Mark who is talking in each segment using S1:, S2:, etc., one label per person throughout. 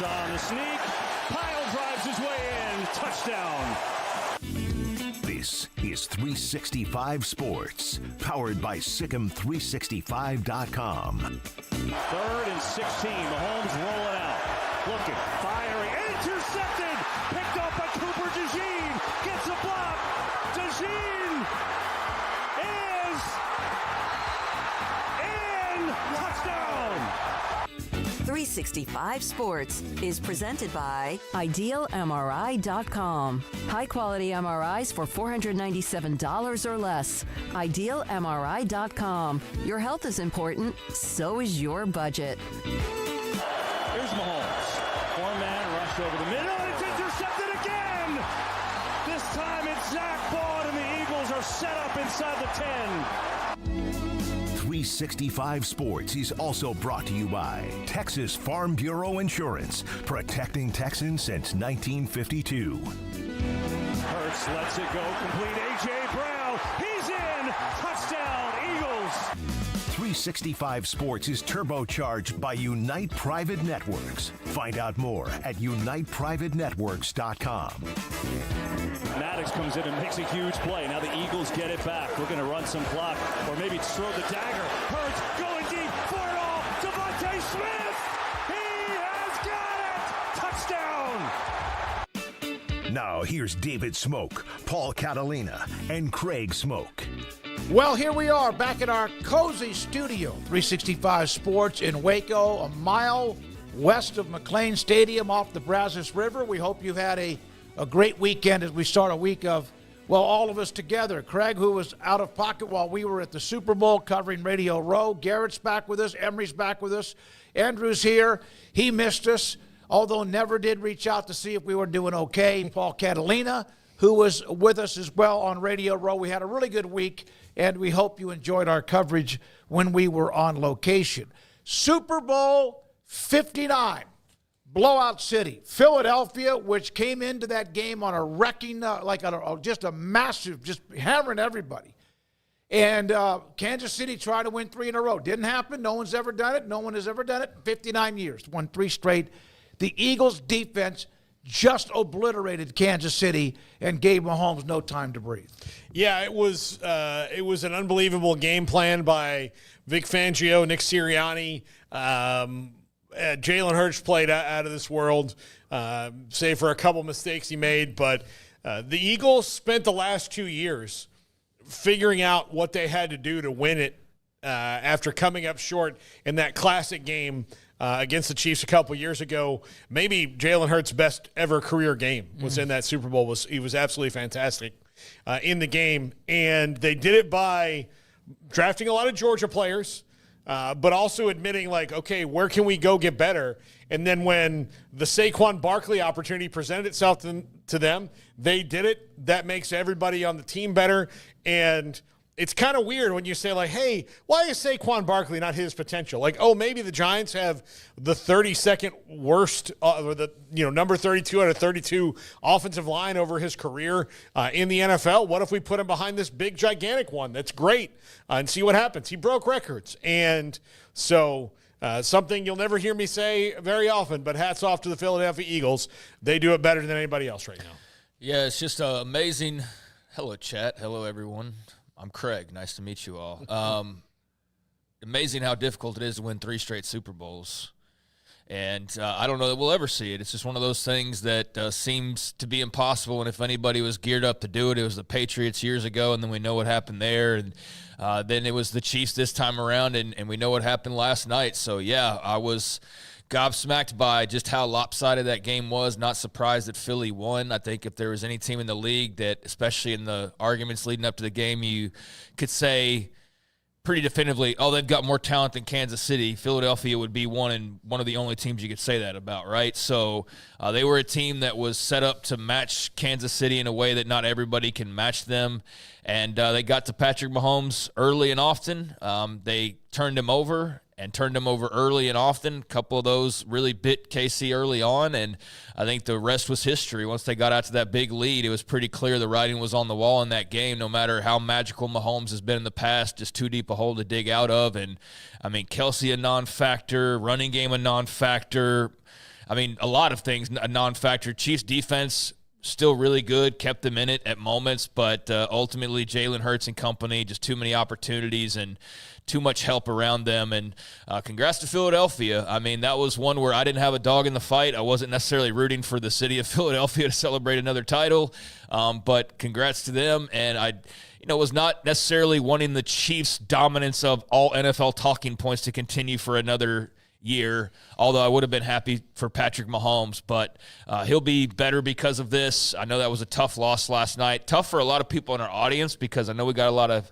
S1: on the sneak. Pyle drives his way in. Touchdown.
S2: This is 365 Sports, powered by SicEm365.com.
S1: 3rd and 16. Mahomes rolling out. Looking, firing, intercepted. Picked up by Cooper DeJean. Gets a block. DeJean is in. Touchdown.
S3: 365 Sports is presented by IdealMRI.com. High-quality MRIs for $497 or less. IdealMRI.com. Your health is important, so is your budget.
S1: Here's Mahomes. Four-man rush over the middle. It's intercepted again. This time it's Zach Bond, and the Eagles are set up inside the 10.
S2: 365 Sports is also brought to you by Texas Farm Bureau Insurance, protecting Texans since 1952.
S1: Hurts lets it go. Complete A.J. Brown. He's in. Touchdown, Eagles.
S2: 365 Sports is turbocharged by Unite Private Networks. Find out more at uniteprivatenetworks.com.
S1: Maddox comes in and makes a huge play. Now the Eagles get it back. We're going to run some clock, or maybe throw the dagger. Hurts going deep for it all. Devontae Smith. He has got it. Touchdown.
S2: Now here's David Smoak, Paul Catalina, and Craig Smoak.
S4: Well, here we are back at our cozy studio, 365 Sports in Waco, a mile west of McLean Stadium off the Brazos River. We hope you've had a great weekend as we start a week of, well, all of us together. Craig, who was out of pocket while we were at the Super Bowl covering Radio Row. Garrett's back with us. Emery's back with us. Andrew's here. He missed us, although never did reach out to see if we were doing okay. Paul Catalina, who was with us as well on Radio Row. We had a really good week, and we hope you enjoyed our coverage when we were on location. Super Bowl 59. Blowout city. Philadelphia, which came into that game on a wrecking, just a massive, just hammering everybody. And Kansas City tried to win 3 in a row. Didn't happen. No one's ever done it. No one has ever done it. 59 years. Won 3 straight. The Eagles' defense just obliterated Kansas City and gave Mahomes no time to breathe.
S5: Yeah, it was an unbelievable game plan by Vic Fangio, Nick Sirianni. Jalen Hurts played out of this world, save for a couple mistakes he made. But the Eagles spent the last 2 years figuring out what they had to do to win it after coming up short in that classic game against the Chiefs a couple years ago. Maybe Jalen Hurts' best ever career game was in that Super Bowl. He was absolutely fantastic in the game. And they did it by drafting a lot of Georgia players, but also admitting, like, okay, where can we go get better? And then when the Saquon Barkley opportunity presented itself to them, they did it. That makes everybody on the team better. And it's kind of weird when you say, like, hey, why is Saquon Barkley not his potential? Like, oh, maybe the Giants have the 32nd worst, or the number 32 out of 32 offensive line over his career in the NFL. What if we put him behind this big, gigantic one that's great and see what happens? He broke records. And so something you'll never hear me say very often, but hats off to the Philadelphia Eagles. They do it better than anybody else right now.
S6: Yeah, it's just amazing. Hello, chat. Hello, everyone. I'm Craig. Nice to meet you all. Amazing how difficult it is to win 3 straight Super Bowls. And I don't know that we'll ever see it. It's just one of those things that seems to be impossible. And if anybody was geared up to do it, it was the Patriots years ago, and then we know what happened there. And then it was the Chiefs this time around, and we know what happened last night. So, yeah, I was gobsmacked by just how lopsided that game was. Not surprised that Philly won. I think if there was any team in the league that, especially in the arguments leading up to the game, you could say pretty definitively, oh, they've got more talent than Kansas City, Philadelphia would be one of the only teams you could say that about, right? So they were a team that was set up to match Kansas City in a way that not everybody can match them. And they got to Patrick Mahomes early and often. They turned him over early and often. A couple of those really bit KC early on, and I think the rest was history. Once they got out to that big lead, it was pretty clear the writing was on the wall in that game, no matter how magical Mahomes has been in the past, just too deep a hole to dig out of. And, I mean, Kelsey a non-factor, running game a non-factor. I mean, a lot of things, a non-factor. Chiefs defense still really good, kept them in it at moments, but ultimately Jalen Hurts and company, just too many opportunities and too much help around them. And congrats to Philadelphia. I mean, that was one where I didn't have a dog in the fight. I wasn't necessarily rooting for the city of Philadelphia to celebrate another title, but congrats to them. And I was not necessarily wanting the Chiefs' dominance of all NFL talking points to continue for another year, although I would have been happy for Patrick Mahomes, but he'll be better because of this. I know that was a tough loss last night. Tough for a lot of people in our audience because I know we got a lot of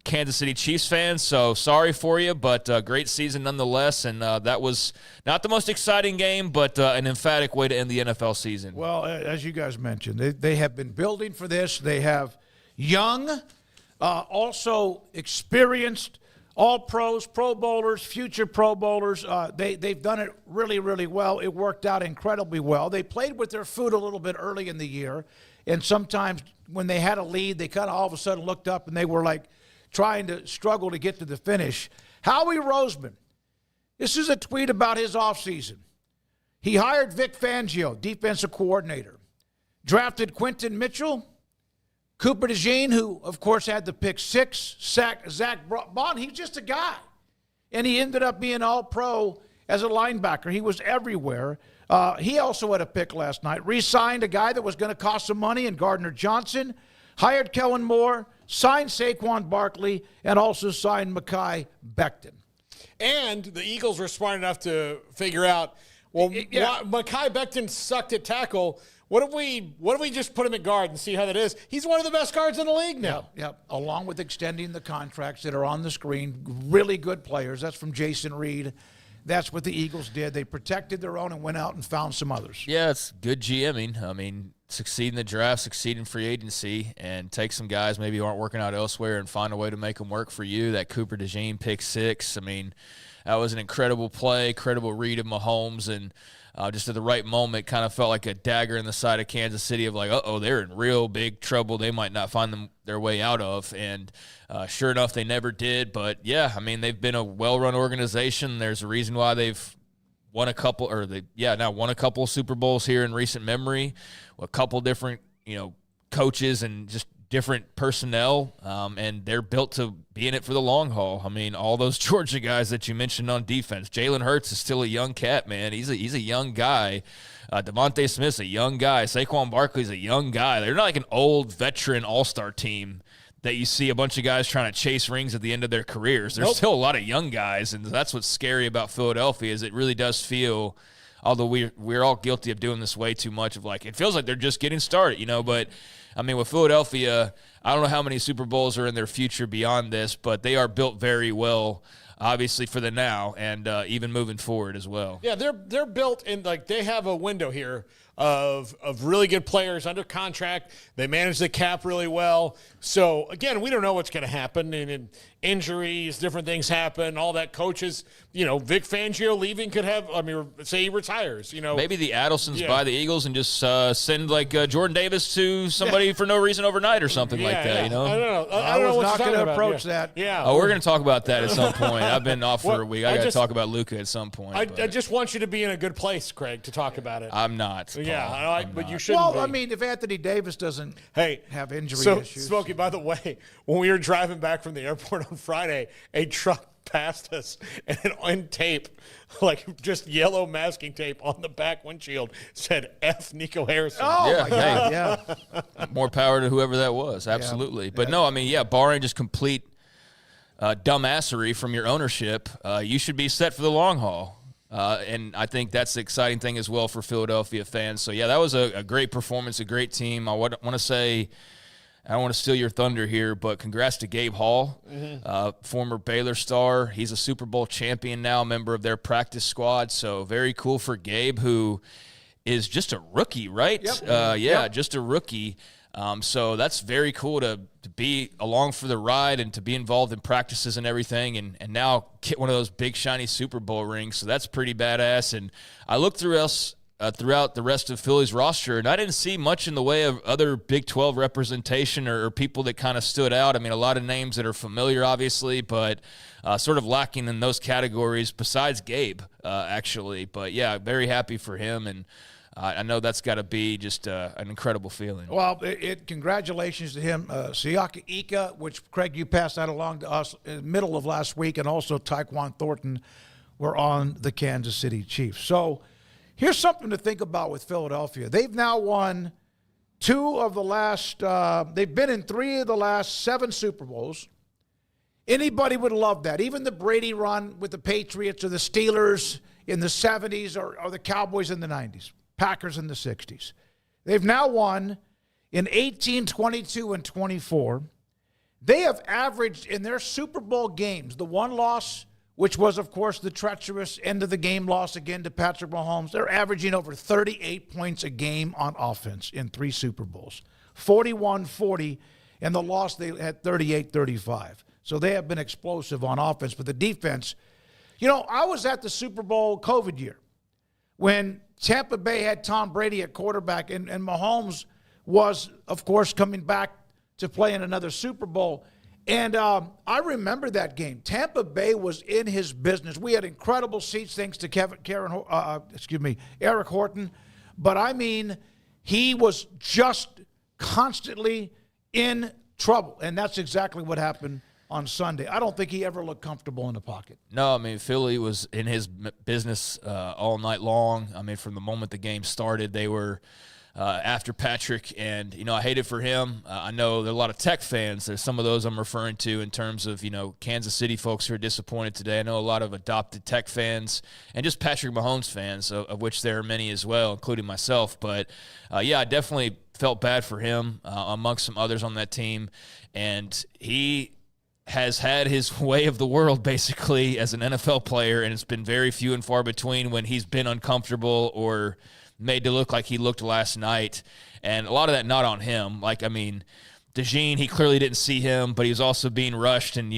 S6: Kansas City Chiefs fans, so sorry for you, but great season nonetheless, and that was not the most exciting game, but an emphatic way to end the NFL season.
S4: Well, as you guys mentioned, they have been building for this. They have young, also experienced all-pros, Pro Bowlers, future Pro Bowlers. They've done it really, really well. It worked out incredibly well. They played with their foot a little bit early in the year, and sometimes when they had a lead, they kind of all of a sudden looked up and they were like trying to struggle to get to the finish. Howie Roseman, this is a tweet about his offseason. He hired Vic Fangio, defensive coordinator, drafted Quentin Mitchell, Cooper DeJean, who, of course, had the pick 6, Zach Bond. He's just a guy. And he ended up being all-pro as a linebacker. He was everywhere. He also had a pick last night. Re-signed a guy that was going to cost some money in Gardner Johnson, hired Kellen Moore, signed Saquon Barkley, and also signed Mekhi Becton.
S5: And the Eagles were smart enough to figure out, Mekhi Becton sucked at tackle. What if we just put him at guard and see how that is? He's one of the best guards in the league now.
S4: Yep. Along with extending the contracts that are on the screen, really good players. That's from Jason Reed. That's what the Eagles did. They protected their own and went out and found some others.
S6: Yeah, it's good GMing. I mean, succeed in the draft, succeed in free agency, and take some guys maybe who aren't working out elsewhere and find a way to make them work for you. That Cooper DeJean pick 6, I mean, that was an incredible play, incredible read of Mahomes, and just at the right moment, kind of felt like a dagger in the side of Kansas City of like, they're in real big trouble. They might not find their way out of. And sure enough, they never did. But, yeah, I mean, they've been a well-run organization. There's a reason why they've won a couple of Super Bowls here in recent memory. A couple different, coaches and just different personnel, and they're built to be in it for the long haul. I mean, all those Georgia guys that you mentioned on defense. Jalen Hurts is still a young cat, man. He's a young guy. Devontae Smith's a young guy. Saquon Barkley's a young guy. They're not like an old veteran all-star team that you see a bunch of guys trying to chase rings at the end of their careers. There's still a lot of young guys, and that's what's scary about Philadelphia is it really does feel, although we're all guilty of doing this way too much, of like it feels like they're just getting started, but – I mean, with Philadelphia, I don't know how many Super Bowls are in their future beyond this, but they are built very well, obviously, for the now and even moving forward as well.
S5: Yeah, they're built in, like, they have a window here of really good players under contract. They manage the cap really well. So, again, we don't know what's going to happen. And injuries, different things happen, all that. Coaches, Vic Fangio leaving could have, say he retires,
S6: Maybe the Adelsons buy the Eagles and just send, Jordan Davis to somebody for no reason overnight or something like that,
S5: I don't know. I
S4: was not going to approach that.
S5: Yeah.
S6: Oh, we're going to talk about that at some point. I've been off for a week. I got to talk about Luka at some point.
S5: I just want you to be in a good place, Craig, to talk about it.
S6: I'm not.
S5: Yeah, but you shouldn't be.
S4: Well, I mean, if Anthony Davis doesn't have injury issues.
S5: Smokey, by the way, when we were driving back from the airport on Friday, a truck passed us and on tape, just yellow masking tape on the back windshield said F Nico Harrison.
S4: Oh, my God, yeah.
S6: More power to whoever that was, absolutely. But no, I mean, barring just complete dumbassery from your ownership, you should be set for the long haul. And I think that's the exciting thing as well for Philadelphia fans. So, that was a great performance, a great team. I want to say, I don't want to steal your thunder here, but congrats to Gabe Hall, former Baylor star. He's a Super Bowl champion now, a member of their practice squad. So very cool for Gabe, who is just a rookie, right? Yep. Just a rookie. So that's very cool to be along for the ride and to be involved in practices and everything and now get one of those big, shiny Super Bowl rings. So that's pretty badass. And I looked through throughout the rest of Philly's roster, and I didn't see much in the way of other Big 12 representation or people that kind of stood out. I mean, a lot of names that are familiar, obviously, but sort of lacking in those categories besides Gabe, actually. But, yeah, very happy for him, and I know that's got to be just an incredible feeling.
S4: Well, congratulations to him. Siaka Ika, which, Craig, you passed that along to us in the middle of last week, and also Tyquan Thornton were on the Kansas City Chiefs. So here's something to think about with Philadelphia. They've now won they've been in 3 of the last 7 Super Bowls. Anybody would love that. Even the Brady run with the Patriots or the Steelers in the 70s or the Cowboys in the 90s, Packers in the 60s. They've now won in 18, 22, and 24. They have averaged in their Super Bowl games, the one loss, which was, of course, the treacherous end-of-the-game loss again to Patrick Mahomes. They're averaging over 38 points a game on offense in 3 Super Bowls. 41-40, and the loss they had 38-35. So they have been explosive on offense. But the defense, I was at the Super Bowl COVID year when Tampa Bay had Tom Brady at quarterback, and Mahomes was, of course, coming back to play in another Super Bowl. And I remember that game. Tampa Bay was in his business. We had incredible seats thanks to Eric Horton. But, I mean, he was just constantly in trouble. And that's exactly what happened on Sunday. I don't think he ever looked comfortable in the pocket.
S6: No, I mean, Philly was in his business all night long. I mean, from the moment the game started, they were after Patrick, and, I hate it for him. I know there are a lot of Tech fans. There's some of those I'm referring to in terms of, Kansas City folks who are disappointed today. I know a lot of adopted Tech fans and just Patrick Mahomes fans, of which there are many as well, including myself. But, yeah, I definitely felt bad for him amongst some others on that team. And he has had his way of the world, basically, as an NFL player, and it's been very few and far between when he's been uncomfortable or made to look like he looked last night. And a lot of that not on him. DeJean, he clearly didn't see him, but he was also being rushed and,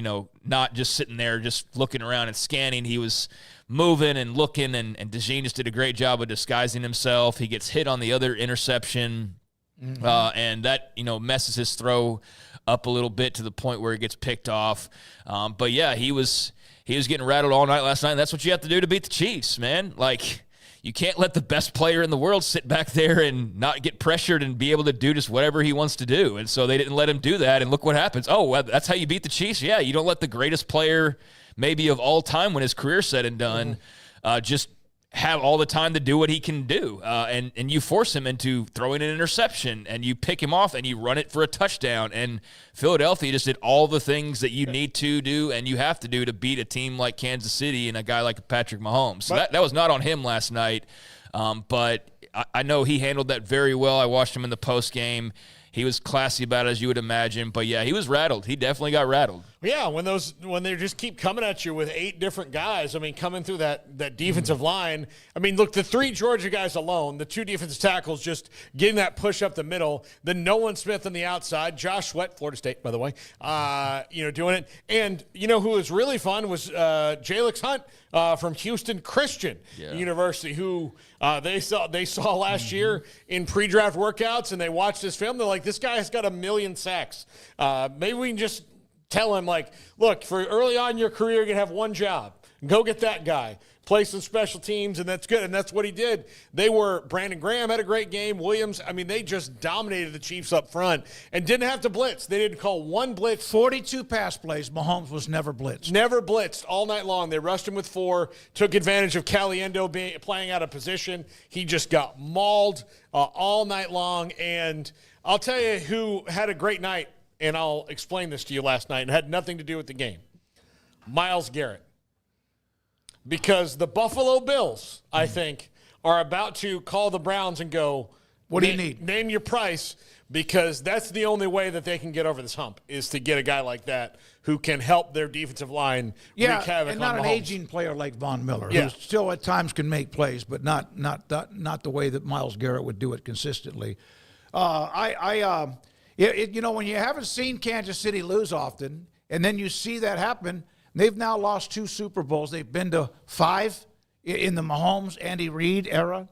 S6: not just sitting there just looking around and scanning. He was moving and looking, and DeJean just did a great job of disguising himself. He gets hit on the other interception, and that, messes his throw up a little bit to the point where it gets picked off. But, yeah, he was getting rattled all night last night, and that's what you have to do to beat the Chiefs, man. You can't let the best player in the world sit back there and not get pressured and be able to do just whatever he wants to do. And so they didn't let him do that, and look what happens. Oh, well, that's how you beat the Chiefs? Yeah, you don't let the greatest player maybe of all time when his career's said and done just have all the time to do what he can do. And you force him into throwing an interception, and you pick him off, and you run it for a touchdown. And Philadelphia just did all the things that you need to do and you have to do to beat a team like Kansas City and a guy like Patrick Mahomes. So that was not on him last night, but I know he handled that very well. I watched him in the postgame. He was classy about it, as you would imagine. But, yeah, he was rattled. He definitely got rattled.
S5: Yeah, when they just keep coming at you with 8 different guys, coming through that defensive line. Look, the 3 Georgia guys alone, the 2 defensive tackles just getting that push up the middle, the Nolan Smith on the outside, Josh Sweat, Florida State, by the way, doing it. And, who was really fun was Jalix Hunt from Houston Christian University, who they saw last year in pre-draft workouts, and they watched this film. They're like, this guy has got 1 million sacks. Maybe we can just tell him, look, for early on in your career, you're going to have one job. Go get that guy. Play some special teams, and that's good. And that's what he did. Brandon Graham had a great game. Williams, they just dominated the Chiefs up front and didn't have to blitz. They didn't call one blitz.
S4: 42 pass plays. Mahomes was never blitzed.
S5: Never blitzed all night long. They rushed him with 4, took advantage of Caliendo playing out of position. He just got mauled all night long. And I'll tell you who had a great night, and I'll explain this to you last night, and had nothing to do with the game. Myles Garrett. Because the Buffalo Bills, I think, are about to call the Browns and go,
S4: what do you need?
S5: Name your price, because that's the only way that they can get over this hump, is to get a guy like that who can help their defensive line wreak havoc
S4: and not
S5: on
S4: an
S5: Mahomes.
S4: aging player like Von Miller, who still at times can make plays, but not the way that Myles Garrett would do it consistently. When you haven't seen Kansas City lose often, and then you see that happen, they've now lost 2 Super Bowls. They've been to 5 in the Mahomes, Andy Reid era.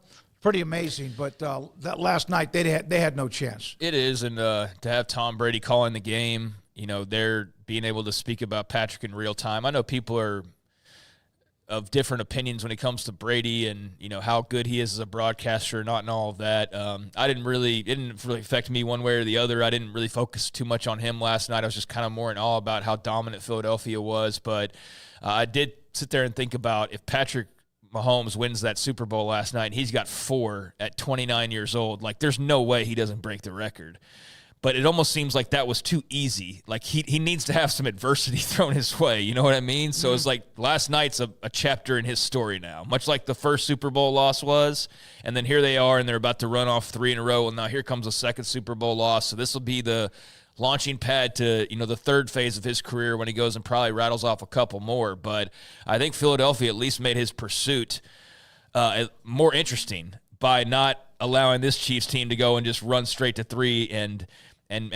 S4: pretty amazing. But that last night, they had no chance.
S6: It is, and to have Tom Brady calling the game, they're being able to speak about Patrick in real time. I know people are of different opinions when it comes to Brady and how good he is as a broadcaster, not and all of that. It didn't really affect me one way or the other. I didn't really focus too much on him last night. I was just kind of more in awe about how dominant Philadelphia was. But I did sit there and think about if Patrick Mahomes wins that Super Bowl last night and he's got 4 at 29 years old, like there's no way he doesn't break the record. But it almost seems like that was too easy. Like he needs to have some adversity thrown his way. You know what I mean? So it's like last night's a chapter in his story now, much like the first Super Bowl loss was. And then here they are, and they're about to run off 3 in a row. And now here comes a second Super Bowl loss. So this will be the launching pad to the third phase of his career when he goes and probably rattles off a couple more. But I think Philadelphia at least made his pursuit more interesting by not allowing this Chiefs team to go and just run straight to 3 and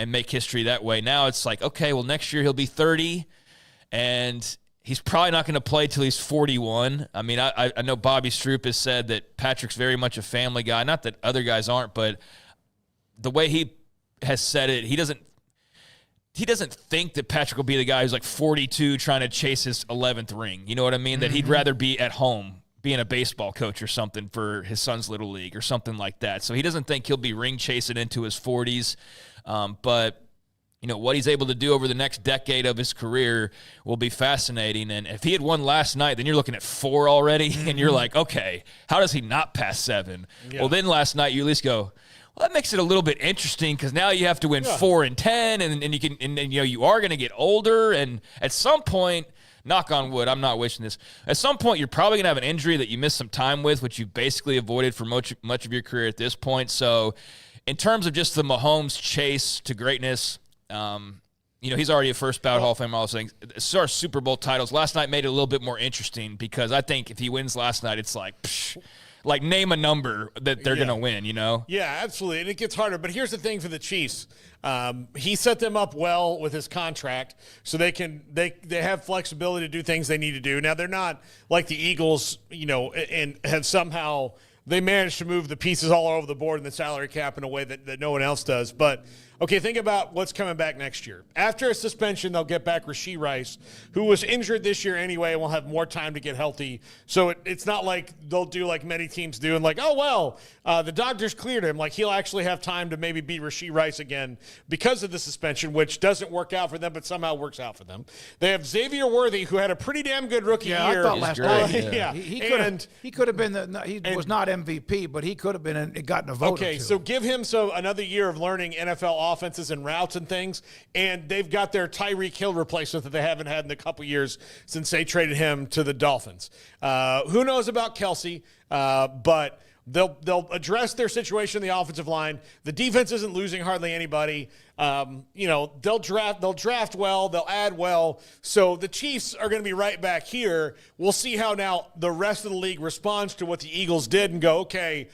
S6: make history that way. Now it's like, okay, well, next year he'll be 30, and he's probably not going to play till he's 41. I mean, I know Bobby Stroop has said that Patrick's very much a family guy. Not that other guys aren't, but the way he has said it, he doesn't think that Patrick will be the guy who's like 42 trying to chase his 11th ring. You know what I mean? That he'd rather be at home being a baseball coach or something for his son's little league or something like that. So he doesn't think he'll be ring chasing into his 40s. But what he's able to do over the next decade of his career will be fascinating. And if he had won last night, then you're looking at 4 already, and you're like, okay, how does he not pass 7? Yeah. Well, then last night you at least go, well, that makes it a little bit interesting because now you have to win 4 and 10, and you can, and you are going to get older, and at some point, knock on wood, I'm not wishing this. At some point, you're probably going to have an injury that you missed some time with, which you've basically avoided for much of your career at this point. So, in terms of just the Mahomes chase to greatness, he's already a first ballot Hall of Famer, all those things. As far as Super Bowl titles, last night made it a little bit more interesting because I think if he wins last night, it's like, like name a number that they're going to win,
S5: Yeah, absolutely. And it gets harder. But here's the thing for the Chiefs. He set them up well with his contract so they have flexibility to do things they need to do. Now, they're not like the Eagles, and have somehow – they managed to move the pieces all over the board in the salary cap in a way that no one else does. But, okay, think about what's coming back next year. After a suspension, they'll get back Rashee Rice, who was injured this year anyway and will have more time to get healthy. So it's not like they'll do like many teams do and like, oh, well, the doctors cleared him. Like he'll actually have time to maybe beat Rashee Rice again because of the suspension, which doesn't work out for them but somehow works out for them. They have Xavier Worthy, who had a pretty damn good rookie year.
S4: I thought last night.
S5: Yeah.
S4: He could have been he was not MVP, but he could have been gotten a vote.
S5: Okay, so give him another year of learning NFL offenses and routes and things, and they've got their Tyreek Hill replacement that they haven't had in a couple years since they traded him to the Dolphins. Who knows about Kelsey, but they'll address their situation in the offensive line. The defense isn't losing hardly anybody. They'll draft well, they'll add well. So the Chiefs are going to be right back here. We'll see how now the rest of the league responds to what the Eagles did and go, okay,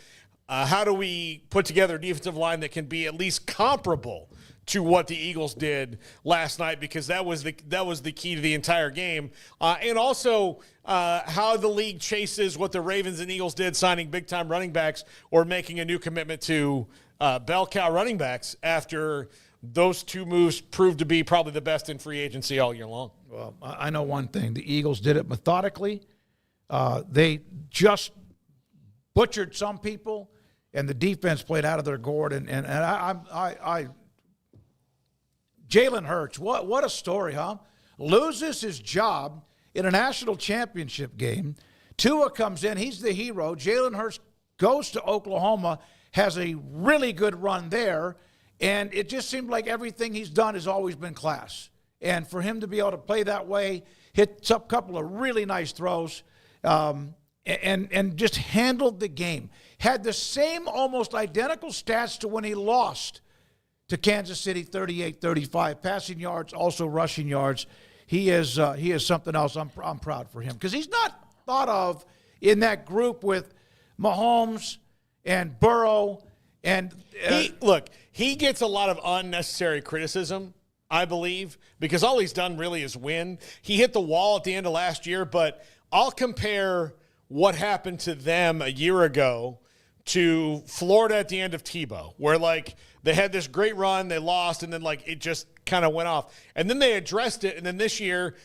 S5: how do we put together a defensive line that can be at least comparable to what the Eagles did last night, because that was the key to the entire game. And also how the league chases what the Ravens and Eagles did, signing big-time running backs or making a new commitment to bell cow running backs after those two moves proved to be probably the best in free agency all year long.
S4: Well, I know one thing. The Eagles did it methodically. They just butchered some people, and the defense played out of their gourd. And I Jalen Hurts, what a story, huh? Loses his job in a national championship game. Tua comes in. He's the hero. Jalen Hurts goes to Oklahoma, has a really good run there, and it just seemed like everything he's done has always been class. And for him to be able to play that way, hit a couple of really nice throws, and just handled the game. Had the same almost identical stats to when he lost to Kansas City, 38-35. Passing yards, also rushing yards. He is something else. I'm proud for him because he's not thought of in that group with Mahomes and Burrow. And
S5: he gets a lot of unnecessary criticism, I believe, because all he's done really is win. He hit the wall at the end of last year, but I'll compare what happened to them a year ago to Florida at the end of Tebow, where like they had this great run, they lost, and then like it just kind of went off. And then they addressed it, and then this year,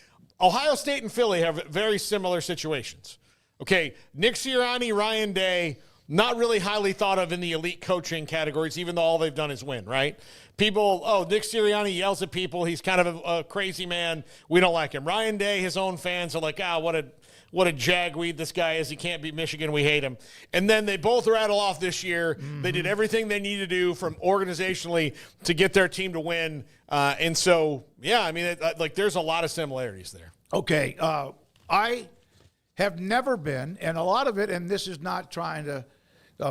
S5: Ohio State and Philly have very similar situations. Okay, Nick Sirianni, Ryan Day, not really highly thought of in the elite coaching categories, even though all they've done is win, right? People, Nick Sirianni yells at people. He's kind of a crazy man. We don't like him. Ryan Day, his own fans are like, what a jagweed this guy is. He can't beat Michigan. We hate him. And then they both rattle off this year. Mm-hmm. They did everything they needed to do from organizationally to get their team to win. And so, yeah, I mean, there's a lot of similarities there.
S4: Okay. I have never been, and a lot of it, and this is not trying to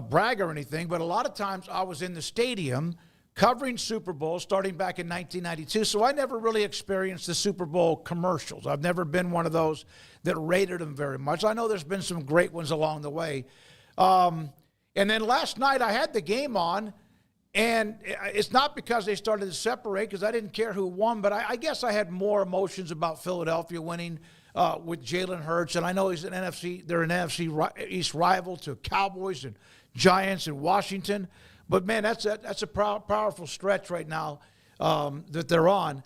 S4: brag or anything, but a lot of times I was in the stadium covering Super Bowl starting back in 1992, so I never really experienced the Super Bowl commercials. I've never been one of those that rated them very much. I know there's been some great ones along the way. And then last night I had the game on, and it's not because they started to separate, because I didn't care who won, but I guess I had more emotions about Philadelphia winning with Jalen Hurts, and I know they're an NFC East rival to Cowboys and Giants and Washington. But, man, that's a powerful stretch right now that they're on.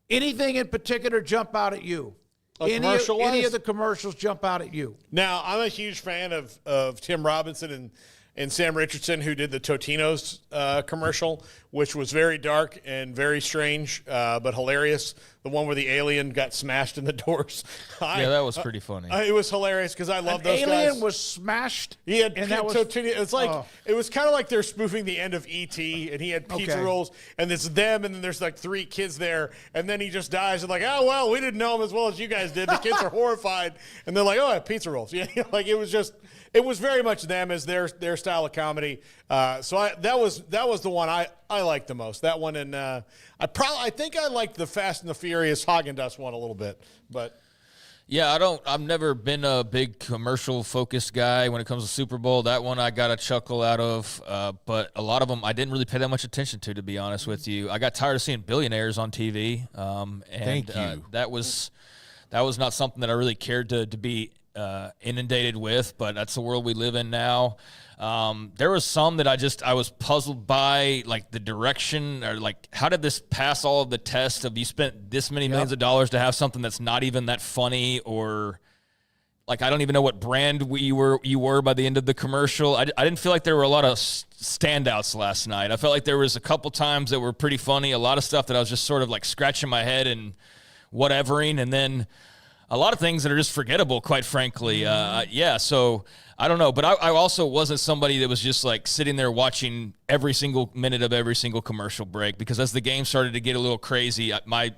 S4: Anything in particular jump out at you? Any of the commercials jump out at you?
S5: Now, I'm a huge fan of Tim Robinson and Sam Richardson, who did the Totino's commercial, which was very dark and very strange, but hilarious. The one where the alien got smashed in the doors.
S6: Yeah, that was pretty funny.
S5: It was hilarious because I love those guys.
S4: An alien was smashed?
S5: He had it's like it was kind of like they're spoofing the end of E.T., and he had pizza rolls, and it's them, and then there's like 3 kids there, and then he just dies, and like, oh, well, we didn't know him as well as you guys did. The kids are horrified, and they're like, oh, I have pizza rolls. Yeah, like it was very much them as their style of comedy. So that was the one I liked the most. That one, and I think I liked the Fast and the Furious Haagen-Dazs one a little bit, but.
S6: Yeah, I've never been a big commercial focused guy when it comes to Super Bowl. That one I got a chuckle out of, but a lot of them I didn't really pay that much attention to be honest with you. I got tired of seeing billionaires on TV. And
S7: Thank you.
S6: That was not something that I really cared to be inundated with, but that's the world we live in now. There was some that I was puzzled by, like the direction, or like how did this pass all of the tests of you spent this many millions of dollars to have something that's not even that funny, or like I don't even know what brand you were by the end of the commercial. I didn't feel like there were a lot of standouts last night. I felt like there was a couple times that were pretty funny, a lot of stuff that I was just sort of like scratching my head and whatevering, and then a lot of things that are just forgettable, quite frankly. So I don't know. But I also wasn't somebody that was just like sitting there watching every single minute of every single commercial break, because as the game started to get a little crazy, my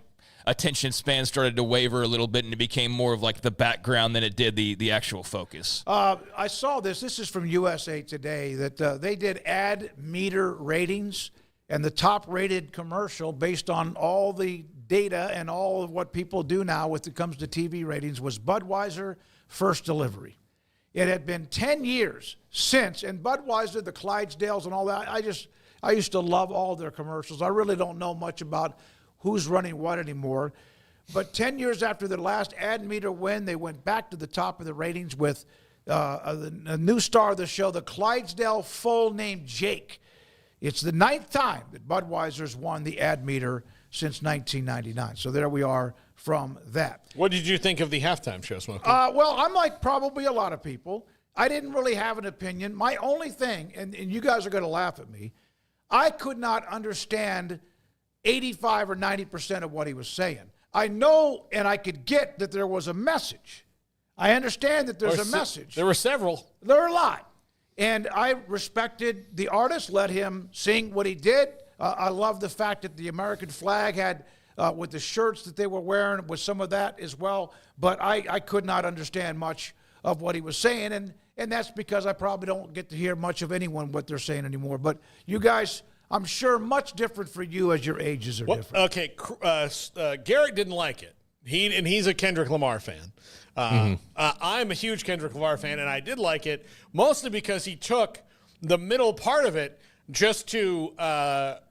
S6: attention span started to waver a little bit, and it became more of like the background than it did the actual focus.
S4: I saw this. This is from USA Today, that they did ad meter ratings, and the top-rated commercial based on all the data and all of what people do now when it comes to TV ratings was Budweiser First Delivery. It had been 10 years since, and Budweiser, the Clydesdales and all that, I used to love all their commercials. I really don't know much about who's running what anymore. But 10 years after their last ad meter win, they went back to the top of the ratings with a new star of the show, the Clydesdale foal named Jake. It's the 9th time that Budweiser's won the ad meter since 1999. So there we are from that.
S5: What did you think of the halftime show, Smoak?
S4: Well, I'm like probably a lot of people. I didn't really have an opinion. My only thing, and you guys are going to laugh at me, I could not understand 85 or 90% of what he was saying. I know and I could get that there was a message. I understand that there's a message.
S5: There were several.
S4: There were a lot. And I respected the artist, let him sing what he did. I love the fact that the American flag had, with the shirts that they were wearing, with some of that as well. But I could not understand much of what he was saying. And that's because I probably don't get to hear much of anyone what they're saying anymore. But you guys, I'm sure much different for you as your ages are different.
S5: Okay, Garrett didn't like it. He's a Kendrick Lamar fan. I'm a huge Kendrick Lamar fan, and I did like it, mostly because he took the middle part of it just to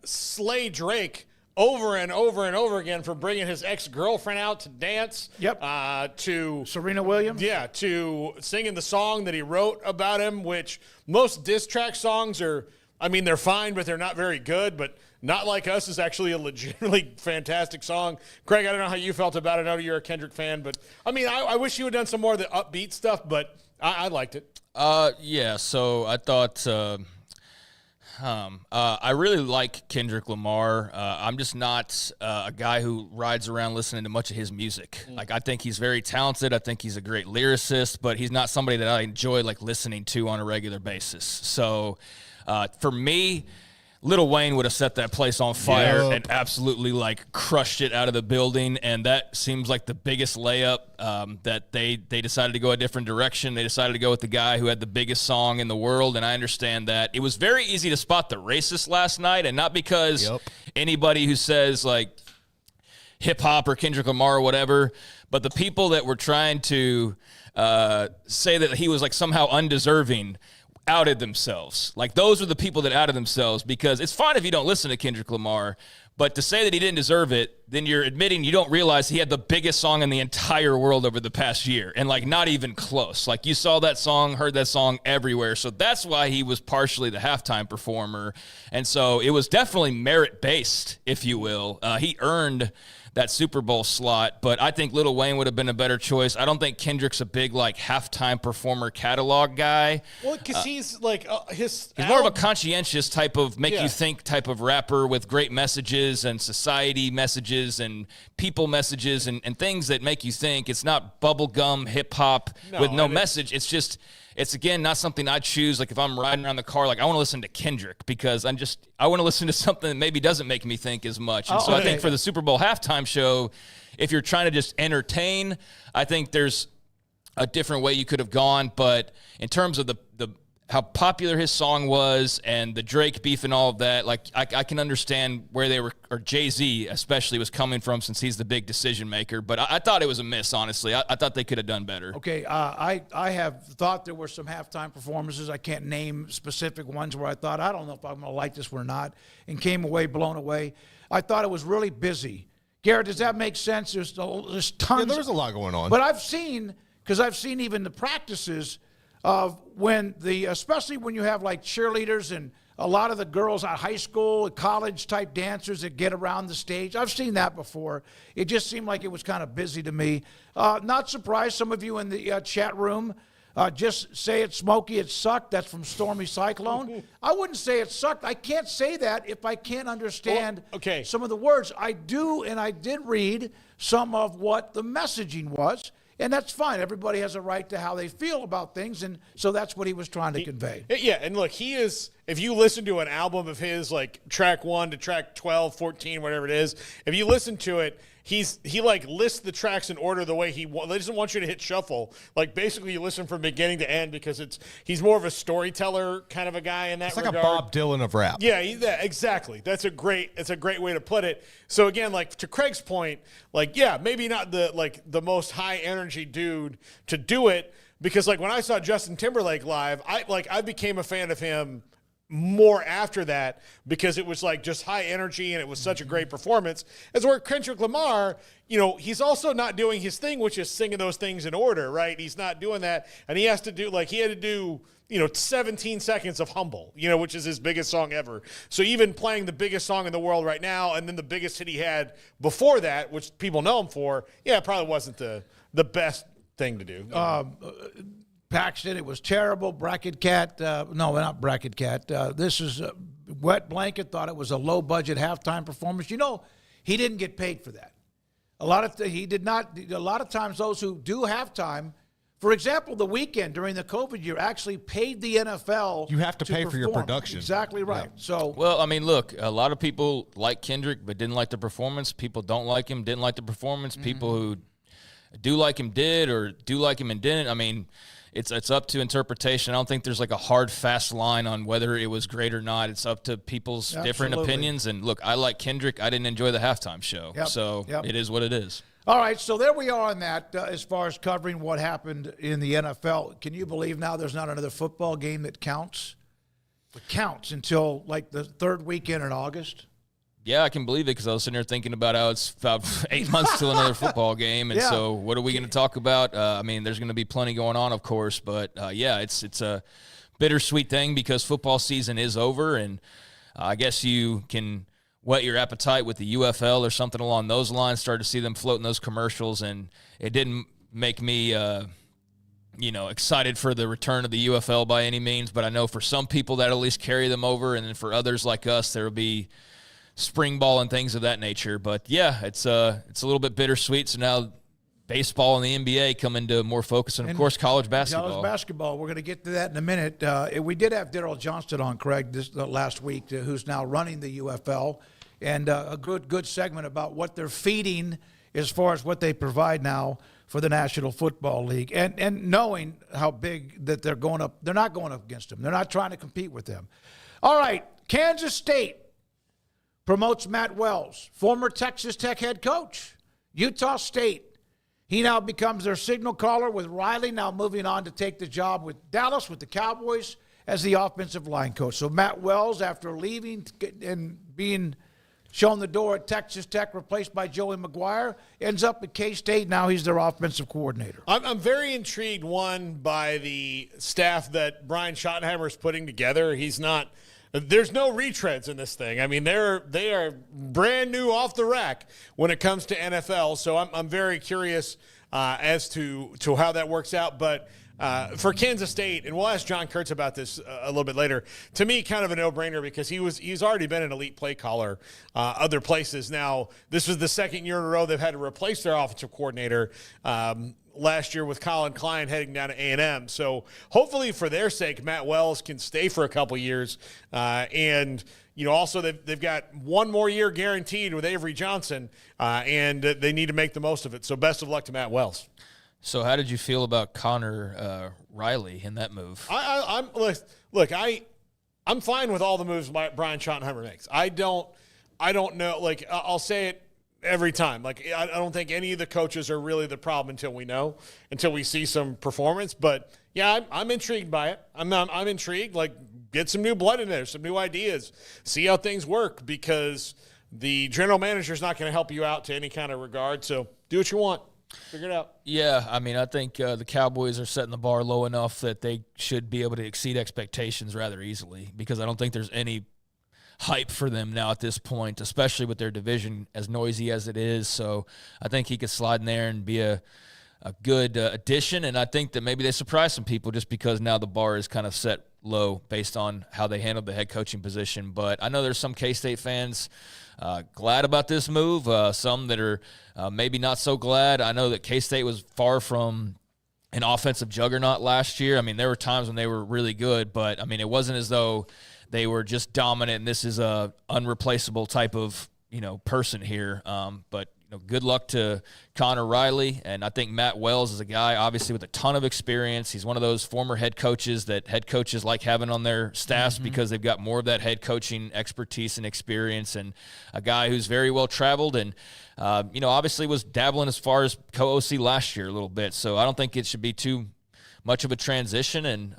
S5: slay Drake over and over and over again for bringing his ex-girlfriend out to dance.
S4: Yep.
S5: To
S4: Serena Williams.
S5: Yeah, to singing the song that he wrote about him, which most diss track songs are, I mean, they're fine, but they're not very good. But Not Like Us is actually a legitimately fantastic song. Craig, I don't know how you felt about it. I know you're a Kendrick fan, but I mean, I wish you had done some more of the upbeat stuff, but I liked it.
S6: Yeah, so I thought I really like Kendrick Lamar. I'm just not a guy who rides around listening to much of his music. Like, I think he's very talented. I think he's a great lyricist, but he's not somebody that I enjoy like listening to on a regular basis. So for me, Lil Wayne would have set that place on fire and absolutely like crushed it out of the building, and that seems like the biggest layup. That they decided to go a different direction. They decided to go with the guy who had the biggest song in the world, and I understand that. It was very easy to spot the racist last night, and not because anybody who says like hip hop or Kendrick Lamar or whatever, but the people that were trying to say that he was like somehow undeserving outed themselves. Like, those were the people that outed themselves, because it's fine if you don't listen to Kendrick Lamar, but to say that he didn't deserve it, then you're admitting you don't realize he had the biggest song in the entire world over the past year, and like not even close. Like, you saw that song, heard that song everywhere. So that's why he was partially the halftime performer. And so it was definitely merit-based, if you will. He earned that Super Bowl slot, but I think Lil Wayne would have been a better choice. I don't think Kendrick's a big like halftime performer catalog guy.
S5: Well, because he's like he's
S6: more of a conscientious type of make you think type of rapper with great messages and society messages and people messages and things that make you think. It's not bubblegum hip hop with no message. It's again not something I choose. Like, if I'm riding around the car, like, I want to listen to Kendrick because I want to listen to something that maybe doesn't make me think as much. And so I think for the Super Bowl halftime show, if you're trying to just entertain, I think there's a different way you could have gone. But in terms of the how popular his song was and the Drake beef and all of that, like, I can understand where they were, or Jay-Z especially, was coming from, since he's the big decision maker. But I thought it was a miss, honestly. I thought they could have done better.
S4: Okay, I have thought there were some halftime performances. I can't name specific ones where I thought, I don't know if I'm going to like this one or not, and came away blown away. I thought it was really busy. Garrett, does that make sense? There's tons.
S7: Yeah, there's a lot going on.
S4: But I've seen even the practices of especially when you have like cheerleaders and a lot of the girls at high school, college type dancers that get around the stage. I've seen that before. It just seemed like it was kind of busy to me. Not surprised, some of you in the chat room just say it's smoky, it sucked. That's from Stormy Cyclone. I wouldn't say it sucked. I can't say that if I can't understand some of the words. I do, and I did read some of what the messaging was. And that's fine. Everybody has a right to how they feel about things, and so that's what he was trying to convey.
S5: Yeah, and look, he is, if you listen to an album of his, like track 1 to track 12, 14, whatever it is, if you listen to it, he like lists the tracks in order the way he doesn't want you to hit shuffle. Like, basically, you listen from beginning to end because he's more of a storyteller kind of a guy in that regard.
S7: It's like a Bob Dylan of rap.
S5: Yeah, exactly. It's a great way to put it. So again, like, to Craig's point, like, yeah, maybe not the most high energy dude to do it, because like when I saw Justin Timberlake live, I became a fan of him more after that, because it was like just high energy and it was such a great performance. As where Kendrick Lamar, he's also not doing his thing, which is singing those things in order, right? He's not doing that, and he had to do 17 seconds of Humble, which is his biggest song ever. So even playing the biggest song in the world right now, and then the biggest hit he had before that, which people know him for, it probably wasn't the best thing to do.
S4: Paxton, it was terrible. Bracket Cat, no, not Bracket Cat. This is Wet Blanket, thought it was a low-budget halftime performance. He didn't get paid for that. He did not. A lot of times those who do halftime, for example, The Weeknd during the COVID year actually paid the NFL.
S7: You have to pay
S4: perform.
S7: for your production.
S4: Exactly right. Yeah. So,
S6: well, I mean, look, a lot of people like Kendrick but didn't like the performance. People don't like him, didn't like the performance. People who do like him did, or do like him and didn't. I mean, it's up to interpretation. I don't think there's like a hard, fast line on whether it was great or not. It's up to people's different opinions. And look, I like Kendrick. I didn't enjoy the halftime show. It is what it is.
S4: All right, so there we are on that as far as covering what happened in the NFL. Can you believe now there's not another football game that counts? It counts until like the third weekend in August.
S6: Yeah, I can believe it because I was sitting there thinking about how it's about 8 months till another football game. And so what are we going to talk about? I mean, there's going to be plenty going on, of course. But, it's a bittersweet thing because football season is over. And I guess you can whet your appetite with the UFL or something along those lines, start to see them floating those commercials. And it didn't make me excited for the return of the UFL by any means. But I know for some people that at least carry them over. And then for others like us, there will be spring ball and things of that nature. But yeah, it's a little bit bittersweet. So now baseball and the NBA come into more focus, and of course college basketball.
S4: College basketball. We're going to get to that in a minute. We did have Daryl Johnston on, Craig, this last week, who's now running the UFL, and a good segment about what they're feeding as far as what they provide now for the National Football League, and knowing how big that they're going up. They're not going up against them. They're not trying to compete with them. All right, Kansas State promotes Matt Wells, former Texas Tech head coach. Utah State, he now becomes their signal caller with Riley now moving on to take the job with Dallas, with the Cowboys, as the offensive line coach. So Matt Wells, after leaving and being shown the door at Texas Tech, replaced by Joey McGuire, ends up at K-State. Now he's their offensive coordinator.
S5: I'm very intrigued, by the staff that Brian Schottenheimer is putting together. There's no retreads in this thing. I mean, they are brand new off the rack when it comes to NFL. So I'm very curious as to how that works out. But for Kansas State, and we'll ask John Kurtz about this a little bit later, to me, kind of a no-brainer because he's already been an elite play caller other places. Now, this was the second year in a row they've had to replace their offensive coordinator last year with Colin Klein heading down to A&M. So hopefully for their sake, Matt Wells can stay for a couple years. And, also they've got one more year guaranteed with Avery Johnson, and they need to make the most of it. So best of luck to Matt Wells.
S6: So how did you feel about Connor Riley in that move?
S5: I'm fine with all the moves Brian Schottenheimer makes. I don't know. Like, I'll say it every time. Like, I don't think any of the coaches are really the problem until we see some performance. But yeah, I'm intrigued by it. I'm intrigued. Like, get some new blood in there, some new ideas, see how things work, because the general manager is not going to help you out to any kind of regard. So do what you want. Figure it out.
S6: Yeah, I mean, I think the Cowboys are setting the bar low enough that they should be able to exceed expectations rather easily, because I don't think there's any hype for them now at this point, especially with their division as noisy as it is. So I think he could slide in there and be a good addition, and I think that maybe they surprise some people just because now the bar is kind of set low based on how they handled the head coaching position. But I know there's some K-State fans glad about this move, some that are maybe not so glad. I know that K-State was far from an offensive juggernaut last year. I mean, there were times when they were really good, but, I mean, it wasn't as though they were just dominant and this is a unreplaceable type of, person here. But good luck to Connor Riley, and I think Matt Wells is a guy, obviously, with a ton of experience. He's one of those former head coaches that head coaches like having on their staffs because they've got more of that head coaching expertise and experience, and a guy who's very well traveled and, obviously was dabbling as far as co-OC last year a little bit. So I don't think it should be too much of a transition, and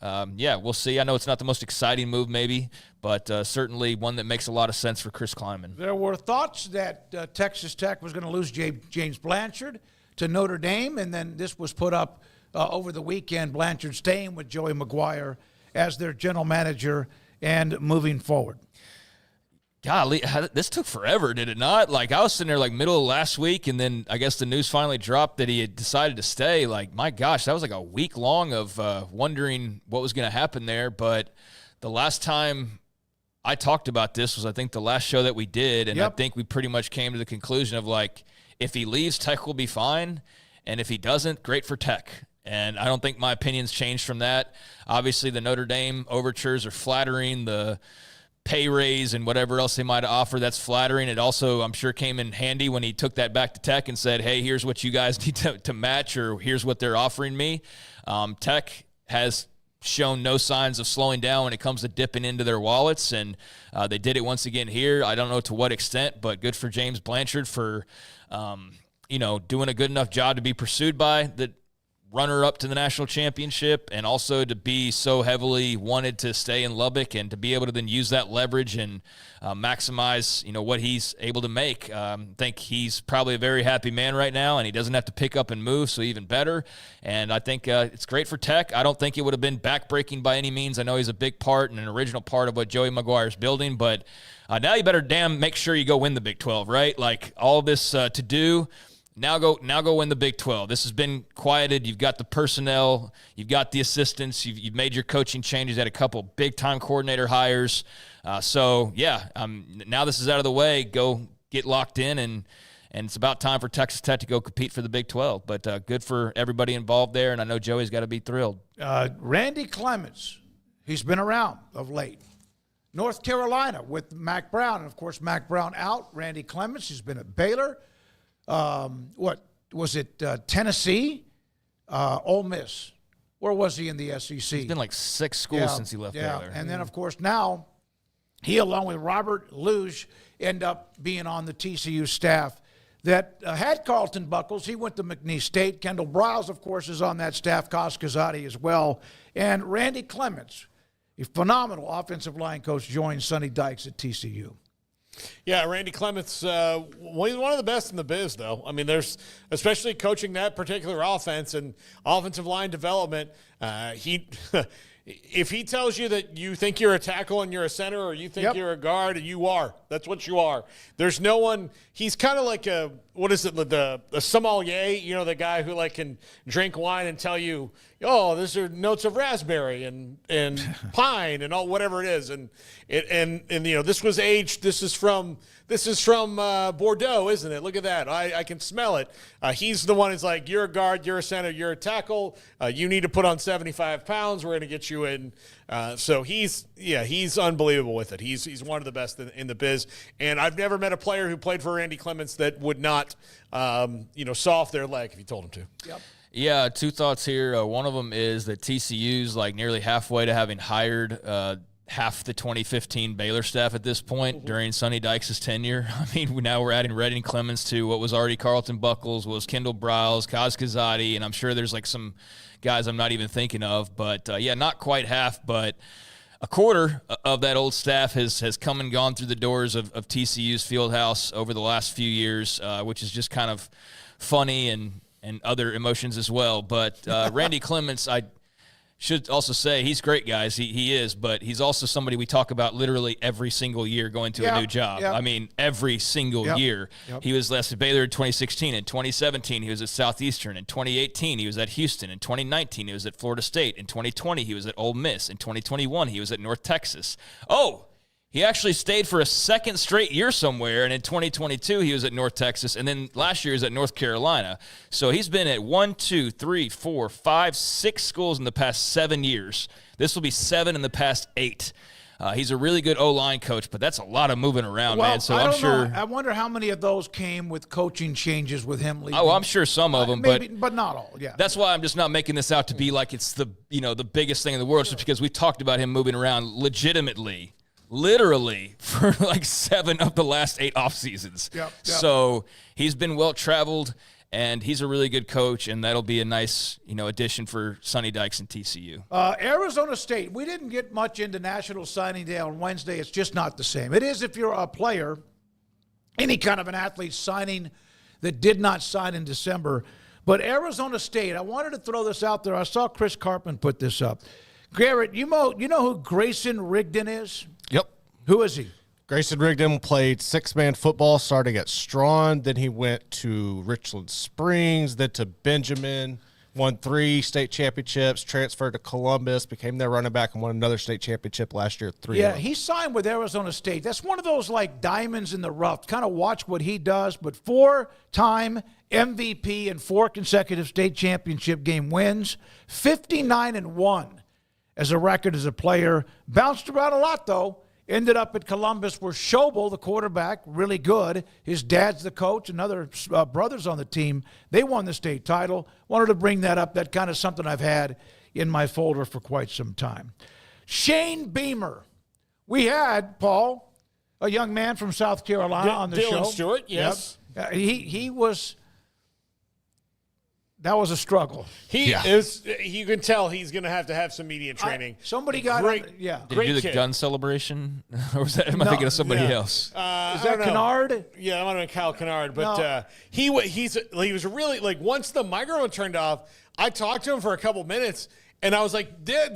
S6: we'll see. I know it's not the most exciting move maybe, but certainly one that makes a lot of sense for Chris Kleiman.
S4: There were thoughts that Texas Tech was going to lose James Blanchard to Notre Dame, and then this was put up over the weekend, Blanchard staying with Joey McGuire as their general manager and moving forward.
S6: Golly, this took forever, did it not? Like, I was sitting there like middle of last week, and then I guess the news finally dropped that he had decided to stay. Like, my gosh, that was like a week long of wondering what was going to happen there. But the last time I talked about this was, I think, the last show that we did, and I think we pretty much came to the conclusion of, like, if he leaves, Tech will be fine, and if he doesn't, great for Tech. And I don't think my opinion's changed from that. Obviously, the Notre Dame overtures are flattering. The pay raise and whatever else they might offer, that's flattering. It also, I'm sure, came in handy when he took that back to Tech and said, hey, here's what you guys need to match, or here's what they're offering me. Tech has shown no signs of slowing down when it comes to dipping into their wallets, and they did it once again here. I don't know to what extent, but good for James Blanchard for doing a good enough job to be pursued by the runner-up to the national championship, and also to be so heavily wanted to stay in Lubbock and to be able to then use that leverage and maximize, what he's able to make. I think he's probably a very happy man right now, and he doesn't have to pick up and move, so even better. And I think it's great for Tech. I don't think it would have been backbreaking by any means. I know he's a big part and an original part of what Joey Maguire's building, but now you better make sure you go win the Big 12, right? Like all this to do. Now go win the Big 12. This has been quieted. You've got the personnel. You've got the assistants. You've made your coaching changes. Had a couple big-time coordinator hires. Now this is out of the way. Go get locked in, and it's about time for Texas Tech to go compete for the Big 12. But good for everybody involved there, and I know Joey's got to be thrilled.
S4: Randy Clements, he's been around of late. North Carolina with Mac Brown, and, of course, Mac Brown out. Randy Clements, he's been at Baylor. What was it? Tennessee, Ole Miss. Where was he in the SEC?
S6: He's been like 6 schools since he left Baylor.
S4: And then, of course, now he, along with Robert Luge, end up being on the TCU staff that had Carlton Buckles. He went to McNeese State. Kendall Briles, of course, is on that staff. Kazadi as well. And Randy Clements, a phenomenal offensive line coach, joined Sonny Dykes at TCU.
S5: Yeah, Randy Clements, he's one of the best in the biz, though. I mean, there's especially coaching that particular offense and offensive line development. If he tells you that you think you're a tackle and you're a center, or you think you're a guard and you are, that's what you are. There's no one. He's kind of like the sommelier, the guy who can drink wine and tell you, oh, these are notes of raspberry and pine and all whatever it is, and this was aged. This is from Bordeaux, isn't it? Look at that. I can smell it. He's the one who's like, you're a guard, you're a center, you're a tackle. You need to put on 75 pounds. We're going to get you in. So he's unbelievable with it. He's one of the best in the biz. And I've never met a player who played for Randy Clements that would not, saw off their leg if you told him to. Yep.
S6: Yeah, 2 thoughts here. One of them is that TCU's nearly halfway to having hired half the 2015 Baylor staff at this point during Sonny Dykes' tenure. I mean, now we're adding Randy Clements to what was already Carlton Buckles, was Kendall Briles, Kaz Kazadi, and I'm sure there's some guys I'm not even thinking of. But, not quite half, but a quarter of that old staff has come and gone through the doors of TCU's Fieldhouse over the last few years, which is just kind of funny and other emotions as well. But Randy Clements, I should also say, he's great, guys. He is, but he's also somebody we talk about literally every single year going to a new job. I mean, every single year. He was last at Baylor in 2016. In 2017, he was at Southeastern. In 2018, he was at Houston. In 2019, he was at Florida State. In 2020, he was at Ole Miss. In 2021, he was at North Texas. Oh, he actually stayed for a second straight year somewhere, and in 2022, he was at North Texas, and then last year he was at North Carolina. So he's been at 1, 2, 3, 4, 5, 6 schools in the past 7 years. This will be 7 in the past 8. He's a really good O-line coach, but that's a lot of moving around, man. So I'm sure.
S4: I wonder how many of those came with coaching changes with him leaving.
S6: Oh, I'm sure some of them,
S4: but not all. Yeah.
S6: That's why I'm just not making this out to be like it's the biggest thing in the world, just because we talked about him moving around legitimately. Literally for 7 of the last 8 off seasons. Yep. So he's been well traveled, and he's a really good coach, and that'll be a nice addition for Sonny Dykes and TCU.
S4: Arizona State. We didn't get much into National Signing Day on Wednesday. It's just not the same. It is if you're a player, any kind of an athlete signing that did not sign in December. But Arizona State, I wanted to throw this out there. I saw Chris Carpin put this up. Garrett, you know who Grayson Rigdon is?
S7: Yep.
S4: Who is he?
S7: Grayson Rigdon played 6-man football starting at Strawn. Then he went to Richland Springs, then to Benjamin, won 3 state championships, transferred to Columbus, became their running back, and won another state championship last year. 3
S4: Yeah, he signed with Arizona State. That's one of those diamonds in the rough. Kind of watch what he does, but 4-time MVP and 4 consecutive state championship game wins, 59-1. As a record as a player. Bounced around a lot, though. Ended up at Columbus where Schobel, the quarterback, really good. His dad's the coach and other brothers on the team. They won the state title. Wanted to bring that up. That kind of something I've had in my folder for quite some time. Shane Beamer. We had, Paul, a young man from South Carolina on the show.
S5: Dylan Stewart, yes.
S4: Yep. He was That was a struggle.
S5: He is. You can tell he's going to have some media training.
S4: Somebody got
S5: great.
S6: Did he do the gun celebration, or was that? Am I thinking of somebody else?
S4: Is that Kennard?
S5: Yeah, that might have been Kyle Kennard. But he was really like, once the microphone turned off, I talked to him for a couple minutes, and I was like,
S6: no,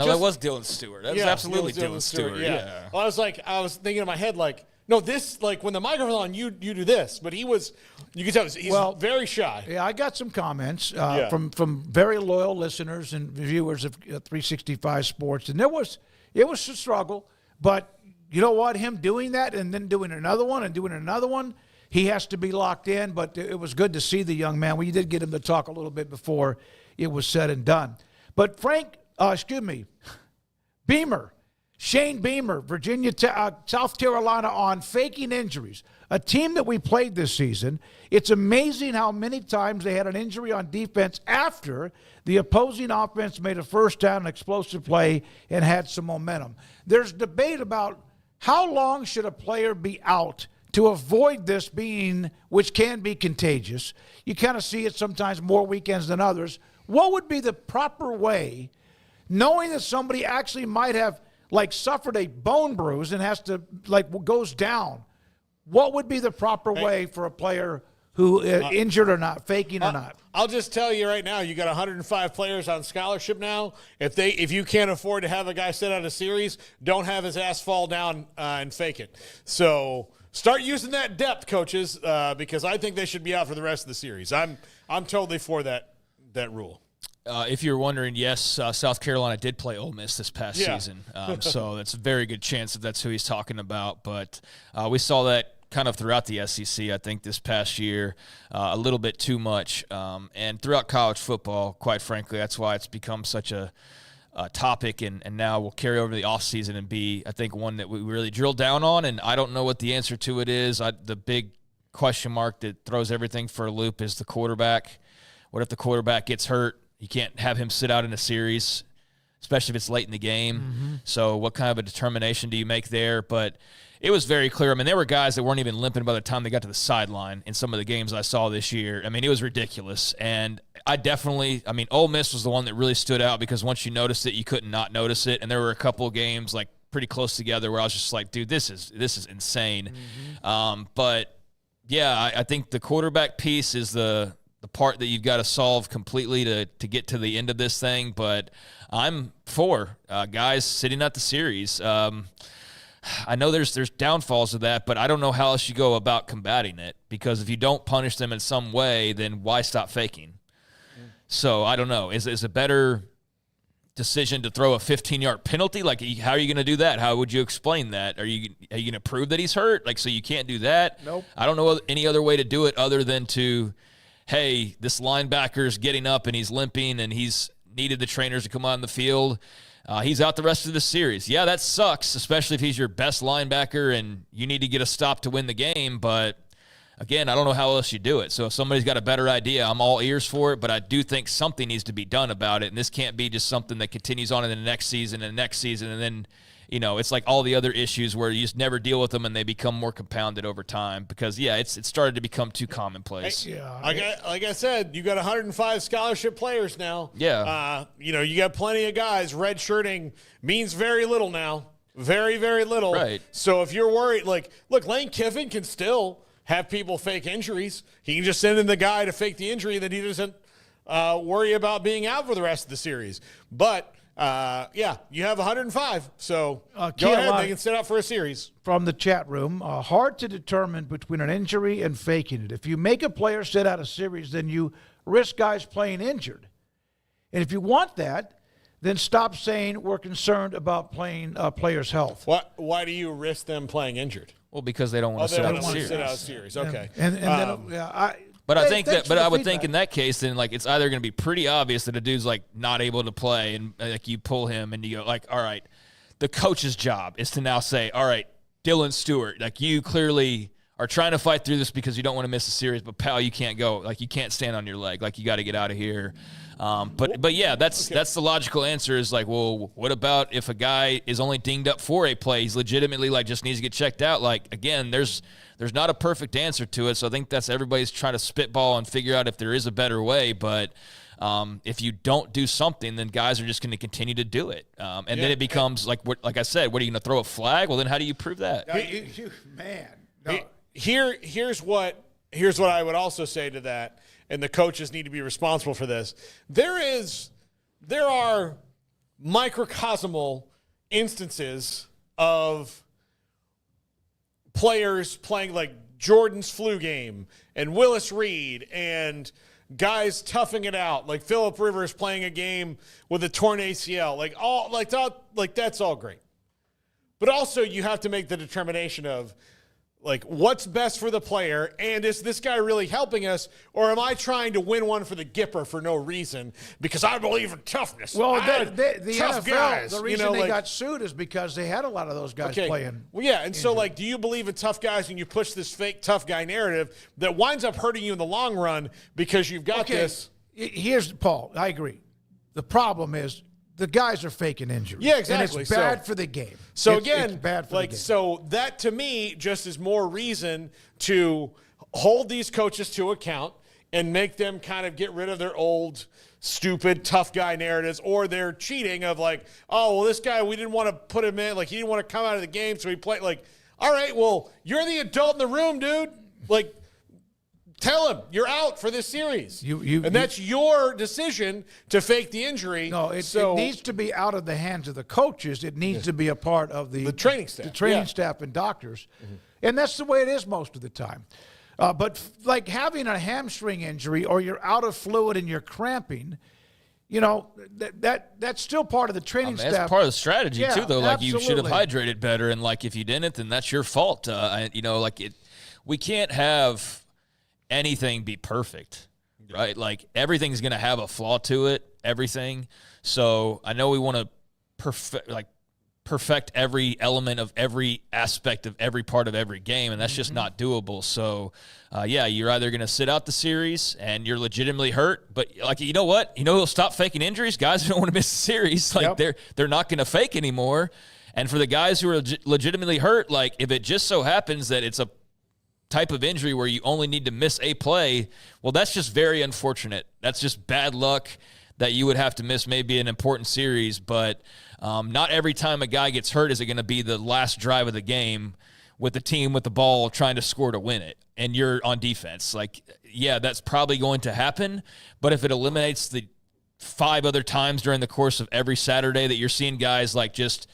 S6: that was Dylan Stewart. That was absolutely Dylan Stewart.
S5: Yeah. Well, I was thinking in my head like, no, this, like, when the microphone's on, you do this. But you could tell he's very shy.
S4: Yeah, I got some comments from very loyal listeners and viewers of 365 Sports, and it was a struggle. But you know what? Him doing that and then doing another one and doing another one, he has to be locked in. But it was good to see the young man. We did get him to talk a little bit before it was said and done. But Shane Beamer, South Carolina, on faking injuries. A team that we played this season, it's amazing how many times they had an injury on defense after the opposing offense made a first down, an explosive play, and had some momentum. There's debate about how long should a player be out to avoid this being, which can be contagious. You kind of see it sometimes more weekends than others. What would be the proper way, knowing that somebody actually might have suffered a bone bruise and has to goes down? What would be the proper way for a player who injured or not, faking or not?
S5: I'll just tell you right now, you got 105 players on scholarship now. If you can't afford to have a guy sit out a series, don't have his ass fall down and fake it. So start using that depth, coaches, because I think they should be out for the rest of the series. I'm totally for that rule.
S6: If you're wondering, yes, South Carolina did play Ole Miss this past season, so that's a very good chance that that's who he's talking about. But we saw that kind of throughout the SEC, I think, this past year, a little bit too much. And throughout college football, quite frankly, that's why it's become such a topic, and now will carry over the offseason and be, I think, one that we really drill down on. And I don't know what the answer to it is. The big question mark that throws everything for a loop is the quarterback. What if the quarterback gets hurt? You can't have him sit out in a series, especially if it's late in the game. Mm-hmm. So what kind of a determination do you make there? But it was very clear. I mean, there were guys that weren't even limping by the time they got to the sideline in some of the games I saw this year. I mean, it was ridiculous. And Ole Miss was the one that really stood out because once you noticed it, you couldn't not notice it. And there were a couple of games pretty close together where I was just like, dude, this is insane. Mm-hmm. But yeah, I think the quarterback piece is the part that you've got to solve completely to get to the end of this thing. But I'm for guys sitting out the series. I know there's downfalls of that, but I don't know how else you go about combating it, because if you don't punish them in some way, then why stop faking? So I don't know. Is a better decision to throw a 15-yard penalty? How are you going to do that? How would you explain that? Are you going to prove that he's hurt? So you can't do that?
S4: Nope.
S6: I don't know any other way to do it other than to, hey, this linebacker's getting up and he's limping and he's needed the trainers to come on the field. He's out the rest of the series. Yeah, that sucks, especially if he's your best linebacker and you need to get a stop to win the game. But, again, I don't know how else you do it. So if somebody's got a better idea, I'm all ears for it. But I do think something needs to be done about it. And this can't be just something that continues on in the next season and the next season. And then, it's like all the other issues where you just never deal with them and they become more compounded over time because, it started to become too commonplace.
S5: Like I said, you got 105 scholarship players now.
S6: Yeah.
S5: You got plenty of guys. Redshirting means very little now. Very, very little.
S6: Right.
S5: So if you're worried, look, Lane Kiffin can still have people fake injuries. He can just send in the guy to fake the injury that he doesn't worry about being out for the rest of the series. But you have 105, so go ahead. They can sit out for a series.
S4: From the chat room, hard to determine between an injury and faking it. If you make a player sit out a series, then you risk guys playing injured. And if you want that, then stop saying we're concerned about playing players' health.
S5: Why do you risk them playing injured?
S6: Well, because they don't want to sit out a
S5: series. Okay.
S6: But I think I would think in that case, then it's either going to be pretty obvious that a dude's not able to play, and you pull him and you go all right, the coach's job is to now say, all right, Dylan Stewart, you clearly are trying to fight through this because you don't want to miss a series, but pal, you can't go, you can't stand on your leg, you got to get out of here. But yeah, that's the logical answer is well, what about if a guy is only dinged up for a play? He's legitimately just needs to get checked out. Again, there's there's not a perfect answer to it. So I think that's everybody's trying to spitball and figure out if there is a better way. But if you don't do something, then guys are just going to continue to do it. And then it becomes like I said, what are you going to throw a flag? Well, then how do you prove that?
S5: Here's what I would also say to that, and the coaches need to be responsible for this. There are microcosmal instances of players playing like Jordan's flu game and Willis Reed and guys toughing it out, like Phillip Rivers playing a game with a torn ACL, that's all great. But also you have to make the determination of like what's best for the player, and is this guy really helping us, or am I trying to win one for the Gipper for no reason because I believe in toughness?
S4: Well, the
S5: tough
S4: NFL,
S5: guys,
S4: the reason they got sued is because they had a lot of those guys playing.
S5: Well, yeah, and so like, do you believe in tough guys and you push this fake tough guy narrative that winds up hurting you in the long run because you've got this?
S4: Here's Paul. I agree. The problem is the guys are faking injuries.
S5: Yeah, exactly.
S4: And it's bad for the game.
S5: So
S4: it's bad for the game.
S5: So that to me just is more reason to hold these coaches to account and make them kind of get rid of their old stupid tough guy narratives, or they're cheating of like, oh, well, this guy, we didn't want to put him in, like he didn't want to come out of the game, so he played. Like, all right, well, you're the adult in the room, dude. Like, tell him you're out for this series. That's your decision to fake the injury.
S4: No, it needs to be out of the hands of the coaches. It needs to be a part of the
S5: training staff.
S4: The training staff and doctors. Mm-hmm. And that's the way it is most of the time. But like having a hamstring injury or you're out of fluid and you're cramping, that's still part of the training staff.
S6: That's part of the strategy too, though. Like
S4: absolutely.
S6: You should have hydrated better, and like if you didn't, then that's your fault. We can't have anything be perfect, right? Like everything's going to have a flaw to it, everything. So I know we want to perfect every element of every aspect of every part of every game, and that's just not doable. So, you're either going to sit out the series and you're legitimately hurt, but like, you know what? Who'll stop faking injuries? Guys who don't want to miss the series. Like they're not going to fake anymore. And for the guys who are legitimately hurt, like if it just so happens that it's a type of injury where you only need to miss a play, well, that's just very unfortunate. That's just bad luck that you would have to miss maybe an important series. But not every time a guy gets hurt is it going to be the last drive of the game with the team with the ball trying to score to win it, and you're on defense. Like, yeah, that's probably going to happen. But if it eliminates the 5 other times during the course of every Saturday that you're seeing guys like just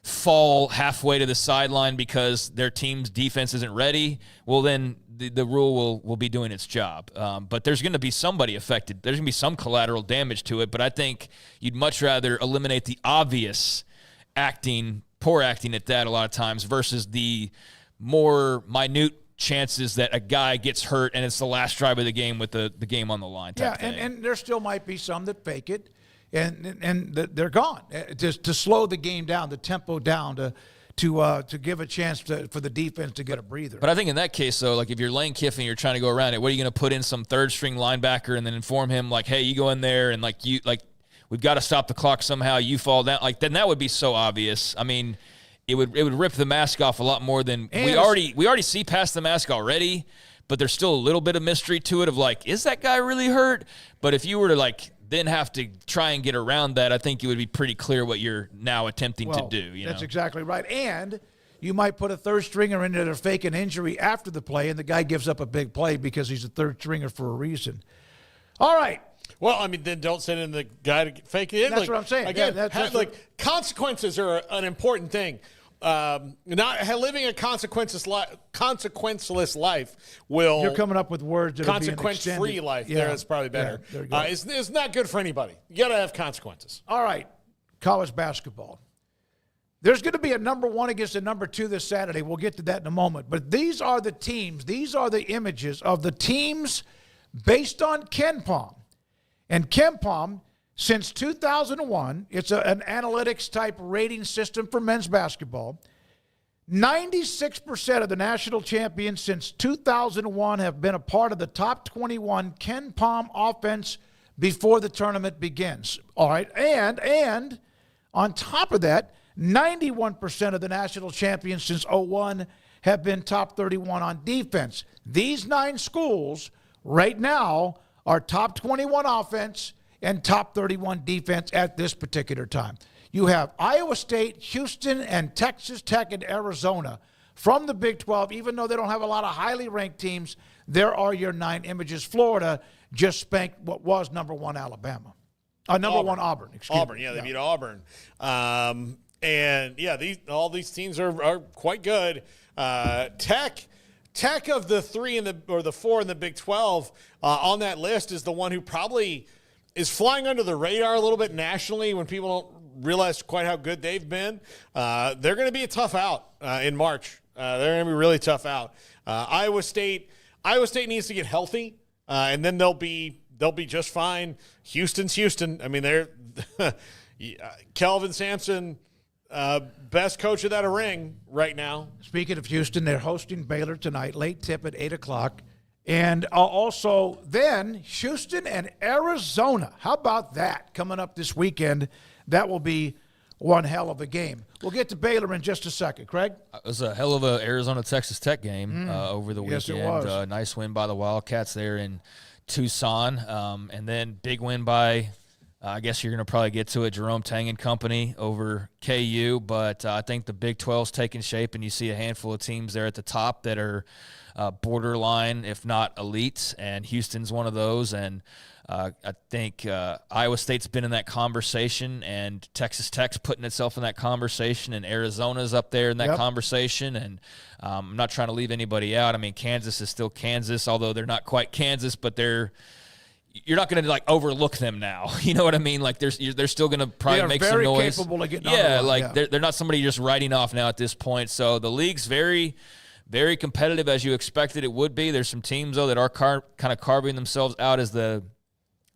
S6: fall halfway to the sideline because their team's defense isn't ready, well, then the rule will be doing its job. But there's going to be somebody affected. There's going to be some collateral damage to it, but I think you'd much rather eliminate the obvious poor acting at that a lot of times versus the more minute chances that a guy gets hurt and it's the last drive of the game with the game on the line type thing.
S4: And there still might be some that fake it. And they're gone. Just to slow the game down, the tempo down, to give a chance for the defense to get a breather.
S6: But I think in that case, though, like if you're Lane Kiffin, you're trying to go around it. What are you going to put in some third string linebacker and then inform him like, hey, you go in there and we've got to stop the clock somehow. You fall down. Like then that would be so obvious. I mean, it would rip the mask off a lot more than we already see past the mask already. But there's still a little bit of mystery to it of like, is that guy really hurt? But if you were to then have to try and get around that, I think it would be pretty clear what you're now attempting to do.
S4: That's exactly right. And you might put a third stringer in there to fake an injury after the play, and the guy gives up a big play because he's a third stringer for a reason. All right.
S5: Well, I mean, then don't send in the guy to fake it in.
S4: That's what I'm saying.
S5: Again, consequences are an important thing. Not living a consequenceless life will.
S4: You're coming up with words.
S5: Consequence-free life. Yeah, that's probably better. Yeah, it's not good for anybody. You got to have consequences.
S4: All right, college basketball. There's going to be a number 1 against a number 2 this Saturday. We'll get to that in a moment. But these are the teams. These are the images of the teams based on KenPom. And KenPom, since 2001, it's an analytics-type rating system for men's basketball. 96% of the national champions since 2001 have been a part of the top 21 KenPom offense before the tournament begins. All right, and on top of that, 91% of the national champions since 01 have been top 31 on defense. These 9 schools right now are top 21 offense and top 31 defense at this particular time. You have Iowa State, Houston, and Texas Tech and Arizona from the Big 12. Even though they don't have a lot of highly ranked teams, there are your 9 images. Florida just spanked what was number 1 Alabama. Number 1 Auburn.
S5: Auburn, yeah, they beat Auburn. And yeah, all these teams are quite good. Tech of the 3 or the 4 in the Big 12 on that list is the one who probably is flying under the radar a little bit nationally when people don't realize quite how good they've been. They're going to be a tough out in March. They're going to be really tough out. Iowa State needs to get healthy, and then they'll be just fine. Houston's Houston. I mean, they're Kelvin Sampson, best coach without a ring right now.
S4: Speaking of Houston, they're hosting Baylor tonight, late tip at 8 o'clock. And also then Houston and Arizona. How about that coming up this weekend? That will be one hell of a game. We'll get to Baylor in just a second. Craig?
S6: It was a hell of a Arizona-Texas Tech game over the
S4: Yes,
S6: weekend.
S4: it was.
S6: Nice win by the Wildcats there in Tucson. And then big win by, I guess you're going to probably get to it, Jerome Tang and company over KU. But I think the Big 12's taking shape, and you see a handful of teams there at the top that are borderline, if not elite, and Houston's one of those. And I think Iowa State's been in that conversation, and Texas Tech's putting itself in that conversation, and Arizona's up there in that conversation. And I'm not trying to leave anybody out. I mean, Kansas is still Kansas, although they're not quite Kansas, but you're not going to like overlook them now. You know what I mean? Like they're still going to probably make some noise.
S4: Very capable of getting on the line,
S6: they're not somebody you're just writing off now at this point. So the league's very, very competitive, as you expected it would be. There's some teams though that are kind of carving themselves out as the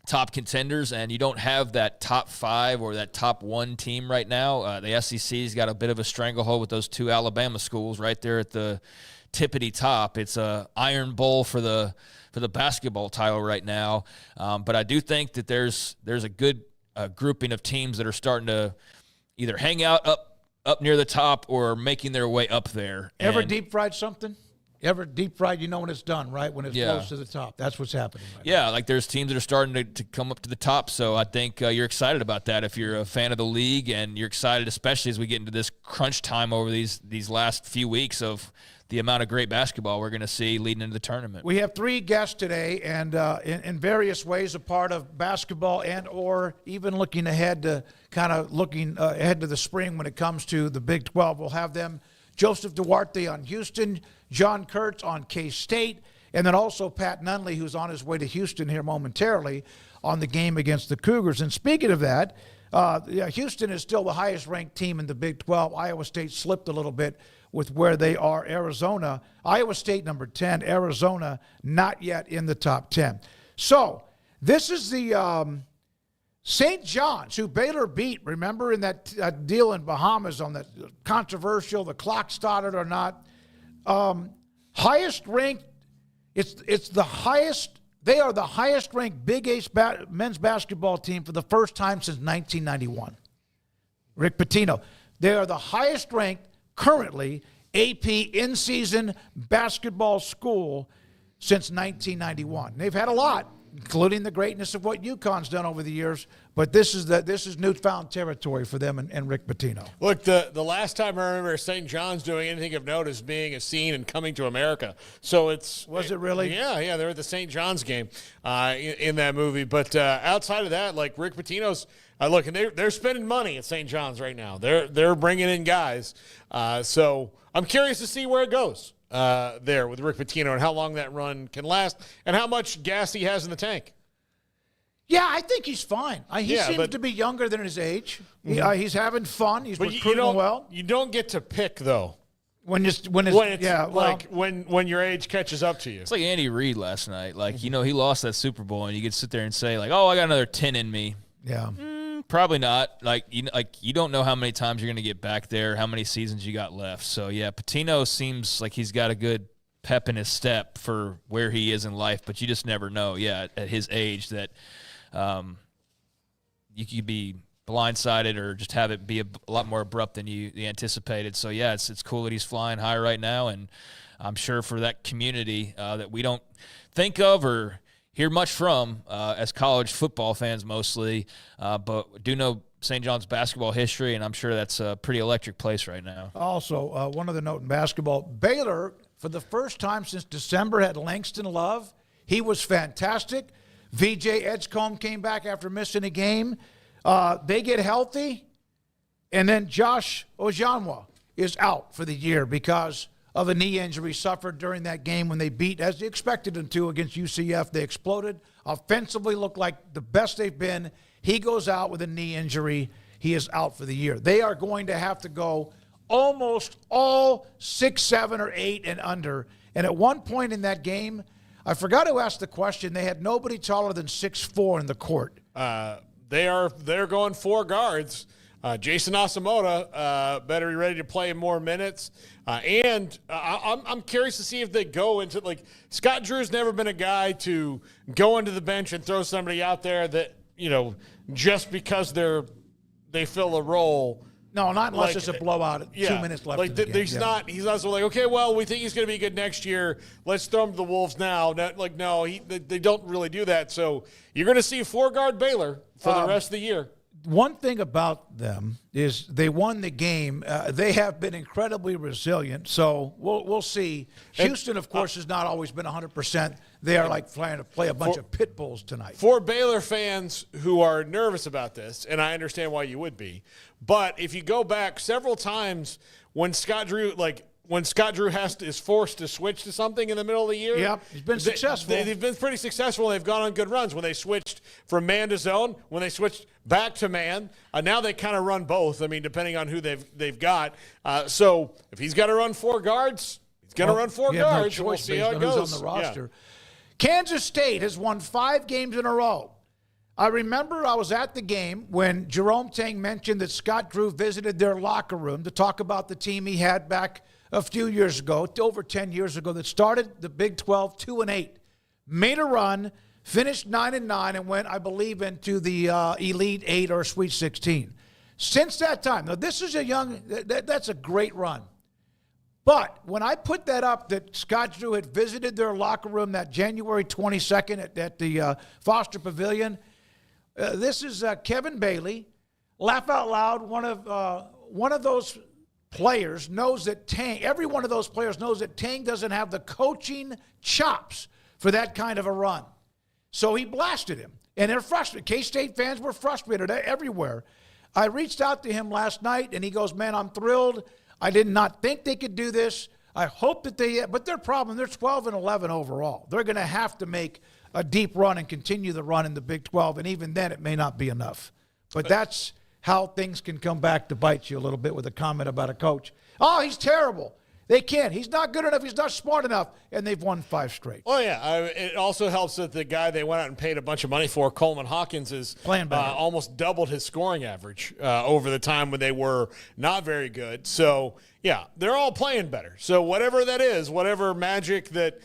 S6: top contenders, and you don't have that top 5 or that top 1 team right now. The SEC's got a bit of a stranglehold with those 2 Alabama schools right there at the tippity top. It's a Iron Bowl for the basketball title right now. But I do think that there's a good grouping of teams that are starting to either hang out up near the top or making their way up there.
S4: Ever deep fried something? Ever deep fried, you know when it's done, right? When it's close to the top. That's what's happening right now.
S6: Like there's teams that are starting to come up to the top. So I think you're excited about that if you're a fan of the league, and you're excited, especially as we get into this crunch time over these last few weeks of the amount of great basketball we're going to see leading into the tournament.
S4: We have 3 guests today, and in various ways a part of basketball and or even looking ahead to ahead to the spring when it comes to the Big 12. We'll have them, Joseph Duarte on Houston, John Kurtz on K-State, and then also Pat Nunley, who's on his way to Houston here momentarily on the game against the Cougars. And speaking of that, Houston is still the highest-ranked team in the Big 12. Iowa State slipped a little bit with where they are. Iowa State number 10, Arizona not yet in the top 10. So this is the St. John's, who Baylor beat, remember, in that deal in Bahamas on that controversial, the clock started or not. Highest ranked, it's the highest, they are the highest ranked Big East men's basketball team for the first time since 1991. Rick Pitino. They are the highest ranked currently AP in-season basketball school since 1991. They've had a lot, including the greatness of what UConn's done over the years, but this is newfound territory for them and Rick Pitino.
S5: Look, the last time I remember St. John's doing anything of note is being a scene and coming to America. So
S4: Was it really?
S5: Yeah, they were at the St. John's game in that movie. But outside of that, like Rick Pitino's, look, and they're spending money at St. John's right now. They're bringing in guys. So I'm curious to see where it goes there with Rick Pitino and how long that run can last and how much gas he has in the tank.
S4: Yeah, I think he's fine. He seems to be younger than his age.
S5: Mm-hmm.
S4: He's having fun. He's
S5: but
S4: recruiting well.
S5: You don't get to pick though.
S4: When your age catches up to you.
S6: It's like Andy Reid last night. Like, he lost that Super Bowl, and you could sit there and say, like, oh, I got another 10 in me.
S4: Yeah.
S6: Probably not. You don't know how many times you're going to get back there, how many seasons you got left. So, yeah, Pitino seems like he's got a good pep in his step for where he is in life, but you just never know, at his age that you could be blindsided or just have it be a lot more abrupt than you anticipated. So, yeah, it's cool that he's flying high right now, and I'm sure for that community that we don't think of or hear much from as college football fans mostly, but do know St. John's basketball history, and I'm sure that's a pretty electric place right now.
S4: Also, one other note in basketball, Baylor, for the first time since December, had Langston Love. He was fantastic. VJ Edgecombe came back after missing a game. They get healthy, and then Josh Ojanwa is out for the year because of a knee injury suffered during that game when they beat, as they expected them to, against UCF. They exploded. Offensively looked like the best they've been. He goes out with a knee injury. He is out for the year. They are going to have to go almost all 6, 7, or 8 and under. And at one point in that game, I forgot who asked the question. They had nobody taller than 6'4" in the court.
S5: They're going 4 guards. Jason Asamoah better be ready to play more minutes. And I'm curious to see if they go into, like, Scott Drew's never been a guy to go into the bench and throw somebody out there that, just because they fill a role.
S4: No, not unless it's a blowout at 2 minutes left in the game.
S5: He's not so like, okay, well, we think he's going to be good next year. Let's throw him to the Wolves now. They don't really do that. So you're going to see 4-guard Baylor for the rest of the year.
S4: One thing about them is they won the game. They have been incredibly resilient, so we'll see. Houston, of course, has not always been 100%. They are like trying to play a bunch of pit bulls tonight.
S5: For Baylor fans who are nervous about this, and I understand why you would be, but if you go back several times when Scott Drew is forced to switch to something in the middle of the year.
S4: Yep, he's been successful.
S5: They've been pretty successful. They've gone on good runs when they switched from man to zone, when they switched back to man. Now they kind of run both. I mean, depending on who they've got. So if he's got to run 4 guards, he's going to run 4 guards.
S4: No
S5: We'll
S4: choice
S5: see how it goes.
S4: Who's on the roster. Yeah. Kansas State has won 5 games in a row. I remember I was at the game when Jerome Tang mentioned that Scott Drew visited their locker room to talk about the team he had back a few years ago, over 10 years ago, that started the Big 12 2-8, made a run, finished 9-9, and went, I believe, into the Elite 8 or Sweet 16. Since that time, now this is that's a great run. But when I put that up, that Scott Drew had visited their locker room that January 22nd at the Foster Pavilion, this is Kevin Bailey. Laugh out loud. One of those players knows that every one of those players knows that Tang doesn't have the coaching chops for that kind of a run. So he blasted him. And they're frustrated. K-State fans were frustrated everywhere. I reached out to him last night, and he goes, man, I'm thrilled. I did not think they could do this. I hope that but their problem, they're 12-11 overall. They're going to have to make a deep run and continue the run in the Big 12, and even then it may not be enough. But that's how things can come back to bite you a little bit with a comment about a coach. Oh, he's terrible. They can't. He's not good enough. He's not smart enough. And they've won 5 straight.
S5: Oh, yeah. It also helps that the guy they went out and paid a bunch of money for, Coleman Hawkins, is
S4: playing better.
S5: Almost doubled his scoring average over the time when they were not very good. So, yeah, they're all playing better. So whatever that is, whatever magic that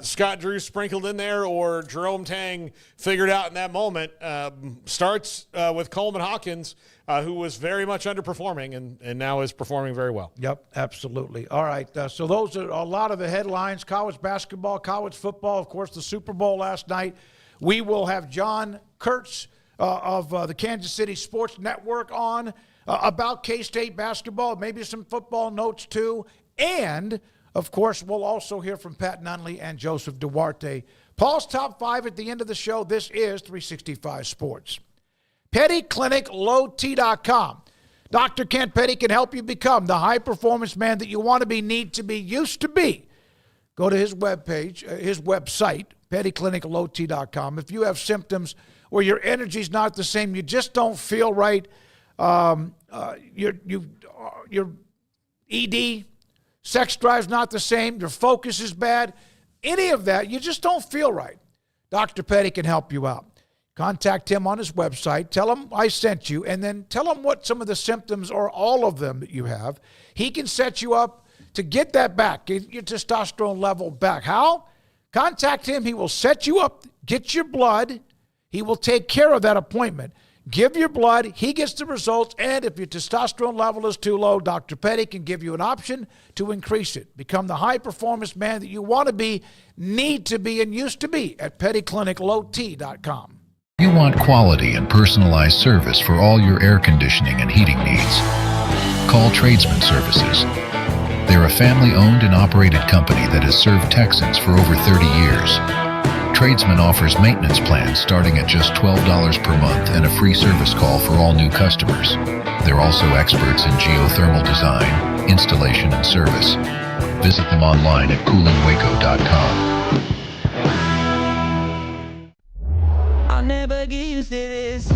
S5: Scott Drew sprinkled in there or Jerome Tang figured out in that moment starts with Coleman Hawkins, who was very much underperforming and now is performing very well.
S4: Yep, absolutely. All right, so those are a lot of the headlines. College basketball, college football, of course, the Super Bowl last night. We will have John Kurtz of the Kansas City Sports Network on about K-State basketball, maybe some football notes too. And, of course, we'll also hear from Pat Nunley and Joseph Duarte. Paul's Top 5 at the end of the show. This is 365 Sports. PettyClinicLowT.com. Dr. Kent Petty can help you become the high-performance man that you want to be, need to be, used to be. Go to his webpage, his website, PettyClinicLowT.com. If you have symptoms where your energy's not the same, you just don't feel right, your ED, sex drive's not the same, your focus is bad, any of that, you just don't feel right. Dr. Petty can help you out. Contact him on his website. Tell him I sent you, and then tell him what some of the symptoms or all of them that you have. He can set you up to get that back, get your testosterone level back. How? Contact him. He will set you up, get your blood. He will take care of that appointment. Give your blood. He gets the results. And if your testosterone level is too low, Dr. Petty can give you an option to increase it. Become the high-performance man that you want to be, need to be, and used to be at pettycliniclowt.com.
S8: You want quality and personalized service for all your air conditioning and heating needs. Call Tradesman Services. They're a family-owned and operated company that has served Texans for over 30 years. Tradesman offers maintenance plans starting at just $12 per month and a free service call for all new customers. They're also experts in geothermal design, installation, and service. Visit them online at coolingwaco.com.
S9: I'll never get used to this.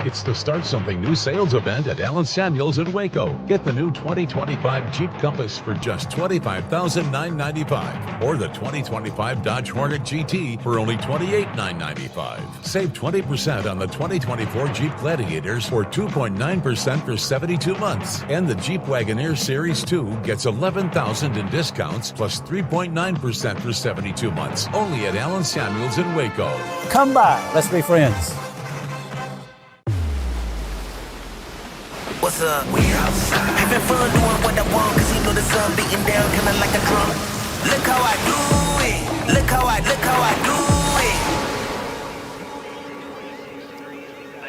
S10: It's the Start Something New sales event at Allen Samuels in Waco. Get the new 2025 Jeep Compass for just $25,995 or the 2025 Dodge Hornet GT for only $28,995. Save 20% on the 2024 Jeep Gladiators for 2.9% for 72 months. And the Jeep Wagoneer Series 2 gets $11,000 in discounts plus 3.9% for 72 months. Only at Allen Samuels in Waco.
S11: Come by. Let's be friends.
S12: What's up? We outside. Having fun doing what I want, cause you know the sun beating down kinda like a drum. Look how I do it. Look how I do it.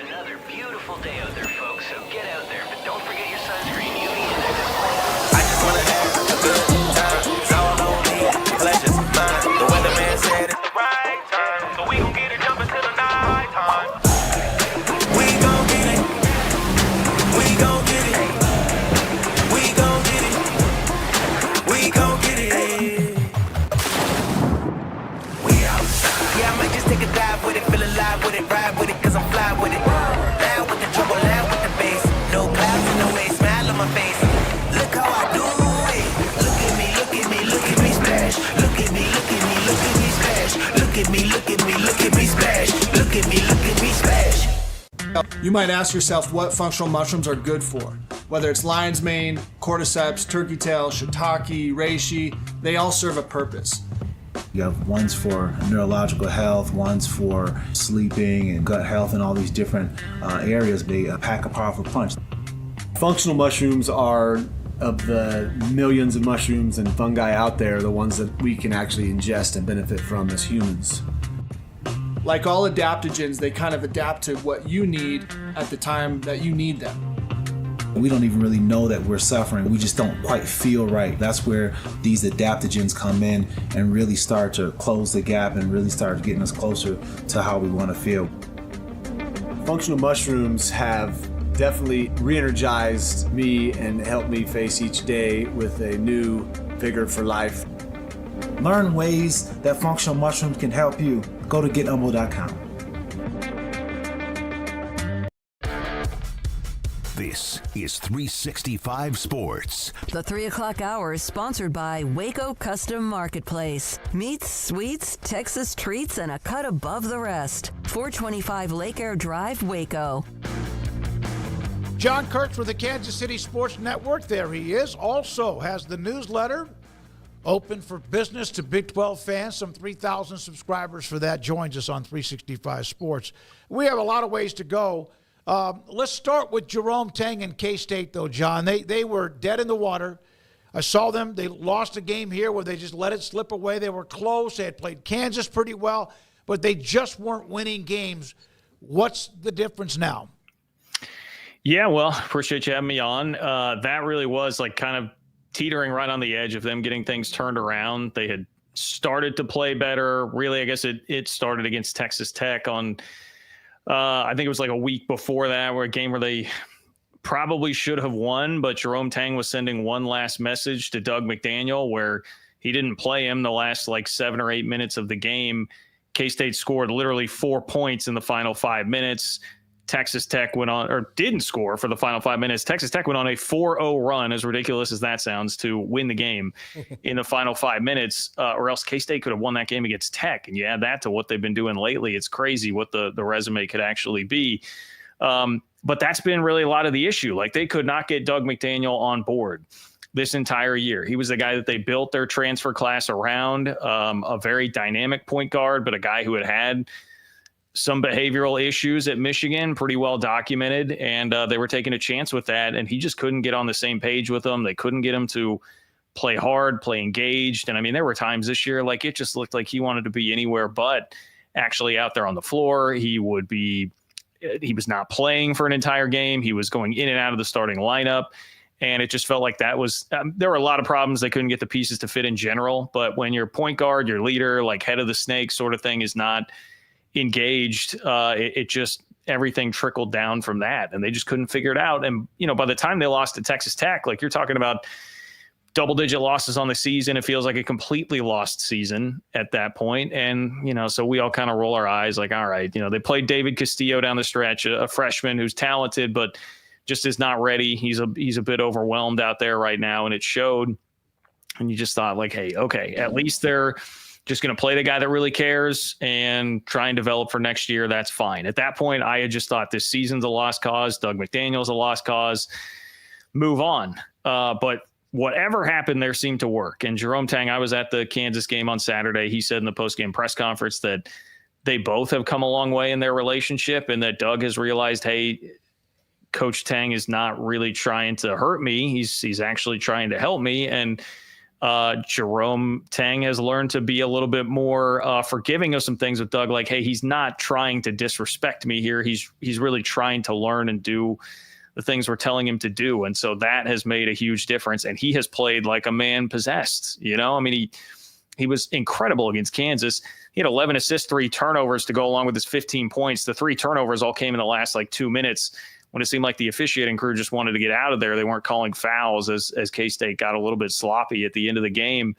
S13: Another beautiful day out there, folks, so get out there, but don't forget your sunscreen, UV and
S12: I just wanna have a good time. It's all on me, pleasure's mine. The weatherman said it's the right time, so we gon' get it jumping till the night time. We gon' get it. We gon' get it. We gon' get it. We gon' get it. We outside. Yeah, I might just take a dive with it, feel alive with it, ride with it, cause I'm fly with it. Loud with the trouble, loud with the bass. No clouds in the way, smile on my face. Look how I do it. Look at me, look at me, look at me splash. Look at me, look at me, look at me splash. Look at me, look at me, look at me splash. Look at me, look at me splash.
S14: You might ask yourself what functional mushrooms are good for. Whether it's lion's mane, cordyceps, turkey tail, shiitake, reishi, they all serve a purpose.
S15: You have ones for neurological health, ones for sleeping and gut health and all these different areas. They pack a powerful punch.
S16: Functional mushrooms are, of the millions of mushrooms and fungi out there, the ones that we can actually ingest and benefit from as humans.
S14: Like all adaptogens, they kind of adapt to what you need at the time that you need them.
S15: We don't even really know that we're suffering. We just don't quite feel right. That's where these adaptogens come in and really start to close the gap and really start getting us closer to how we want to feel.
S16: Functional mushrooms have definitely re-energized me and helped me face each day with a new vigor for life.
S15: Learn ways that functional mushrooms can help you. Go to GetHumble.com.
S2: This is 365 Sports.
S3: The 3 o'clock hour is sponsored by Waco Custom Marketplace. Meats, sweets, Texas treats, and a cut above the rest. 425 Lake Air Drive, Waco.
S4: John Kurtz with the Kansas City Sports Network. There he is. Also has the newsletter open for business to Big 12 fans. Some 3,000 subscribers for that. Joins us on 365 Sports. We have a lot of ways to go. Let's start with Jerome Tang and K-State, though, John. They were dead in the water. I saw them. They lost a game here where they just let it slip away. They were close. They had played Kansas pretty well, but they just weren't winning games. What's the difference now?
S17: Yeah, well, appreciate you having me on. That really was like kind of teetering right on the edge of them getting things turned around. They had started to play better. Really, I guess it started against Texas Tech on I think it was like a week before that, where a game where they probably should have won, but Jerome Tang was sending one last message to Doug McDaniel where he didn't play him the last like 7 or 8 minutes of the game. K-State scored literally 4 points in the final 5 minutes. Texas Tech went on, or didn't score for the final 5 minutes. Texas Tech went on a 4-0 run, as ridiculous as that sounds, to win the game in the final 5 minutes, or else K-State could have won that game against Tech. And you add that to what they've been doing lately, it's crazy what the resume could actually be. But that's been really a lot of the issue. Like, they could not get Doug McDaniel on board this entire year. He was the guy that they built their transfer class around, a very dynamic point guard, but a guy who had some behavioral issues at Michigan, pretty well documented, and they were taking a chance with that, and he just couldn't get on the same page with them. They couldn't get him to play hard, play engaged, and I mean, there were times this year, like, it just looked like he wanted to be anywhere but actually out there on the floor. He was not playing for an entire game. He was going in and out of the starting lineup, and it just felt like that was there were a lot of problems. They couldn't get the pieces to fit in general, but when your point guard, your leader, like head of the snake sort of thing, is not engaged, it just, everything trickled down from that, and they just couldn't figure it out. And by the time they lost to Texas Tech, like, you're talking about double-digit losses on the season. It feels like a completely lost season at that point. And so we all kind of roll our eyes, like, all right, they played David Castillo down the stretch, a freshman who's talented but just is not ready. He's a bit overwhelmed out there right now, and it showed. And you just thought, like, hey, okay, at least they're just going to play the guy that really cares and try and develop for next year. That's fine. At that point, I had just thought this season's a lost cause. Doug McDaniel's a lost cause. Move on. But whatever happened there seemed to work. And Jerome Tang, I was at the Kansas game on Saturday. He said in the postgame press conference that they both have come a long way in their relationship, and that Doug has realized, hey, Coach Tang is not really trying to hurt me. He's actually trying to help me. And Jerome Tang has learned to be a little bit more forgiving of some things with Doug. Like, hey, he's not trying to disrespect me here. He's really trying to learn and do the things we're telling him to do. And so that has made a huge difference. And he has played like a man possessed. I mean, he was incredible against Kansas. He had 11 assists, 3 turnovers to go along with his 15 points. The 3 turnovers all came in the last 2 minutes, when it seemed like the officiating crew just wanted to get out of there. They weren't calling fouls as K-State got a little bit sloppy at the end of the game.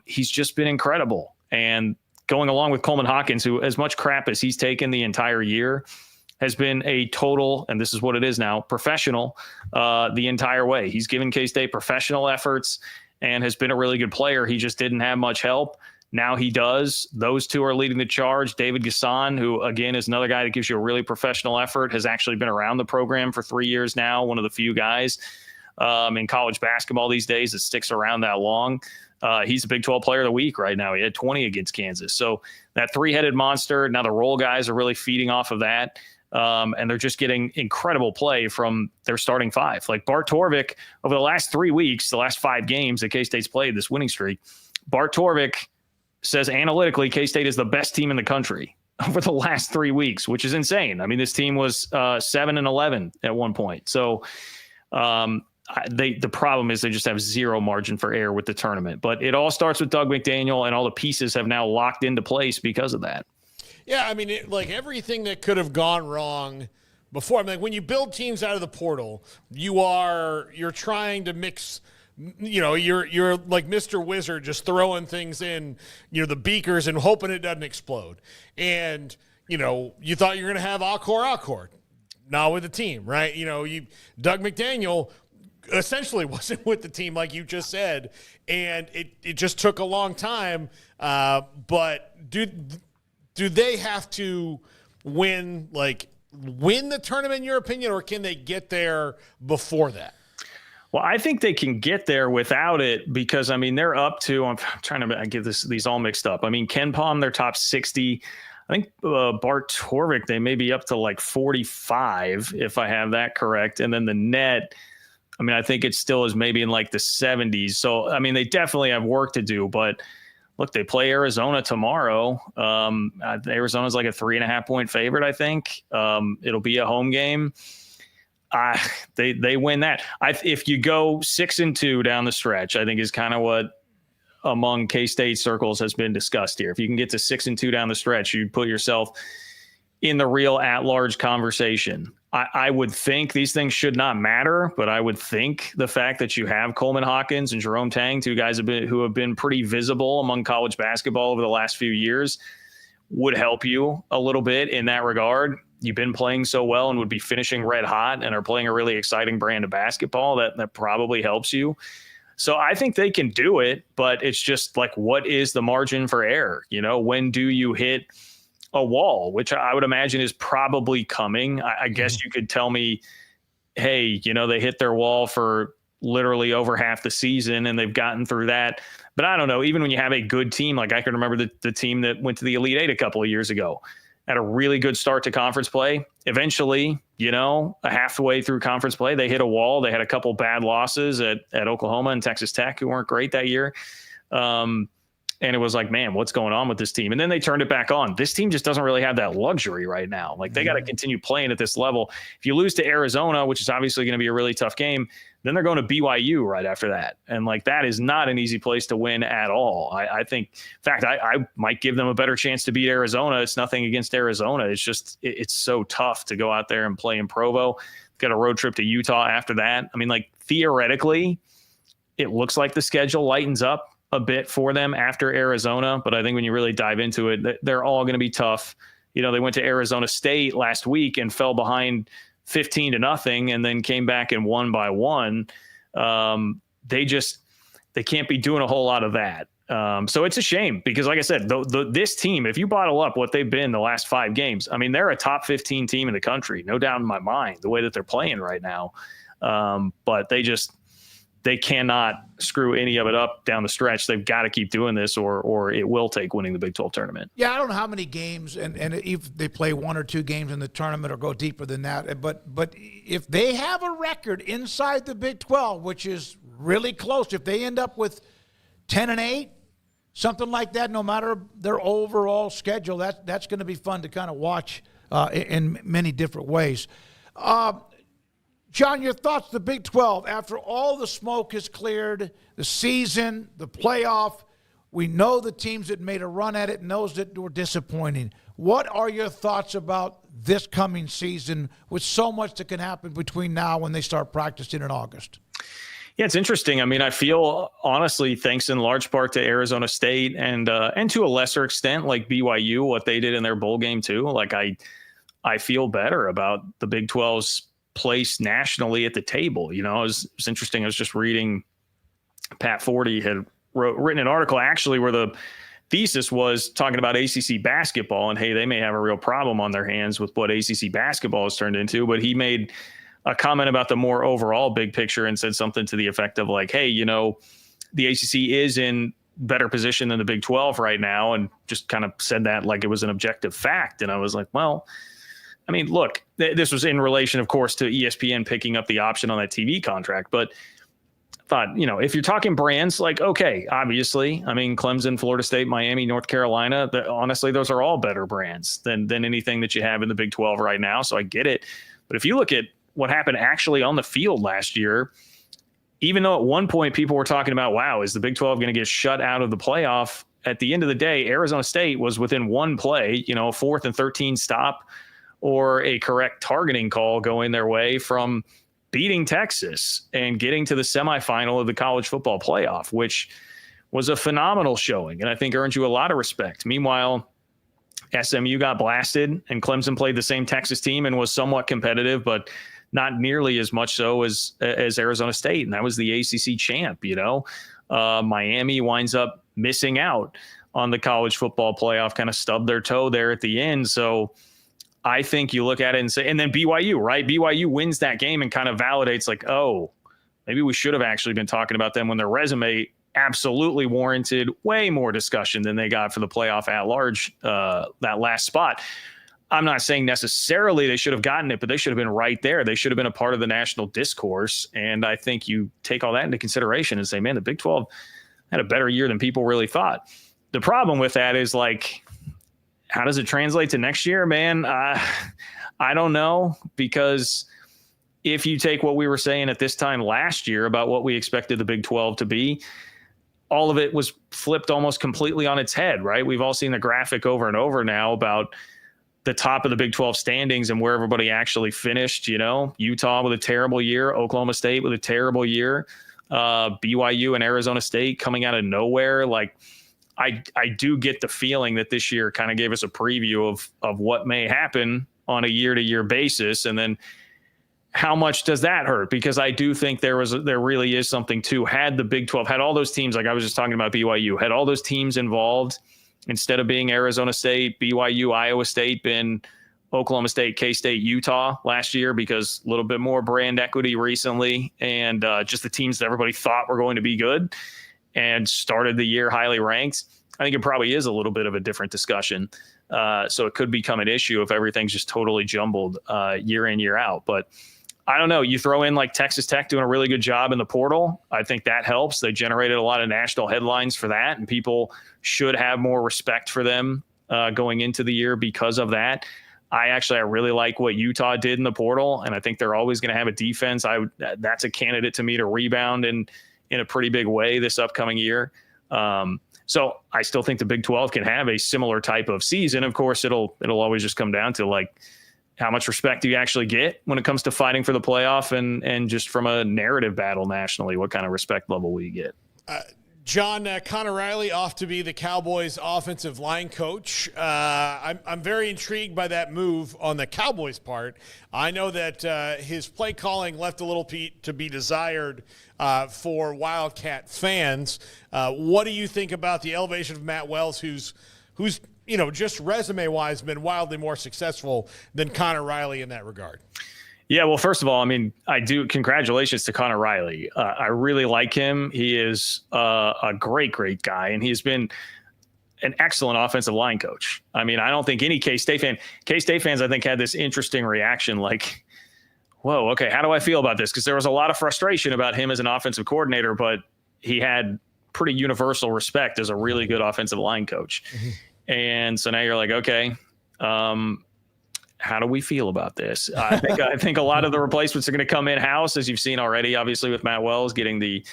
S17: He's just been incredible. And going along with Coleman Hawkins, who, as much crap as he's taken the entire year, has been a total, and this is what it is now, professional the entire way. He's given K-State professional efforts and has been a really good player. He just didn't have much help. Now he does. Those two are leading the charge. David Gasson, who, again, is another guy that gives you a really professional effort, has actually been around the program for 3 years now, one of the few guys in college basketball these days that sticks around that long. He's a Big 12 player of the week right now. He had 20 against Kansas. So that three-headed monster, now the role guys are really feeding off of that. And they're just getting incredible play from their starting five. Like Bart Torvik, over the last 3 weeks, the last 5 games that K-State's played, this winning streak, Bart Torvik says analytically K-State is the best team in the country over the last 3 weeks, which is insane. I mean, this team was 7-11 at one point. So the problem is they just have zero margin for error with the tournament. But it all starts with Doug McDaniel, and all the pieces have now locked into place because of that.
S5: Yeah, I mean, everything that could have gone wrong before. I mean, when you build teams out of the portal, you're trying to mix. You're like Mr. Wizard, just throwing things in, the beakers and hoping it doesn't explode. And, you thought you were going to have Accor, not with the team, right? Doug McDaniel essentially wasn't with the team, like you just said, and it just took a long time. But do they have to win the tournament in your opinion, or can they get there before that?
S17: Well, I think they can get there without it because, I mean, they're up to – I'm trying to get these all mixed up. I mean, Ken Palm, they're top 60. I think Bart Torvik, they may be up to 45, if I have that correct. And then the net, I mean, I think it still is maybe in the 70s. So, I mean, they definitely have work to do. But, look, they play Arizona tomorrow. Arizona's a 3.5-point favorite, I think. It'll be a home game. They win that. If you go 6-2 down the stretch, I think is kind of what among K-State circles has been discussed here. If you can get to 6-2 down the stretch, you put yourself in the real at-large conversation. I would think these things should not matter, but I would think the fact that you have Coleman Hawkins and Jerome Tang, two guys who have been pretty visible among college basketball over the last few years, would help you a little bit in that regard. you've been playing so well and would be finishing red hot and are playing a really exciting brand of basketball, that probably helps you. So I think they can do it, but it's just like, what is the margin for error? When do you hit a wall, which I would imagine is probably coming. I guess you could tell me, hey, they hit their wall for literally over half the season and they've gotten through that. But I don't know, even when you have a good team, like I can remember the team that went to the Elite Eight a couple of years ago, had a really good start to conference play. Eventually, a halfway through conference play, they hit a wall. They had a couple bad losses at Oklahoma and Texas Tech, who weren't great that year. And it was like, man, what's going on with this team? And then they turned it back on. This team just doesn't really have that luxury right now. Like, they got to continue playing at this level. If you lose to Arizona, which is obviously going to be a really tough game, then they're going to BYU right after that. And like, that is not an easy place to win at all. I think, in fact, I might give them a better chance to beat Arizona. It's nothing against Arizona. It's just, it's so tough to go out there and play in Provo. Got a road trip to Utah after that. I mean, like, theoretically, it looks like the schedule lightens up a bit for them after Arizona, but I think when you really dive into it, they're all going to be tough. They went to Arizona State last week and fell behind 15-0 and then came back and won by 1. They can't be doing a whole lot of that. So it's a shame because, like I said, this team, if you bottle up what they've been the last 5 games, I mean, they're a top 15 team in the country, no doubt in my mind, the way that they're playing right now. But they cannot screw any of it up down the stretch. They've got to keep doing this or it will take winning the Big 12 tournament.
S4: Yeah, I don't know how many games, and if they play 1 or 2 games in the tournament or go deeper than that, but if they have a record inside the Big 12, which is really close, if they end up with 10-8, something like that, no matter their overall schedule, that's going to be fun to kind of watch in many different ways. John, your thoughts, the Big 12, after all the smoke is cleared, the season, the playoff, we know the teams that made a run at it and those that were disappointing. What are your thoughts about this coming season with so much that can happen between now and they start practicing in August?
S17: Yeah, it's interesting. I mean, I feel, honestly, thanks in large part to Arizona State and to a lesser extent, like BYU, what they did in their bowl game too. Like, I feel better about the Big 12's place nationally at the table. It's interesting. I was just reading Pat Forty had written an article actually where the thesis was talking about ACC basketball and, hey, they may have a real problem on their hands with what ACC basketball has turned into. But he made a comment about the more overall big picture and said something to the effect of like, hey, the ACC is in better position than the Big 12 right now, and just kind of said that like it was an objective fact. And I was like, well, I mean, look, this was in relation, of course, to ESPN picking up the option on that TV contract. But I thought, if you're talking brands, like, okay, obviously, I mean, Clemson, Florida State, Miami, North Carolina, honestly, those are all better brands than anything that you have in the Big 12 right now. So I get it. But if you look at what happened actually on the field last year, even though at one point people were talking about, wow, is the Big 12 going to get shut out of the playoff? At the end of the day, Arizona State was within one play, a 4th and 13 stop or a correct targeting call going their way from beating Texas and getting to the semifinal of the college football playoff, which was a phenomenal showing and I think earned you a lot of respect. Meanwhile, SMU got blasted and Clemson played the same Texas team and was somewhat competitive, but not nearly as much so as Arizona State. And that was the ACC champ, Miami winds up missing out on the college football playoff, kind of stubbed their toe there at the end. So I think you look at it and say, and then BYU, right? BYU wins that game and kind of validates like, oh, maybe we should have actually been talking about them when their resume absolutely warranted way more discussion than they got for the playoff at large, that last spot. I'm not saying necessarily they should have gotten it, but they should have been right there. They should have been a part of the national discourse. And I think you take all that into consideration and say, man, the Big 12 had a better year than people really thought. The problem with that is like, how does it translate to next year, man? I don't know, because if you take what we were saying at this time last year about what we expected the Big 12 to be, all of it was flipped almost completely on its head, right? We've all seen the graphic over and over now about the top of the Big 12 standings and where everybody actually finished. Utah with a terrible year, Oklahoma State with a terrible year, BYU and Arizona State coming out of nowhere. Like, I do get the feeling that this year kind of gave us a preview of what may happen on a year-to-year basis. And then how much does that hurt? Because I do think there really is something to, had the Big 12, had all those teams, like I was just talking about BYU, had all those teams involved, instead of being Arizona State, BYU, Iowa State, been Oklahoma State, K-State, Utah last year, because a little bit more brand equity recently, and just the teams that everybody thought were going to be good and started the year highly ranked. I think it probably is a little bit of a different discussion. So it could become an issue if everything's just totally jumbled year in, year out. But I don't know. You throw in like Texas Tech doing a really good job in the portal. I think that helps. They generated a lot of national headlines for that, and people should have more respect for them going into the year because of that. I really like what Utah did in the portal, and I think they're always going to have a defense. That's a candidate to me to rebound in a pretty big way this upcoming year. So I still think the Big 12 can have a similar type of season. Of course, it'll always just come down to like, how much respect do you actually get when it comes to fighting for the playoff, and just from a narrative battle nationally, what kind of respect level will you get?
S5: John, Connor Riley off to be the Cowboys offensive line coach. I'm very intrigued by that move on the Cowboys' part. I know that his play calling left a little to be desired for Wildcat fans. What do you think about the elevation of Matt Wells, who's just resume-wise been wildly more successful than Connor Riley in that regard?
S17: Yeah, well, first of all, I mean, congratulations to Connor Riley. I really like him. He is a great, great guy, and he's been an excellent offensive line coach. I mean, I don't think any K-State fans, I think, had this interesting reaction like, whoa, okay, how do I feel about this? Because there was a lot of frustration about him as an offensive coordinator, but he had pretty universal respect as a really good offensive line coach. Mm-hmm. And so now you're like, okay, how do we feel about this? I think a lot of the replacements are going to come in-house, as you've seen already, obviously, with Matt Wells getting the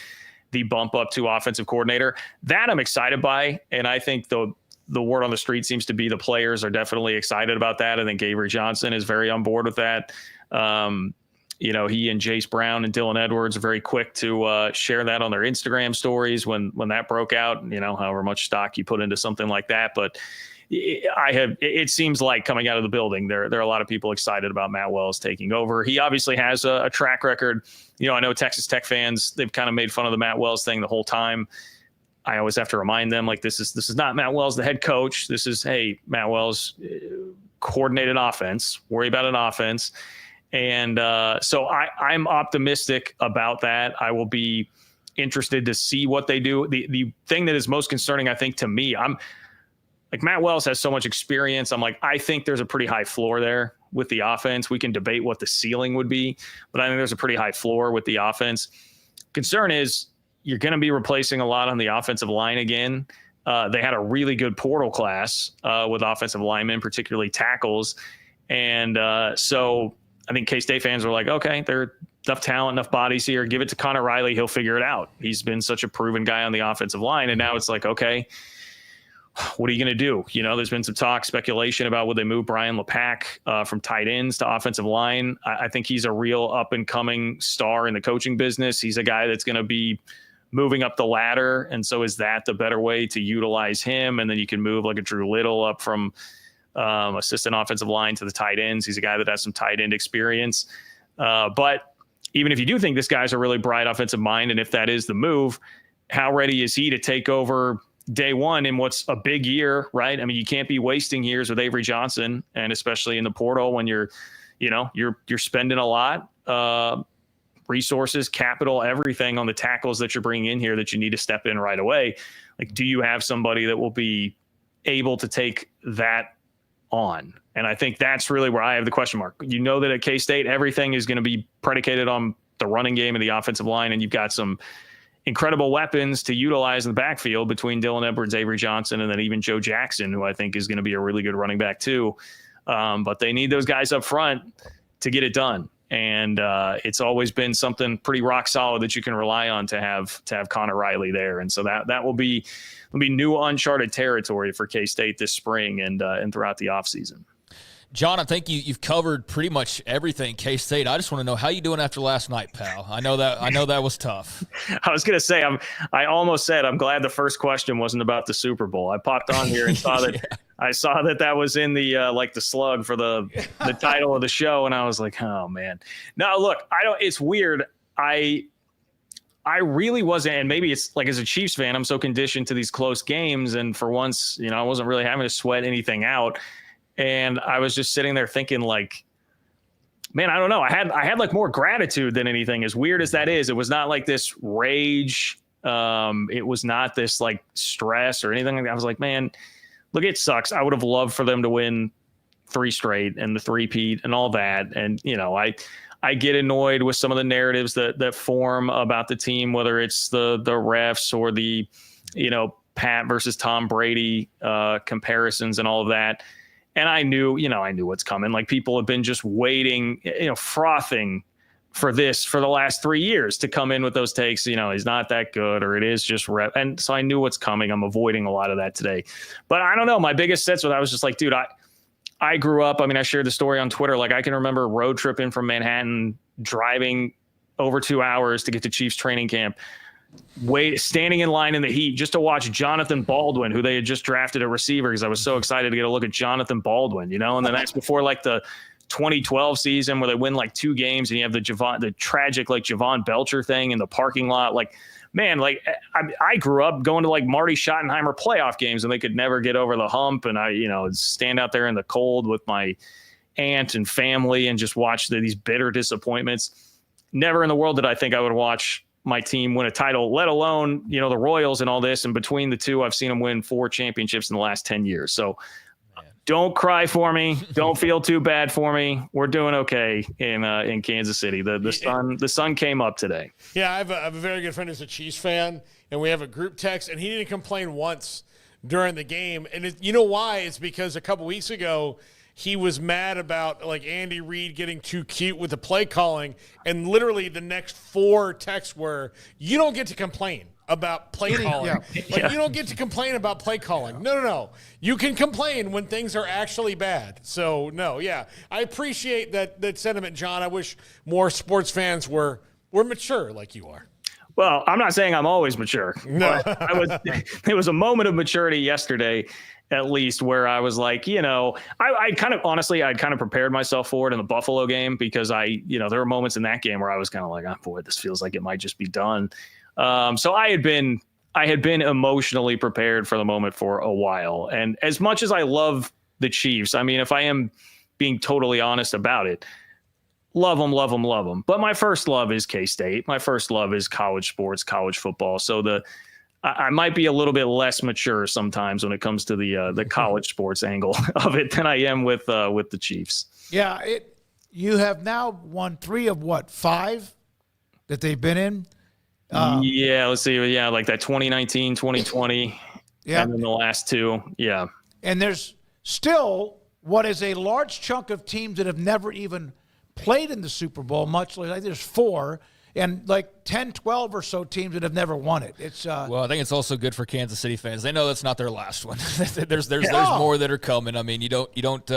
S17: bump up to offensive coordinator. That I'm excited by, and I think the word on the street seems to be the players are definitely excited about that. I think Avery Johnson is very on board with that. He and Jace Brown and Dylan Edwards are very quick to share that on their Instagram stories when that broke out, however much stock you put into something like that. But it seems like coming out of the building, there are a lot of people excited about Matt Wells taking over. He obviously has a track record. I know Texas Tech fans, they've kind of made fun of the Matt Wells thing the whole time. I always have to remind them, like, this is not Matt Wells, the head coach. This is, hey, Matt Wells, coordinated offense, worry about an offense. And so I'm optimistic about that. I will be interested to see what they do. The thing that is most concerning, I think, to me, I'm like, Matt Wells has so much experience. I'm like, I think there's a pretty high floor there with the offense. We can debate what the ceiling would be, but I think there's a pretty high floor with the offense. Concern is you're going to be replacing a lot on the offensive line again. They had a really good portal class with offensive linemen, particularly tackles. And so I think K-State fans were like, okay, there are enough talent, enough bodies here. Give it to Connor Riley. He'll figure it out. He's been such a proven guy on the offensive line. And now it's like, okay, what are you going to do? There's been some talk, speculation about would they move Brian LePack from tight ends to offensive line. I think he's a real up-and-coming star in the coaching business. He's a guy that's going to be moving up the ladder. And so is that the better way to utilize him? And then you can move like a Drew Little up from assistant offensive line to the tight ends. He's a guy that has some tight end experience. But even if you do think this guy's a really bright offensive mind, and if that is the move, how ready is he to take over day one in what's a big year, right? I mean, you can't be wasting years with Avery Johnson, and especially in the portal when you're spending a lot, resources, capital, everything on the tackles that you're bringing in here that you need to step in right away. Like, do you have somebody that will be able to take that on? And I think that's really where I have the question mark. That at K-State, everything is going to be predicated on the running game and the offensive line, and you've got some incredible weapons to utilize in the backfield between Dylan Edwards, Avery Johnson, and then even Joe Jackson, who I think is going to be a really good running back too. But they need those guys up front to get it done. And it's always been something pretty rock solid that you can rely on to have Connor Riley there. And so that will be new uncharted territory for K-State this spring and throughout the offseason.
S6: John, I think you've covered pretty much everything K-State. I just want to know how you doing after last night, pal. I know that was tough.
S17: I was going to say, I almost said I'm glad the first question wasn't about the Super Bowl. I popped on here and saw that
S6: Yeah.
S17: I saw that was in the like the slug for the title of the show, and I was like, oh man. No, look, it's weird. I really wasn't, and maybe it's like as a Chiefs fan, I'm so conditioned to these close games, and for once, I wasn't really having to sweat anything out. And I was just sitting there thinking, like, man, I don't know. I had like more gratitude than anything. As weird as that is, it was not like this rage. It was not this like stress or anything like that. I was like, man, look, it sucks. I would have loved for them to win 3 straight and the 3-peat and all that. And I get annoyed with some of the narratives that form about the team, whether it's the refs or the Pat versus Tom Brady comparisons and all of that. And I knew what's coming. Like, people have been just waiting, frothing for this for the last 3 years to come in with those takes. He's not that good, or it is just rep. And so I knew what's coming. I'm avoiding a lot of that today. But I don't know. My biggest sense was I was just like, dude, I grew up. I mean, I shared the story on Twitter. Like, I can remember road tripping from Manhattan, driving over 2 hours to get to Chiefs training camp, standing in line in the heat just to watch Jonathan Baldwin, who they had just drafted a receiver, because I was so excited to get a look at Jonathan Baldwin, and then that's before like the 2012 season where they win like 2 games and you have the tragic like Javon Belcher thing in the parking lot. Like, man, like I grew up going to like Marty Schottenheimer playoff games, and they could never get over the hump. And I, stand out there in the cold with my aunt and family and just watch these bitter disappointments. Never in the world did I think I would watch my team win a title, let alone, the Royals and all this. And between the two, I've seen them win 4 championships in the last 10 years. So don't cry for me. Don't feel too bad for me. We're doing okay in Kansas City. The sun came up today.
S5: Yeah, I have a very good friend who's a Chiefs fan, and we have a group text, and he didn't complain once during the game. And you know why? It's because a couple weeks ago, he was mad about like Andy Reid getting too cute with the play calling, and literally the next 4 texts were, "You don't get to complain about play calling. You don't get to complain about play calling. No. You can complain when things are actually bad." So no, I appreciate that sentiment, John. I wish more sports fans were mature like you are.
S17: Well, I'm not saying I'm always mature. No, there was a moment of maturity yesterday, at least, where I was like, I'd kind of prepared myself for it in the Buffalo game, because there were moments in that game where I was kind of like, oh boy, this feels like it might just be done. So I had been emotionally prepared for the moment for a while. And as much as I love the Chiefs, I mean, if I am being totally honest about it, love them. But my first love is K-State. My first love is college sports, college football. So I might be a little bit less mature sometimes when it comes to the college sports angle of it than I am with the Chiefs.
S4: Yeah, you have now won 3 of 5 that they've been in.
S17: Let's see. Yeah, like that 2019, 2020, and then the last 2. Yeah.
S4: And there's still what is a large chunk of teams that have never even played in the Super Bowl, much like there's 4, and like 10, 12 or so teams that have never won it. It's
S6: well, I think it's also good for Kansas City fans. They know that's not their last one. there's more that are coming. I mean, you don't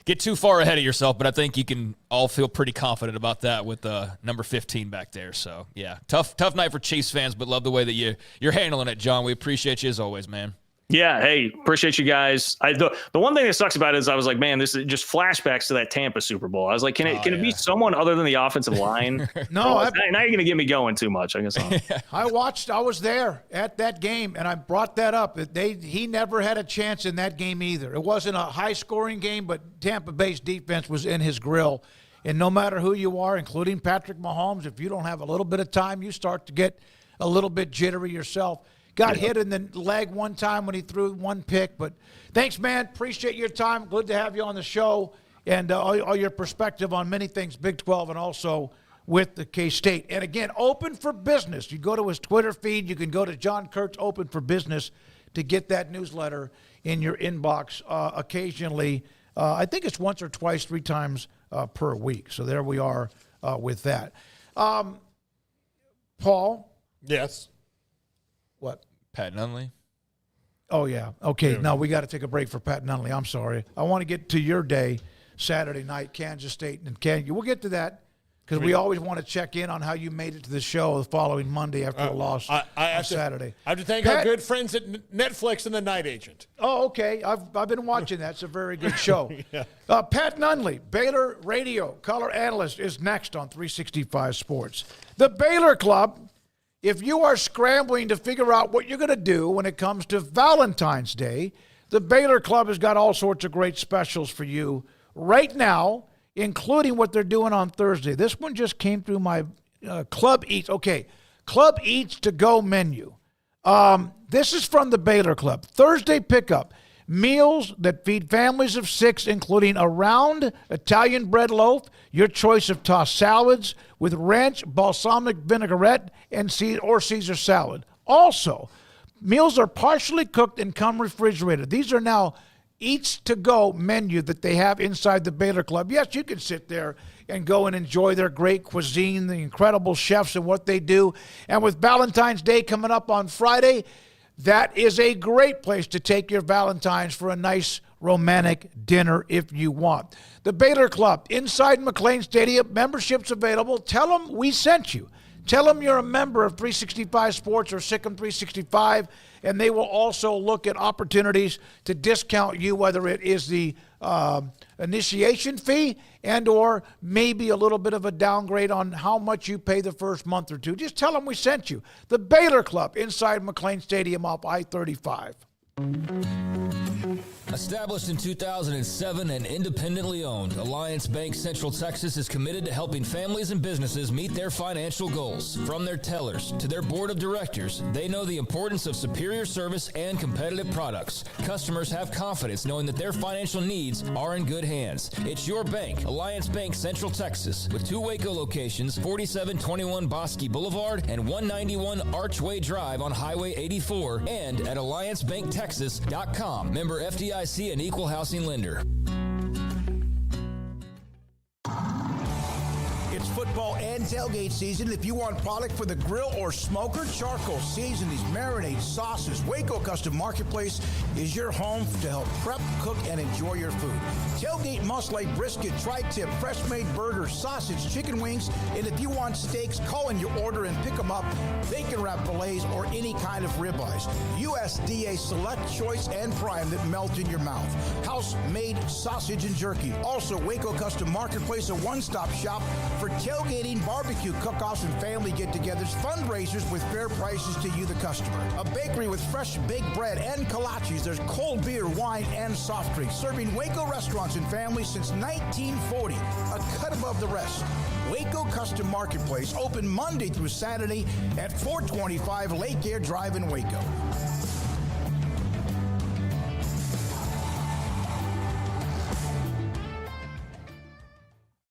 S6: get too far ahead of yourself, but I think you can all feel pretty confident about that with number 15 back there. So yeah, tough night for Chiefs fans, but love the way that you're handling it, John. We appreciate you as always, man.
S17: Yeah, hey, appreciate you guys. The one thing that sucks about it is I was like, man, this is just flashbacks to that Tampa Super Bowl. I was like, can it be someone other than the offensive line?
S4: No,
S17: now you're going to get me going too much, I guess.
S4: I was there at that game, and I brought that up. He never had a chance in that game either. It wasn't a high-scoring game, but Tampa Bay's defense was in his grill. And no matter who you are, including Patrick Mahomes, if you don't have a little bit of time, you start to get a little bit jittery yourself. Got hit in the leg one time when he threw 1 pick. But thanks, man. Appreciate your time. Good to have you on the show and all your perspective on many things, Big 12 and also with the K-State. And, again, open for business. You go to his Twitter feed. You can go to John Kurtz Open for Business to get that newsletter in your inbox occasionally. I think it's once or twice, 3 times per week. So there we are with that. Paul?
S5: Yes.
S4: What?
S6: Pat Nunley.
S4: Oh, yeah. Okay, now we got to take a break for Pat Nunley. I'm sorry. I want to get to your day Saturday night, Kansas State and KU. We'll get to that because we always want to check in on how you made it to the show the following Monday after the loss on Saturday.
S5: I have to thank our good friends at Netflix and The Night Agent.
S4: Oh, okay. I've been watching that. It's a very good show.
S5: Yeah.
S4: Pat Nunley, Baylor radio color analyst, is next on 365 Sports. The Baylor Club, if you are scrambling to figure out what you're going to do when it comes to Valentine's Day, the Baylor Club has got all sorts of great specials for you right now, including what they're doing on Thursday. This one just came through my Club Eats. Okay, Club Eats to Go menu. This is from the Baylor Club. Thursday pickup. Meals that feed families of 6, including a round Italian bread loaf, your choice of tossed salads with ranch, balsamic vinaigrette, and Caesar salad. Also, meals are partially cooked and come refrigerated. These are now Eats to Go menu that they have inside the Baylor Club. Yes, you can sit there and go and enjoy their great cuisine, the incredible chefs and what they do. And with Valentine's Day coming up on Friday, that is a great place to take your Valentines for a nice romantic dinner if you want. The Baylor Club, inside McLean Stadium, memberships available. Tell them we sent you. Tell them you're a member of 365 Sports or Sikkim 365, and they will also look at opportunities to discount you, whether it is the initiation fee and or maybe a little bit of a downgrade on how much you pay the first month or two. Just tell them we sent you. The Baylor Club inside McLean Stadium off I-35.
S18: Established in 2007 and independently owned, Alliance Bank Central Texas is committed to helping families and businesses meet their financial goals. From their tellers to their board of directors, they know the importance of superior service and competitive products. Customers have confidence knowing that their financial needs are in good hands. It's your bank, Alliance Bank Central Texas, with 2 Waco locations, 4721 Bosque Boulevard and 191 Archway Drive on Highway 84, and at AllianceBankTexas.com. Member FDIC and equal housing lender.
S19: It's football and tailgate season. If you want product for the grill or smoker, charcoal, seasonings, marinades, sauces, Waco Custom Marketplace is your home to help prep, cook, and enjoy your food. Tailgate must-like brisket, tri-tip, fresh-made burgers, sausage, chicken wings, and if you want steaks, call in your order and pick them up. Bacon wrap fillets or any kind of ribeyes. USDA Select, Choice, and Prime that melt in your mouth. House-made sausage and jerky. Also, Waco Custom Marketplace, a one-stop shop for tailgating, barbecue cook-offs, and family get-togethers, fundraisers with fair prices to you, the customer. A bakery with fresh baked bread and kolaches. There's cold beer, wine, and soft drinks. Serving Waco restaurants and families since 1940. A cut above the rest. Waco Custom Marketplace, open Monday through Saturday at 425 Lake Air Drive in Waco.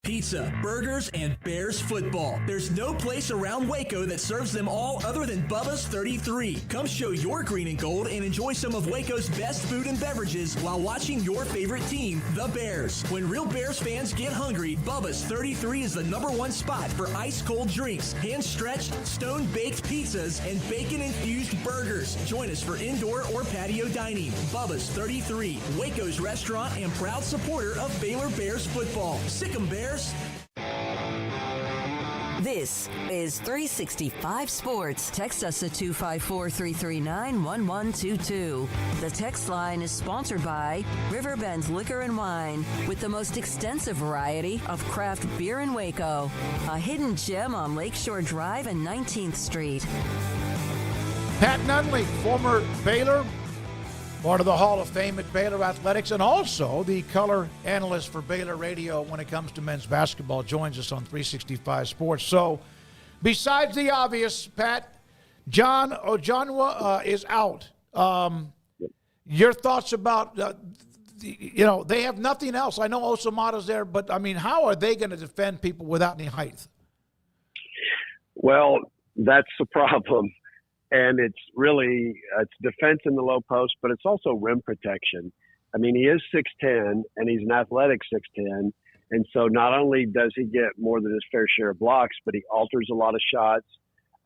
S20: Pizza, burgers, and Bears football. There's no place around Waco that serves them all other than Bubba's 33. Come show your green and gold and enjoy some of Waco's best food and beverages while watching your favorite team, the Bears. When real Bears fans get hungry, Bubba's 33 is the #1 spot for ice-cold drinks, hand-stretched, stone-baked pizzas, and bacon-infused burgers. Join us for indoor or patio dining. Bubba's 33, Waco's restaurant and proud supporter of Baylor Bears football. Sick 'em, Bears.
S3: This is 365 Sports. Text us at 254-339-1122. The text line is sponsored by Riverbend Liquor and Wine, with the most extensive variety of craft beer in Waco. A hidden gem on Lakeshore Drive and 19th Street.
S4: Pat Nunley, former Baylor, part of the Hall of Fame at Baylor Athletics, and also the color analyst for Baylor Radio when it comes to men's basketball, joins us on 365 Sports. So, besides the obvious, Pat, John Ojonwa is out. Your thoughts about, they have nothing else. I know Osamada's there, but, I mean, how are they going to defend people without any height?
S21: Well, that's the problem. And it's defense in the low post, but it's also rim protection. I mean, he is 6'10", and he's an athletic 6'10", and so not only does he get more than his fair share of blocks, but he alters a lot of shots,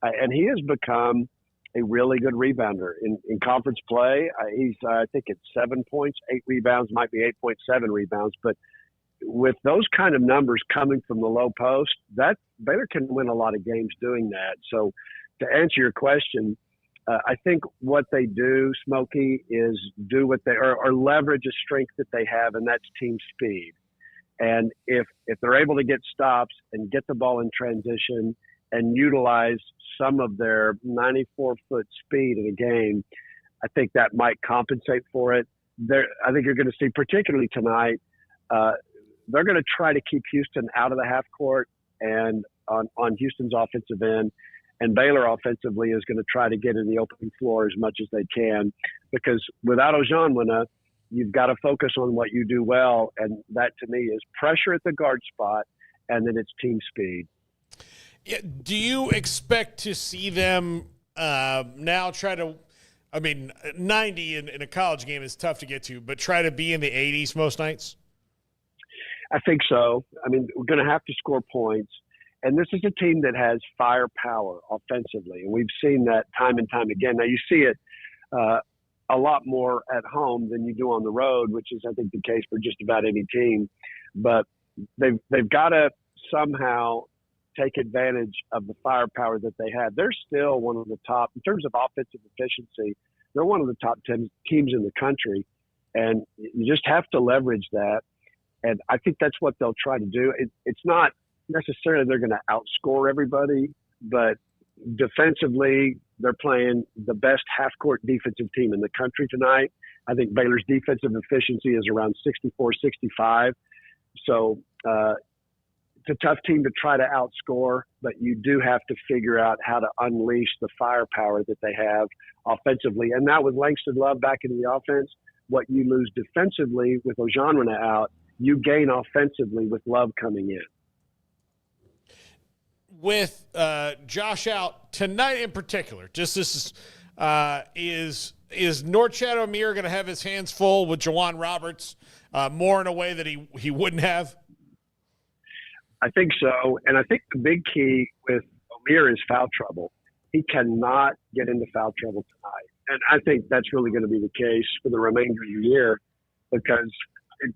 S21: and he has become a really good rebounder. In conference play, he's, I think it's 7 points, 8 rebounds, might be 8.7 rebounds, but with those kind of numbers coming from the low post, that Baylor can win a lot of games doing that. So to answer your question, I think what they do, Smokey, is do what they or leverage a strength that they have, and that's team speed. And if they're able to get stops and get the ball in transition and utilize some of their 94-foot speed in a game, I think that might compensate for it. I think you're going to see, particularly tonight, they're going to try to keep Houston out of the half court and on Houston's offensive end. And Baylor offensively is going to try to get in the open floor as much as they can, because without Ojanwina, you've got to focus on what you do well. And that to me is pressure at the guard spot, and then it's team speed.
S5: Yeah, do you expect to see them now try to, 90 in a college game is tough to get to, but try to be in the 80s most nights?
S21: I think so. We're going to have to score points. And this is a team that has firepower offensively. And we've seen that time and time again. Now, you see it a lot more at home than you do on the road, which is, I think, the case for just about any team. But they've got to somehow take advantage of the firepower that they have. They're still one of the top, in terms of offensive efficiency, they're one of the top 10 teams in the country. And you just have to leverage that. And I think that's what they'll try to do. It's not necessarily they're going to outscore everybody, but defensively, they're playing the best half-court defensive team in the country tonight. I think Baylor's defensive efficiency is around 64-65. So it's a tough team to try to outscore, but you do have to figure out how to unleash the firepower that they have offensively. And now with Langston Love back into the offense, what you lose defensively with Ojanwina out, you gain offensively with Love coming in.
S5: With Josh out tonight in particular, just this is Norchad Omier going to have his hands full with Jawan Roberts more in a way that he wouldn't have?
S21: I think so. And I think the big key with Omier is foul trouble. He cannot get into foul trouble tonight. And I think that's really going to be the case for the remainder of the year, because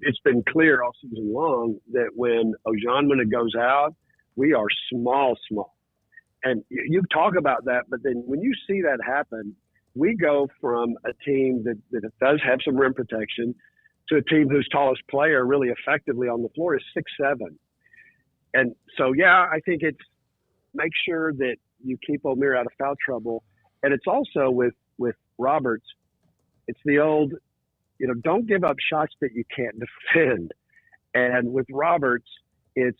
S21: it's been clear all season long that when Ojanwina goes out, we are small. And you talk about that, but then when you see that happen, we go from a team that does have some rim protection to a team whose tallest player really effectively on the floor is 6'7". And so, yeah, I think it's make sure that you keep Omier out of foul trouble. And it's also with Roberts, it's the old, don't give up shots that you can't defend. And with Roberts, it's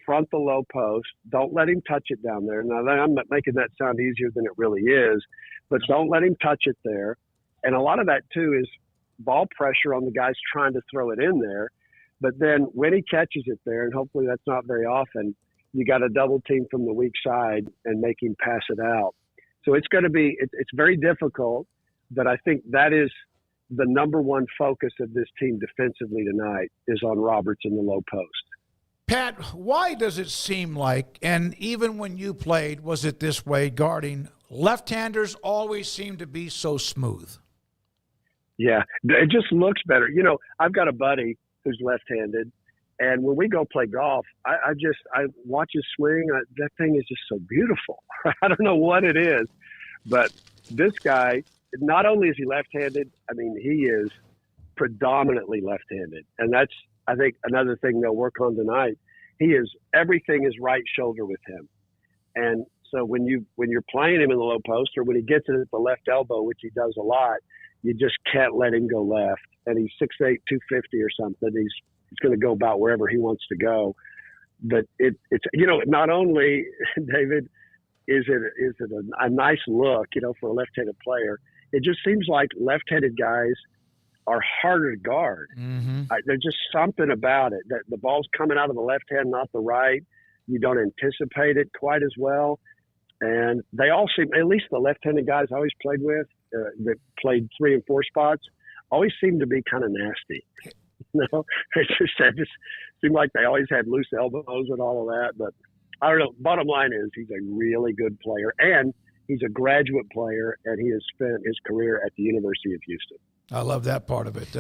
S21: front the low post. Don't let him touch it down there. Now, I'm not making that sound easier than it really is, but don't let him touch it there. And a lot of that, too, is ball pressure on the guys trying to throw it in there. But then when he catches it there, and hopefully that's not very often, you got a double team from the weak side and make him pass it out. So it's going to be it's very difficult, but I think that is the number one focus of this team defensively tonight is on Roberts in the low post.
S4: Pat, why does it seem like, and even when you played, was it this way guarding, left-handers always seem to be so smooth?
S21: Yeah, it just looks better. I've got a buddy who's left-handed, and when we go play golf, I watch his swing. That thing is just so beautiful. I don't know what it is, but this guy, not only is he left-handed, he is predominantly left-handed, and that's, I think, another thing they'll work on tonight. Everything is right shoulder with him. And so when you're playing him in the low post, or when he gets it at the left elbow, which he does a lot, you just can't let him go left. And he's 6'8", 250 or something. He's going to go about wherever he wants to go. But it's not only, David, is it a nice look, for a left-handed player, it just seems like left-handed guys are harder to guard.
S4: Mm-hmm.
S21: There's just something about it that the ball's coming out of the left hand, not the right. You don't anticipate it quite as well. And they all seem, at least the left-handed guys I always played with, that played 3 and 4 spots, always seem to be kind of nasty. It just seemed like they always had loose elbows and all of that. But I don't know. Bottom line is he's a really good player, and he's a graduate player, and he has spent his career at the University of Houston.
S4: I love that part of it.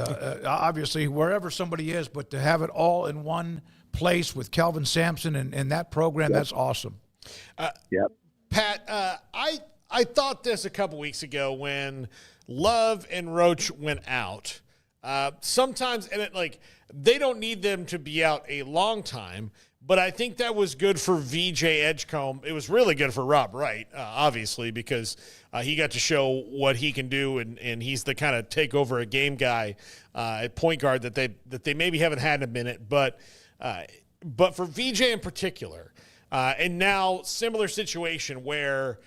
S4: Obviously, wherever somebody is, but to have it all in one place with Kelvin Sampson and that program, that's awesome.
S21: Yep.
S5: Pat, I thought this a couple weeks ago when Love and Roach went out. Sometimes, and they don't need them to be out a long time, but I think that was good for VJ Edgecombe. It was really good for Rob Wright, obviously, because he got to show what he can do, and he's the kind of take over a game guy at point guard that they maybe haven't had in a minute. But for VJ in particular, and now similar situation where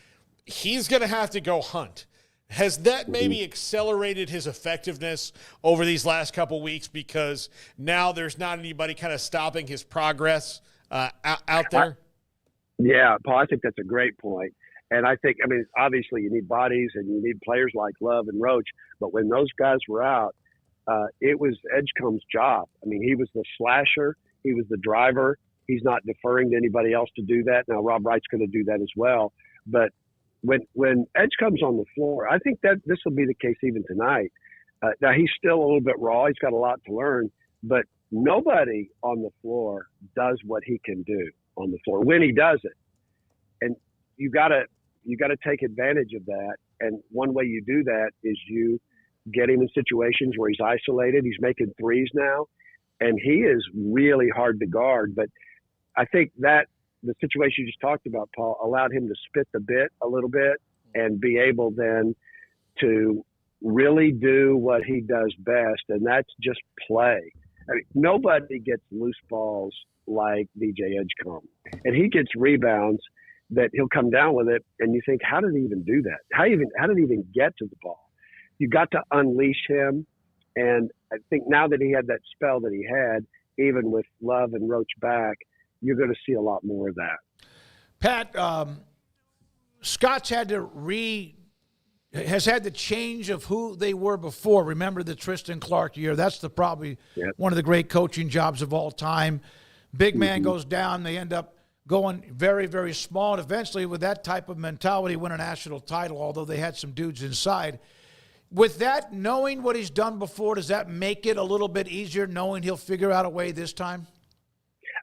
S5: he's going to have to go hunt. Has that maybe accelerated his effectiveness over these last couple weeks because now there's not anybody kind of stopping his progress out there?
S21: Yeah, Paul, I think that's a great point. And I think, obviously you need bodies and you need players like Love and Roach, but when those guys were out, it was Edgecombe's job. He was the slasher. He was the driver. He's not deferring to anybody else to do that. Now, Rob Wright's going to do that as well. But when Edgecombe's on the floor, I think that this will be the case even tonight. Now, he's still a little bit raw. He's got a lot to learn. But nobody on the floor does what he can do on the floor when he does it. And you got to take advantage of that. And one way you do that is you get him in situations where he's isolated. He's making threes now, and he is really hard to guard. But I think that the situation you just talked about, Paul, allowed him to spit the bit a little bit and be able then to really do what he does best, and that's just play. Nobody gets loose balls like DJ Edgecombe, and he gets rebounds that he'll come down with it, and you think, how did he even do that? How did he even get to the ball? You got to unleash him, and I think now that he had that spell that he had, even with Love and Roach back, you're going to see a lot more of that.
S4: Pat, Scott's has had the change of who they were before. Remember the Tristan Clark year? That's probably one of the great coaching jobs of all time. Big man goes down. They end up going very, very small. And eventually, with that type of mentality, win a national title, although they had some dudes inside. With that, knowing what he's done before, does that make it a little bit easier, knowing he'll figure out a way this time?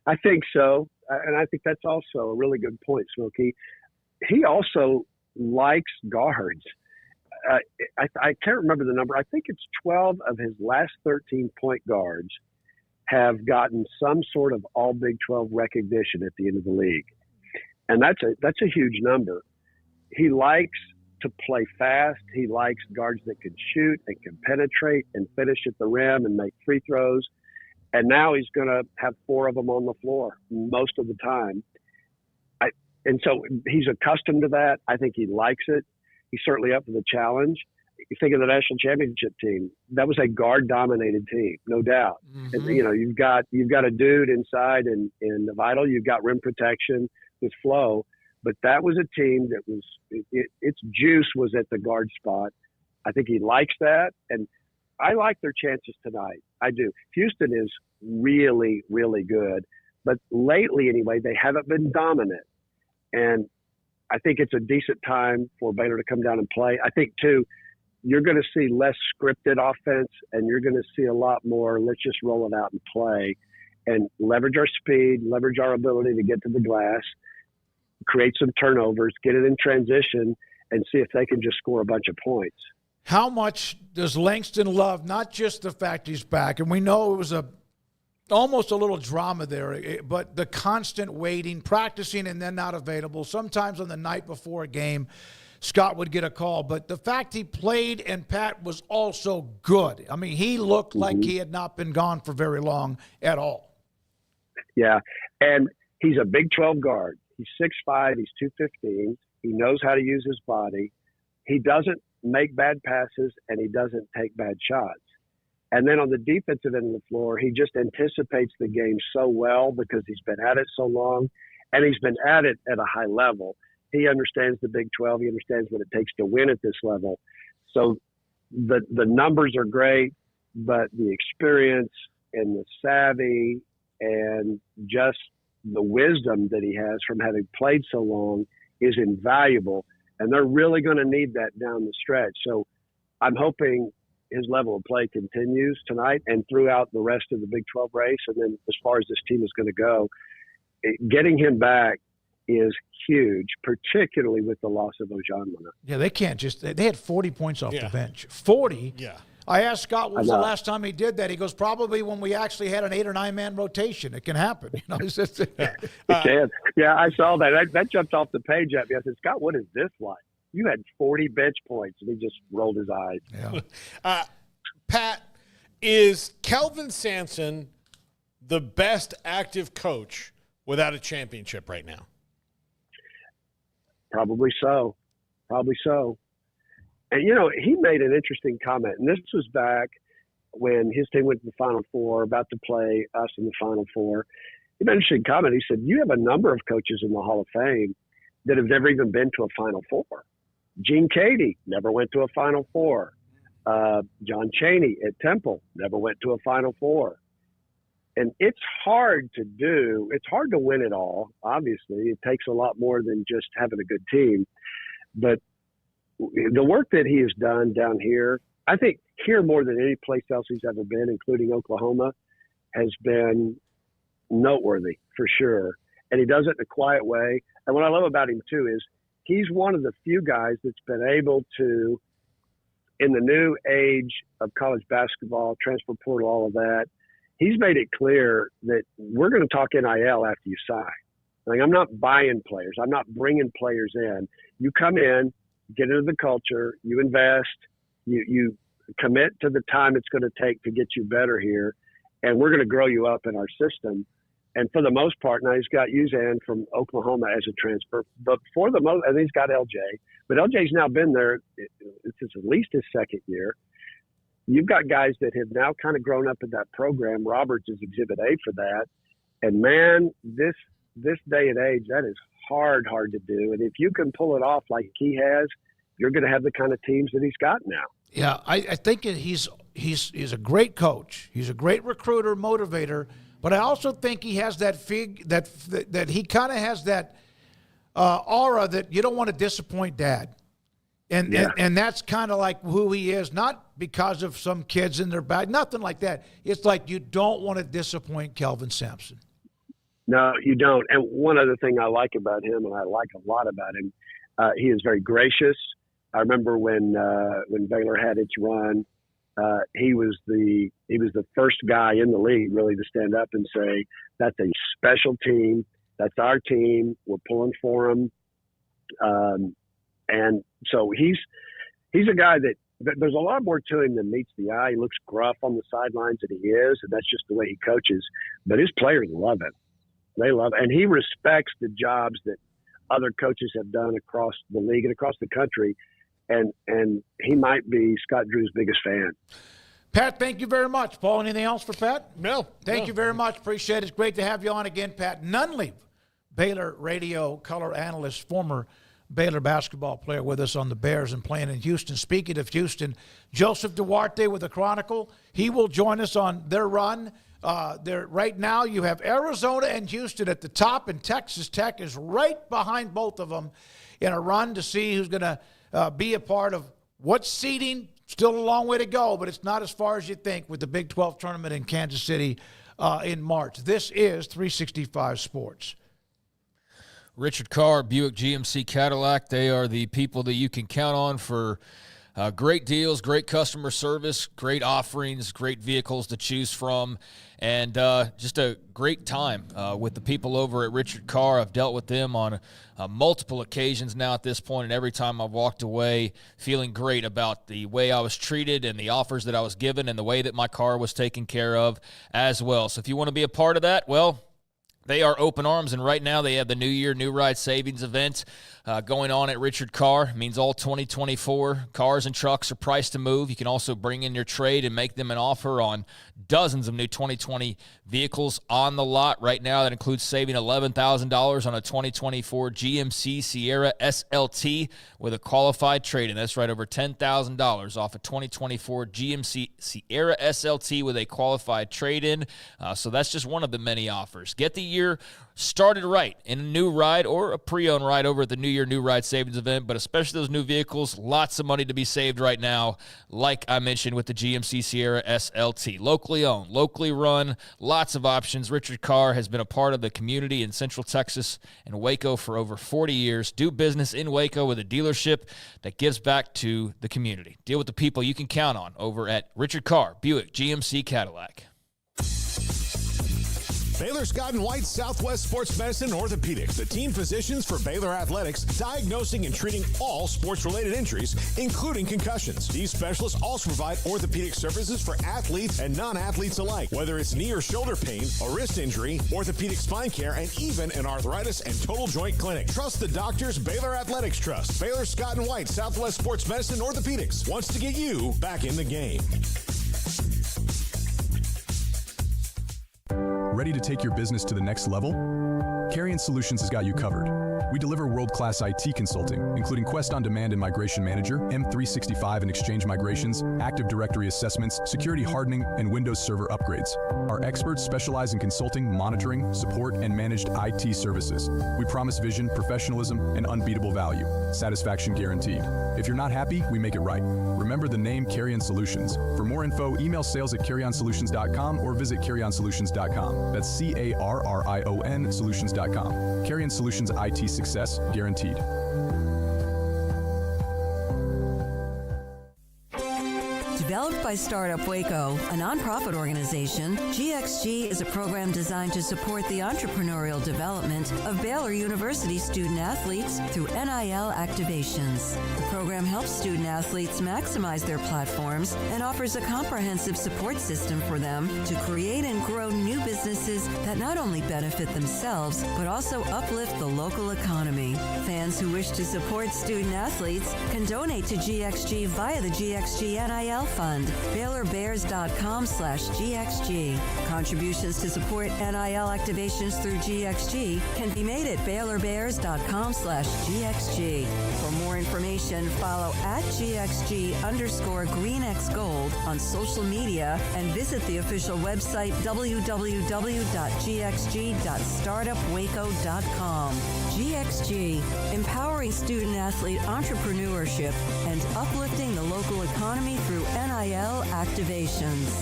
S21: I think so. And I think that's also a really good point, Smokey. He also likes guards. I can't remember the number. I think it's 12 of his last 13 point guards have gotten some sort of all Big 12 recognition at the end of the league. And that's a huge number. He likes to play fast. He likes guards that can shoot and can penetrate and finish at the rim and make free throws. And now he's going to have 4 of them on the floor most of the time. And so he's accustomed to that. I think he likes it. He's certainly up for the challenge. You think of the national championship team. That was a guard-dominated team, no doubt. And, you've got a dude inside in the Vital. You've got rim protection with Flo. But that was a team that was its juice was at the guard spot. I think he likes that. And I like their chances tonight. I do. Houston is really, really good. But lately, anyway, they haven't been dominant. And I think it's a decent time for Baylor to come down and play. I think, too, you're going to see less scripted offense, and you're going to see a lot more, let's just roll it out and play and leverage our speed, leverage our ability to get to the glass, create some turnovers, get it in transition, and see if they can just score a bunch of points.
S4: How much does Langston love, not just the fact he's back, and we know it was almost a little drama there, but the constant waiting, practicing, and then not available. Sometimes on the night before a game, Scott would get a call. But the fact he played and Pat was also good. He looked like he had not been gone for very long at all.
S21: Yeah, and he's a Big 12 guard. He's 6'5", he's 215. He knows how to use his body. He doesn't make bad passes, and he doesn't take bad shots. And then on the defensive end of the floor, he just anticipates the game so well because he's been at it so long, and he's been at it at a high level. He understands the Big 12. He understands what it takes to win at this level. So the numbers are great, but the experience and the savvy and just the wisdom that he has from having played so long is invaluable. And they're really going to need that down the stretch. So I'm hoping his level of play continues tonight and throughout the rest of the Big 12 race, and then as far as this team is going to go, getting him back is huge, particularly with the loss of Ojanmona.
S4: Yeah, they can't just – they had 40 points off the bench. 40?
S5: Yeah.
S4: I asked Scott when was the last time he did that. He goes, probably when we actually had an 8 or 9 man rotation. It can happen. You know, it's just,
S21: it can. Yeah, I saw that. That jumped off the page at me. I said, Scott, what is this like? You had 40 bench points, and he just rolled his eyes.
S4: Yeah.
S5: Pat, is Kelvin Sampson the best active coach without a championship right now?
S21: Probably so. And, you know, he made an interesting comment, and this was back when his team went to the Final Four, about to play us in the Final Four. He made an interesting comment. He said, you have a number of coaches in the Hall of Fame that have never even been to a Final Four. Gene Cady never went to a Final Four. John Chaney at Temple never went to a Final Four. And it's hard to do. It's hard to win it all, obviously. It takes a lot more than just having a good team. But the work that he has done down here, I think here more than any place else he's ever been, including Oklahoma, has been noteworthy for sure. And he does it in a quiet way. And what I love about him, too, is he's one of the few guys that's been able to, in the new age of college basketball, transfer portal, all of that, he's made it clear that we're going to talk NIL after you sign. Like, I'm not buying players. I'm not bringing players in. You come in, get into the culture, you invest, you commit to the time it's going to take to get you better here, and we're going to grow you up in our system. And for the most part, now he's got Uzan from Oklahoma as a transfer, but for the most, and he's got LJ. But LJ's now been there. It's at least his second year. You've got guys that have now kind of grown up in that program. Roberts is Exhibit A for that. And man, this day and age, that is hard to do. And if you can pull it off like he has, you're going to have the kind of teams that he's got now.
S4: Yeah, I think he's a great coach. He's a great recruiter, motivator. But I also think he has that that he kind of has that aura that you don't want to disappoint Dad. And that's kind of like who he is, not because of some kids in their back, nothing like that. It's like you don't want to disappoint Kelvin Sampson.
S21: No, you don't. And one other thing I like about him, and I like a lot about him, he is very gracious. I remember when Baylor had its run, he was the first guy in the league really to stand up and say, "That's a special team. That's our team. We're pulling for them." And so he's a guy that there's a lot more to him than meets the eye. He looks gruff on the sidelines, and he is, and that's just the way he coaches. But his players love him. They love it. And he respects the jobs that other coaches have done across the league and across the country. And he might be Scott Drew's biggest fan.
S4: Pat, thank you very much. Paul, anything else for Pat?
S5: No.
S4: Thank you very much. Appreciate it. It's great to have you on again, Pat Nunley, Baylor radio color analyst, former Baylor basketball player with us on the Bears and playing in Houston. Speaking of Houston, Joseph Duarte with the Chronicle. He will join us on their run. Right now you have Arizona and Houston at the top, and Texas Tech is right behind both of them in a run to see who's going to be a part of what's seeding. Still a long way to go, but it's not as far as you think with the Big 12 tournament in Kansas City in March. This is 365 Sports.
S6: Richard Carr, Buick GMC Cadillac, they are the people that you can count on for great deals, great customer service, great offerings, great vehicles to choose from, and just a great time with the people over at Richard Carr. I've dealt with them on multiple occasions now at this point, and every time I've walked away feeling great about the way I was treated and the offers that I was given and the way that my car was taken care of as well. So if you want to be a part of that, well, they are open arms, and right now they have the New Year, New Ride Savings event going on at Richard Carr. It means all 2024 cars and trucks are priced to move. You can also bring in your trade and make them an offer on dozens of new 2020 vehicles on the lot. Right now, that includes saving $11,000 on a 2024 GMC Sierra SLT with a qualified trade-in. That's right over $10,000 off a 2024 GMC Sierra SLT with a qualified trade-in. So that's just one of the many offers. Get the year started right in a new ride or a pre-owned ride over at the New Year New Ride Savings Event, but especially those new vehicles, lots of money to be saved right now, like I mentioned with the GMC Sierra SLT. Locally owned, locally run, lots of options. Richard Carr has been a part of the community in Central Texas and Waco for over 40 years. Do business in Waco with a dealership that gives back to the community. Deal with the people you can count on over at Richard Carr, Buick, GMC, Cadillac.
S1: Baylor Scott & White Southwest Sports Medicine and Orthopedics, the team physicians for Baylor Athletics, diagnosing and treating all sports-related injuries, including concussions. These specialists also provide orthopedic services for athletes and non-athletes alike, whether it's knee or shoulder pain, a wrist injury, orthopedic spine care, and even an arthritis and total joint clinic. Trust the doctors Baylor Athletics trust. Baylor Scott & White Southwest Sports Medicine and Orthopedics wants to get you back in the game.
S22: Ready to take your business to the next level? Carrion Solutions has got you covered. We deliver world-class IT consulting, including Quest On Demand and Migration Manager, M365 and Exchange migrations, Active Directory assessments, security hardening, and Windows Server upgrades. Our experts specialize in consulting, monitoring, support, and managed IT services. We promise vision, professionalism, and unbeatable value. Satisfaction guaranteed. If you're not happy, we make it right. Remember the name Carrion Solutions. For more info, email sales@carrionsolutions.com or visit carrionsolutions.com. That's CARRION solutions.com. Carrion Solutions IT success guaranteed.
S3: Developed by Startup Waco, a nonprofit organization, GXG is a program designed to support the entrepreneurial development of Baylor University student athletes through NIL activations. The program helps student athletes maximize their platforms and offers a comprehensive support system for them to create and grow new businesses that not only benefit themselves, but also uplift the local economy. Fans who wish to support student athletes can donate to GXG via the GXG NIL Fund, BaylorBears.com/GXG. Contributions to support NIL activations through GXG can be made at BaylorBears.com/GXG. For more information, follow @GXG_GreenXGold on social media and visit the official website www.gxg.startupwaco.com. GXG, empowering student athlete entrepreneurship and uplifting the local economy through NIL activations.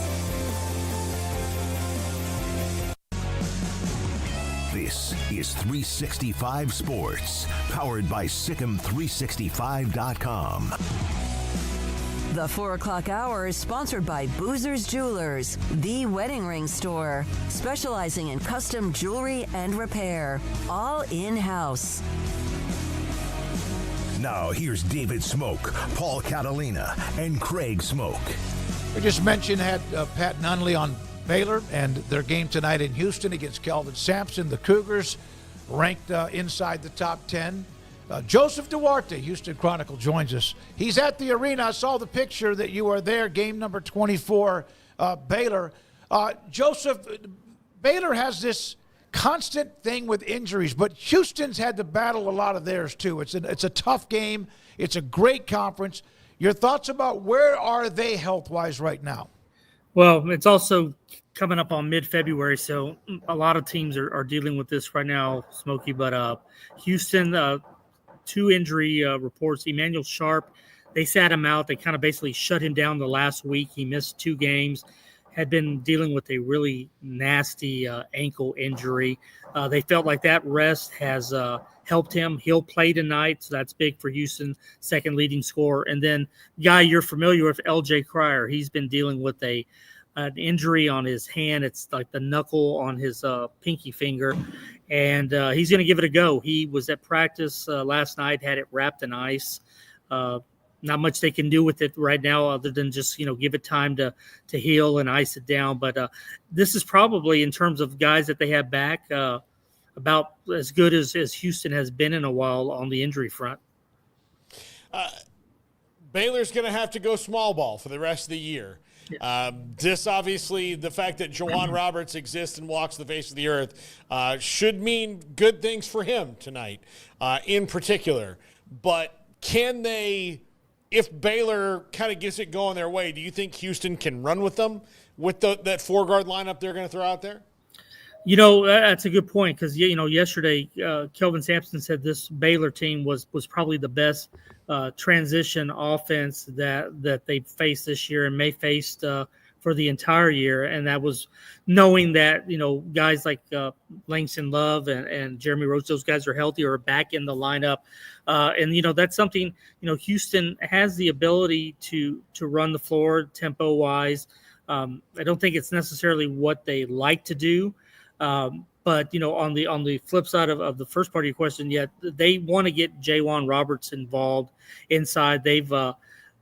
S2: This is 365 Sports, powered by Sikkim365.com.
S3: The 4 o'clock hour is sponsored by Boozer's Jewelers, the wedding ring store, specializing in custom jewelry and repair, all in-house.
S2: Now here's David Smoak, Paul Catalina, and Craig Smoak.
S4: We just mentioned had Pat Nunley on Baylor and their game tonight in Houston against Kelvin Sampson. The Cougars ranked inside the top 10. Joseph Duarte, Houston Chronicle, joins us. He's at the arena. I saw the picture that you are there, game number 24, Baylor. Joseph, Baylor has this constant thing with injuries, but Houston's had to battle a lot of theirs too. It's a tough game. It's a great conference. Your thoughts about where are they health-wise right now?
S23: Well, it's also coming up on mid-February, so a lot of teams are dealing with this right now, Smokey. But Houston, 2 injury reports. Emmanuel Sharp, they sat him out. They kind of basically shut him down the last week. He missed 2 games, had been dealing with a really nasty ankle injury. They felt like that rest has helped him. He'll play tonight, so that's big for Houston, second leading scorer. And then guy you're familiar with, LJ Cryer. He's been dealing with an injury on his hand. It's like the knuckle on his pinky finger, and he's going to give it a go. He was at practice last night, had it wrapped in ice. Not much they can do with it right now other than just, give it time to heal and ice it down. But this is probably, in terms of guys that they have back, about as good as Houston has been in a while on the injury front.
S5: Baylor's going to have to go small ball for the rest of the year. This obviously, the fact that Jawan Roberts exists and walks the face of the earth should mean good things for him tonight in particular. But can they, if Baylor kind of gets it going their way, do you think Houston can run with them with that 4-guard lineup they're going to throw out there?
S23: That's a good point because yesterday Kelvin Sampson said this Baylor team was probably the best transition offense that they faced this year and may faced for the entire year, and that was knowing that guys like Langston Love and Jeremy Rhodes, those guys are healthy or back in the lineup, and that's something Houston has the ability to run the floor tempo wise. I don't think it's necessarily what they like to do. But on the flip side of the first part of your question, they want to get Jawan Roberts involved inside. They've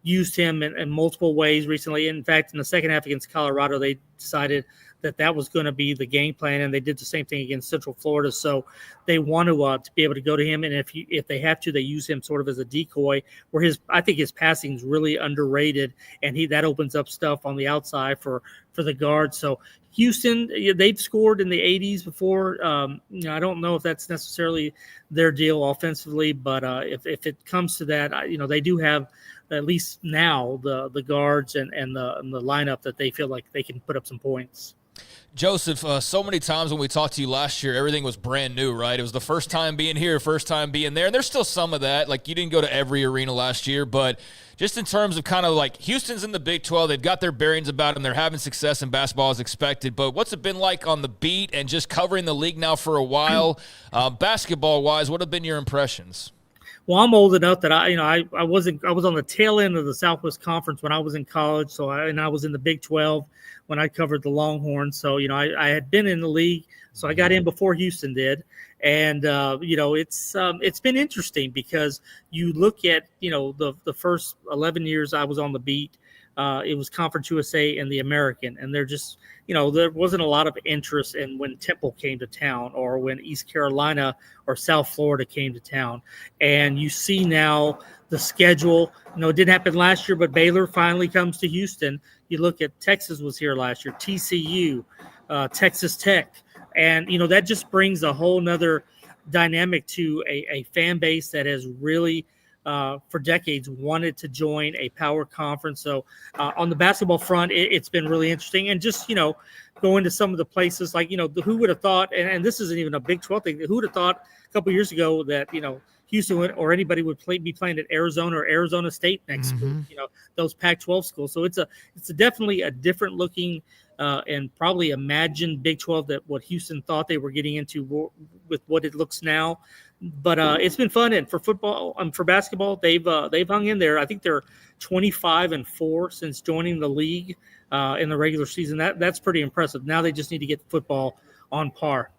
S23: used him in multiple ways recently. In fact, in the second half against Colorado, they decided that was going to be the game plan, and they did the same thing against Central Florida. So they want to be able to go to him, and if they have to, they use him sort of as a decoy. Where I think his passing is really underrated, and that opens up stuff on the outside for the guards. So Houston, they've scored in the 80s before. I don't know if that's necessarily their deal offensively, but if it comes to that, they do have at least now the guards and the lineup that they feel like they can put up some points.
S6: Joseph, so many times when we talked to you last year, everything was brand new, right? It was the first time being here, first time being there. And there's still some of that. Like, you didn't go to every arena last year, but just in terms of kind of like Houston's in the Big 12, they've got their bearings about them. They're having success in basketball as expected. But what's it been like on the beat and just covering the league now for a while? Basketball-wise, what have been your impressions?
S23: Well, I'm old enough that I was on the tail end of the Southwest Conference when I was in college. So I was in the Big 12 when I covered the Longhorns. So I had been in the league, so I got in before Houston did. And it's been interesting because you look at the first 11 years I was on the beat. It was Conference USA and the American, and they're just there wasn't a lot of interest in when Temple came to town or when East Carolina or South Florida came to town. And you see now the schedule. It didn't happen last year, but Baylor finally comes to Houston. You look at Texas was here last year, TCU, Texas Tech. And, that just brings a whole nother dynamic to a fan base that has really for decades wanted to join a power conference. So on the basketball front, it's been really interesting. And just, going to some of the places like, who would have thought, and this isn't even a Big 12 thing, who would have thought a couple of years ago that, Houston or anybody would be playing at Arizona or Arizona State next week, those Pac-12 schools. So it's definitely a different looking and probably imagined Big 12 that what Houston thought they were getting into with what it looks now. But it's been fun, and for football, for basketball, they've hung in there. I think they're 25-4 since joining the league in the regular season. That's pretty impressive. Now they just need to get football on par.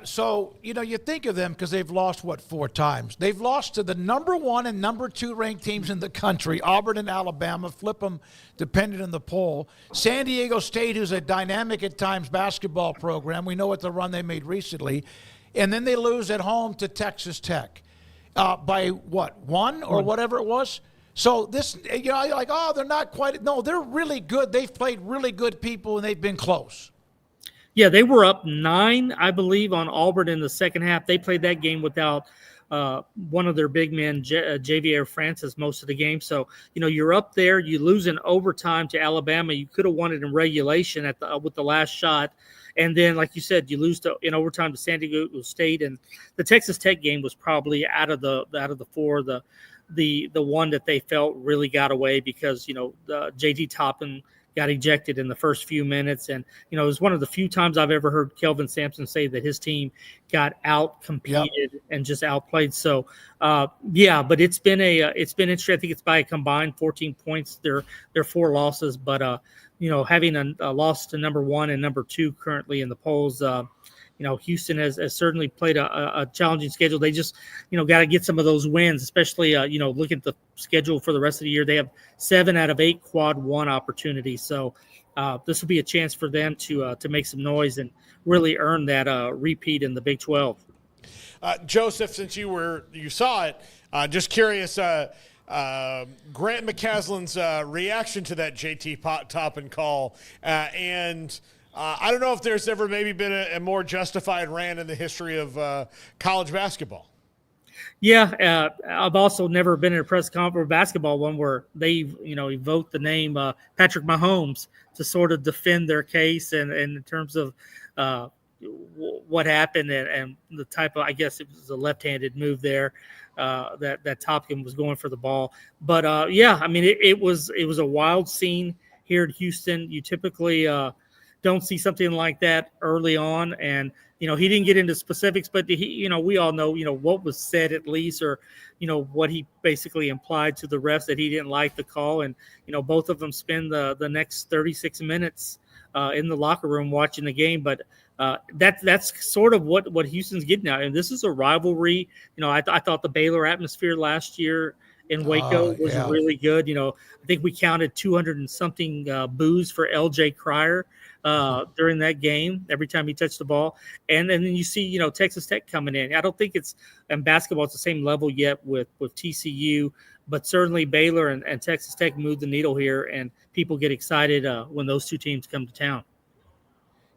S4: So you think of them because they've lost 4 times. They've lost to the number 1 and number 2 ranked teams in the country, Auburn and Alabama. Flip them depending on the poll. San Diego State, who's a dynamic at times basketball program. We know what the run they made recently. And then they lose at home to Texas Tech by 1 or whatever it was. So this, you're like, oh, they're not quite. No, they're really good. They've played really good people, and they've been close.
S23: Yeah, they were up 9, I believe, on Auburn in the second half. They played that game without one of their big men, Javier Francis, most of the game. So, you're up there. You lose in overtime to Alabama. You could have won it in regulation with the last shot. And then, like you said, you lose in overtime to San Diego State, and the Texas Tech game was probably out of the 4, the one that they felt really got away because JT Toppin got ejected in the first few minutes, and it was one of the few times I've ever heard Kelvin Sampson say that his team got out competed and just outplayed. So, but it's been interesting. I think it's by a combined 14 points. They're 4 losses, but having a loss to number 1 and number 2 currently in the polls, Houston has certainly played a challenging schedule. They just, got to get some of those wins, especially, look at the schedule for the rest of the year. They have 7 out of 8 quad 1 opportunities. So this will be a chance for them to make some noise and really earn that repeat in the Big 12.
S5: Joseph, since you saw it, just curious, Grant McCaslin's reaction to that JT Toppin call, and I don't know if there's ever maybe been a more justified rant in the history of college basketball.
S23: Yeah, I've also never been in a press conference basketball one where they, evoke the name Patrick Mahomes to sort of defend their case, and in terms of what happened and the type of, I guess it was a left-handed move there that Topkin was going for the ball. But yeah, I mean, it was a wild scene here in Houston. You typically don't see something like that early on, and he didn't get into specifics, but we all know what was said at least, or what he basically implied to the refs that he didn't like the call, and both of them spend the next 36 minutes in the locker room watching the game. But that's sort of what Houston's getting at, and this is a rivalry. I thought the Baylor atmosphere last year in Waco was really good. I think we counted 200 and something boos for LJ Cryer during that game every time he touched the ball. And then you see, Texas Tech coming in. I don't think it's in basketball at the same level yet with TCU, but certainly Baylor and Texas Tech moved the needle here, and people get excited when those two teams come to town.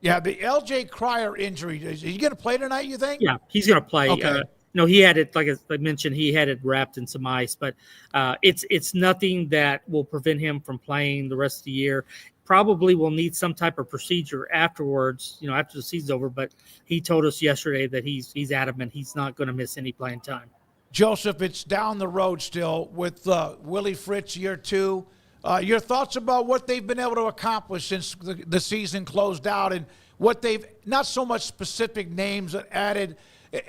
S4: Yeah, the LJ Cryer injury, is he going to play tonight, you think?
S23: Yeah, he's going to play.
S4: Okay.
S23: He had it, like I mentioned, he had it wrapped in some ice, but it's nothing that will prevent him from playing the rest of the year. Probably will need some type of procedure afterwards, after the season's over, but he told us yesterday that he's adamant he's not going to miss any playing time.
S4: Joseph, it's down the road still with Willie Fritz year 2. Your thoughts about what they've been able to accomplish since the season closed out, and what they've, not so much specific names added,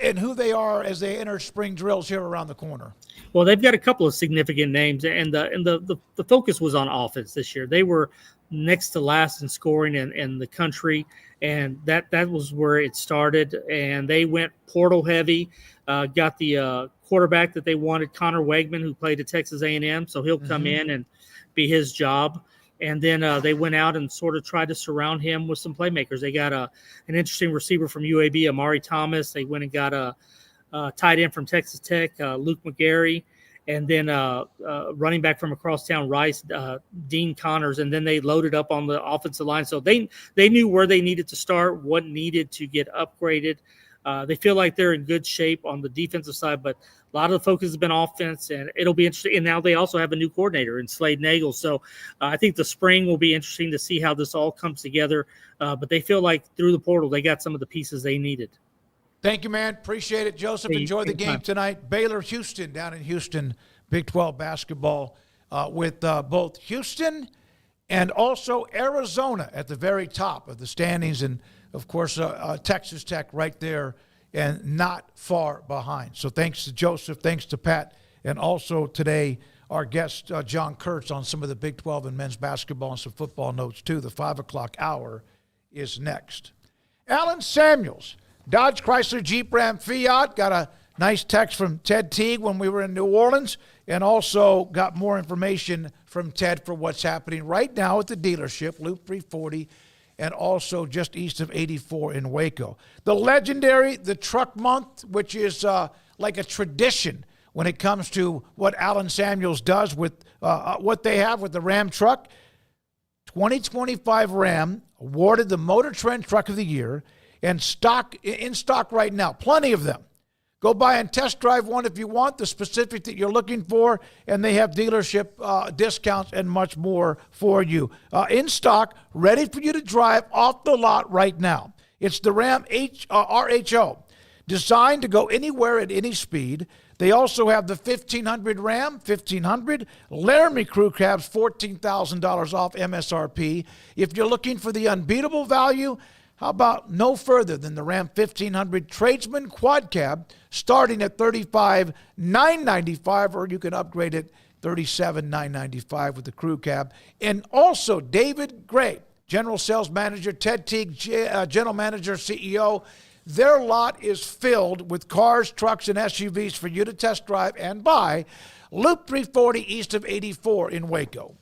S4: and who they are as they enter spring drills here around the corner.
S23: Well, they've got a couple of significant names, and the focus was on offense this year. They were next to last in scoring in the country, and that was where it started. And they went portal heavy, got the quarterback that they wanted, Connor Wegman, who played at Texas A&M, so he'll come in and be his job. And then they went out and sort of tried to surround him with some playmakers. They got an interesting receiver from UAB, Amari Thomas. They went and got a tight end from Texas Tech, Luke McGarry, and then running back from across town, Rice, Dean Connors. And then they loaded up on the offensive line. So they knew where they needed to start, what needed to get upgraded. They feel like they're in good shape on the defensive side, but a lot of the focus has been offense, and it'll be interesting. And now they also have a new coordinator in Slade Nagel. So I think the spring will be interesting to see how this all comes together. But they feel like through the portal, they got some of the pieces they needed.
S4: Thank you, man. Appreciate it, Joseph. Enjoy the game tonight. Baylor, Houston, down in Houston, Big 12 basketball with both Houston and also Arizona at the very top of the standings. And, of course, Texas Tech right there and not far behind. So thanks to Joseph, thanks to Pat, and also today our guest, John Kurtz, on some of the Big 12 and men's basketball and some football notes, too. The 5 o'clock hour is next. Alan Samuels, Dodge, Chrysler, Jeep, Ram, Fiat, got a nice text from Ted Teague when we were in New Orleans, and also got more information from Ted for what's happening right now at the dealership, Loop 340, and also just east of 84 in Waco. The legendary, the Truck Month, which is like a tradition when it comes to what Alan Samuels does with what they have with the Ram truck. 2025 Ram awarded the Motor Trend Truck of the Year, and in stock right now. Plenty of them. Go by and test drive one if you want the specific that you're looking for, and they have dealership discounts and much more for you. In stock, ready for you to drive off the lot right now. It's the Ram RHO, designed to go anywhere at any speed. They also have the 1500 Ram, 1500. Laramie Crew Cabs, $14,000 off MSRP. If you're looking for the unbeatable value, how about no further than the Ram 1500 Tradesman Quad Cab, starting at $35,995, or you can upgrade it $37,995 with the Crew Cab. And also David Gray, General Sales Manager, Ted Teague, General Manager, CEO. Their lot is filled with cars, trucks, and SUVs for you to test drive and buy. Loop 340 east of 84 in Waco.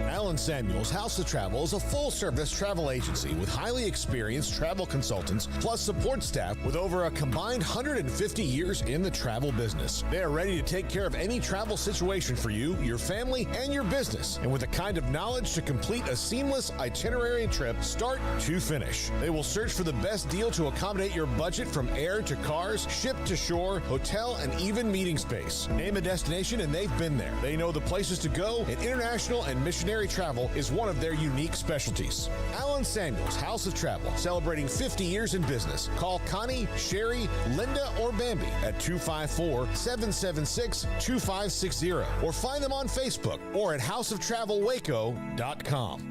S1: Alan Samuels House of Travel is a full-service travel agency with highly experienced travel consultants plus support staff with over a combined 150 years in the travel business. They are ready to take care of any travel situation for you, your family, and your business, and with the kind of knowledge to complete a seamless itinerary trip start to finish. They will search for the best deal to accommodate your budget, from air to cars, ship to shore, hotel, and even meeting space. Name a destination and they've been there. They know the places to go, and international and missionary travel is one of their unique specialties. Alan Samuels, House of Travel, celebrating 50 years in business. Call Connie, Sherry, Linda, or Bambi at 254-776-2560 or find them on Facebook or at houseoftravelwaco.com.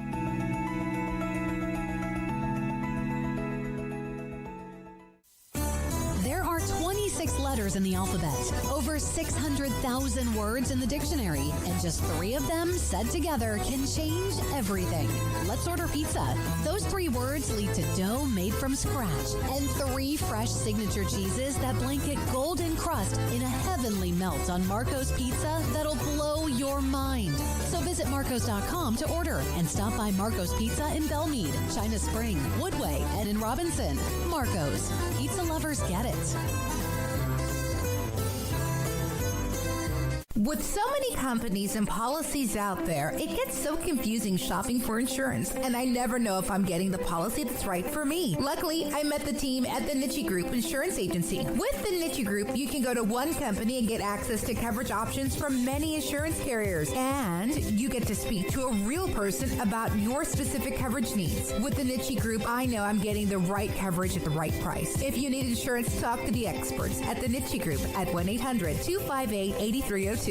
S7: There are 26 letters in the alphabet, over 600,000 words in the dictionary, and just 3 of them said together can change everything. Let's order pizza. Those 3 words lead to dough made from scratch and 3 fresh signature cheeses that blanket golden crust in a heavenly melt on Marco's Pizza that'll blow your mind. So visit Marcos.com to order and stop by Marco's Pizza in Belmead, China Spring, Woodway, and in Robinson. Marco's. Pizza lovers get it.
S8: With so many companies and policies out there, it gets so confusing shopping for insurance, and I never know if I'm getting the policy that's right for me. Luckily, I met the team at the Niche Group Insurance Agency. With the Niche Group, you can go to one company and get access to coverage options from many insurance carriers, and you get to speak to a real person about your specific coverage needs. With the Niche Group, I know I'm getting the right coverage at the right price. If you need insurance, talk to the experts at the Niche Group at 1-800-258-8302.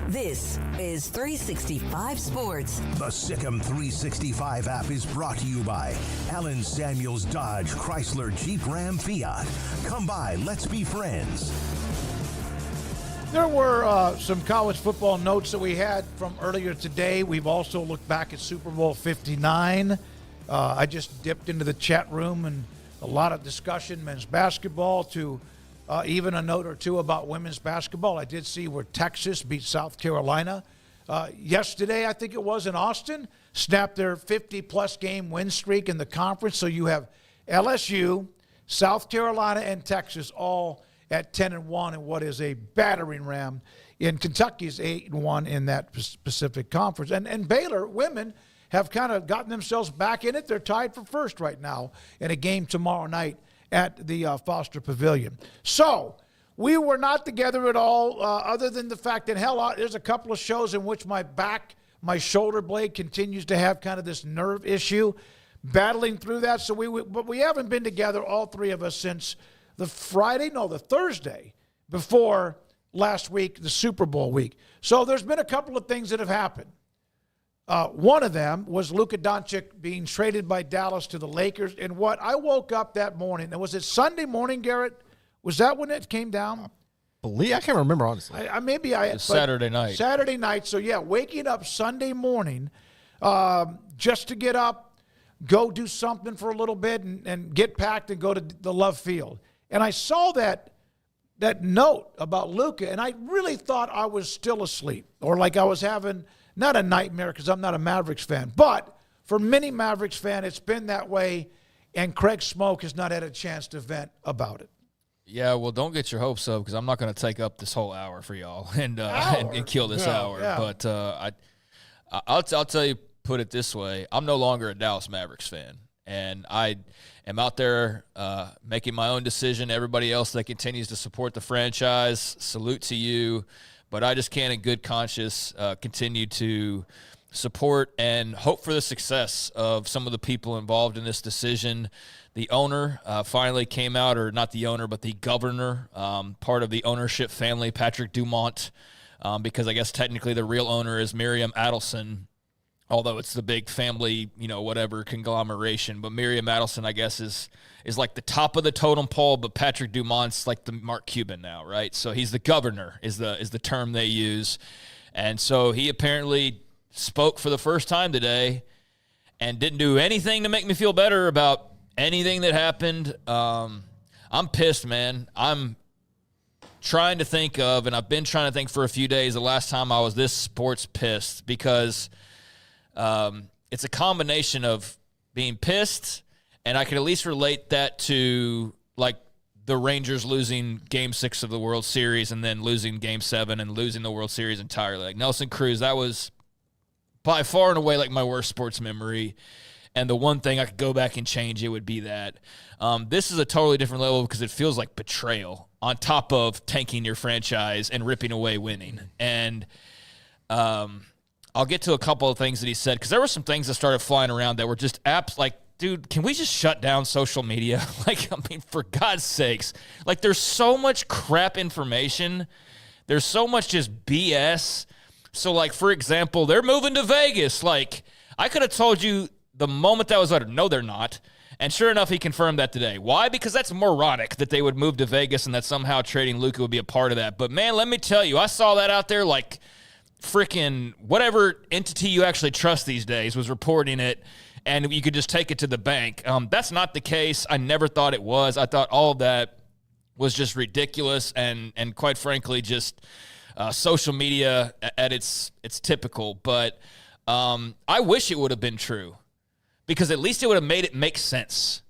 S3: This is 365 Sports.
S2: The Sikkim 365 app is brought to you by Alan Samuels Dodge, Chrysler, Jeep, Ram, Fiat. Come by, let's be friends.
S4: There were some college football notes that we had from earlier today. We've also looked back at Super Bowl 59. I just dipped into the chat room and a lot of discussion, men's basketball to even a note or two about women's basketball. I did see where Texas beat South Carolina. Yesterday, I think it was in Austin, snapped their 50-plus game win streak in the conference. So you have LSU, South Carolina, and Texas all at 10-1 in what is a battering ram. In Kentucky's 8-1 in that specific conference. And Baylor women have kind of gotten themselves back in it. They're tied for first right now in a game tomorrow night at the Foster Pavilion. So we were not together at all, other than the fact that, hell, there's a couple of shows in which my shoulder blade continues to have kind of this nerve issue, battling through that. So but we haven't been together, all 3 of us, since the Thursday before last week, the Super Bowl week. So there's been a couple of things that have happened. One of them was Luka Doncic being traded by Dallas to the Lakers. And what I woke up that morning, and was it Sunday morning, Garrett? Was that when it came down?
S9: I can't remember, honestly.
S6: Saturday night.
S4: Saturday night. So, yeah, waking up Sunday morning just to get up, go do something for a little bit, and get packed and go to the Love Field. And I saw that note about Luka, and I really thought I was still asleep, or like I was having – not a nightmare, because I'm not a Mavericks fan. But for many Mavericks fans, it's been that way, and Craig Smoak has not had a chance to vent about it.
S6: Yeah, well, don't get your hopes up, because I'm not going to take up this whole hour for y'all and kill this hour.
S4: Yeah.
S6: But I'll tell you, put it this way. I'm no longer a Dallas Mavericks fan, and I am out there making my own decision. Everybody else that continues to support the franchise, salute to you. But I just can't in good conscience continue to support and hope for the success of some of the people involved in this decision. The owner finally came out, or not the owner, but the governor, part of the ownership family, Patrick Dumont, because I guess technically the real owner is Miriam Adelson, although it's the big family, whatever conglomeration. But Miriam Adelson, I guess, is like the top of the totem pole, but Patrick Dumont's like the Mark Cuban now, right? So he's the governor is the term they use. And so he apparently spoke for the first time today and didn't do anything to make me feel better about anything that happened. I'm pissed, man. I'm trying to think of, and I've been trying to think for a few days, the last time I was this sports pissed, because it's a combination of being pissed, and I can at least relate that to, like, the Rangers losing Game 6 of the World Series and then losing Game 7 and losing the World Series entirely. Like, Nelson Cruz, that was by far and away, like, my worst sports memory. And the one thing I could go back and change, it would be that. This is a totally different level because it feels like betrayal on top of tanking your franchise and ripping away winning. And I'll get to a couple of things that he said, because there were some things that started flying around that were just apps like, dude, can we just shut down social media? Like, I mean, for God's sakes. Like, there's so much crap information. There's so much just BS. So, like, for example, they're moving to Vegas. Like, I could have told you the moment that was uttered. No, they're not. And sure enough, he confirmed that today. Why? Because that's moronic that they would move to Vegas and that somehow trading Luka would be a part of that. But, man, let me tell you, I saw that out there like freaking whatever entity you actually trust these days was reporting it, and you could just take it to the bank. That's not the case. I never thought it was. I thought all of that was just ridiculous and quite frankly, just social media at its typical. But I wish it would have been true, because at least it would have made it make sense.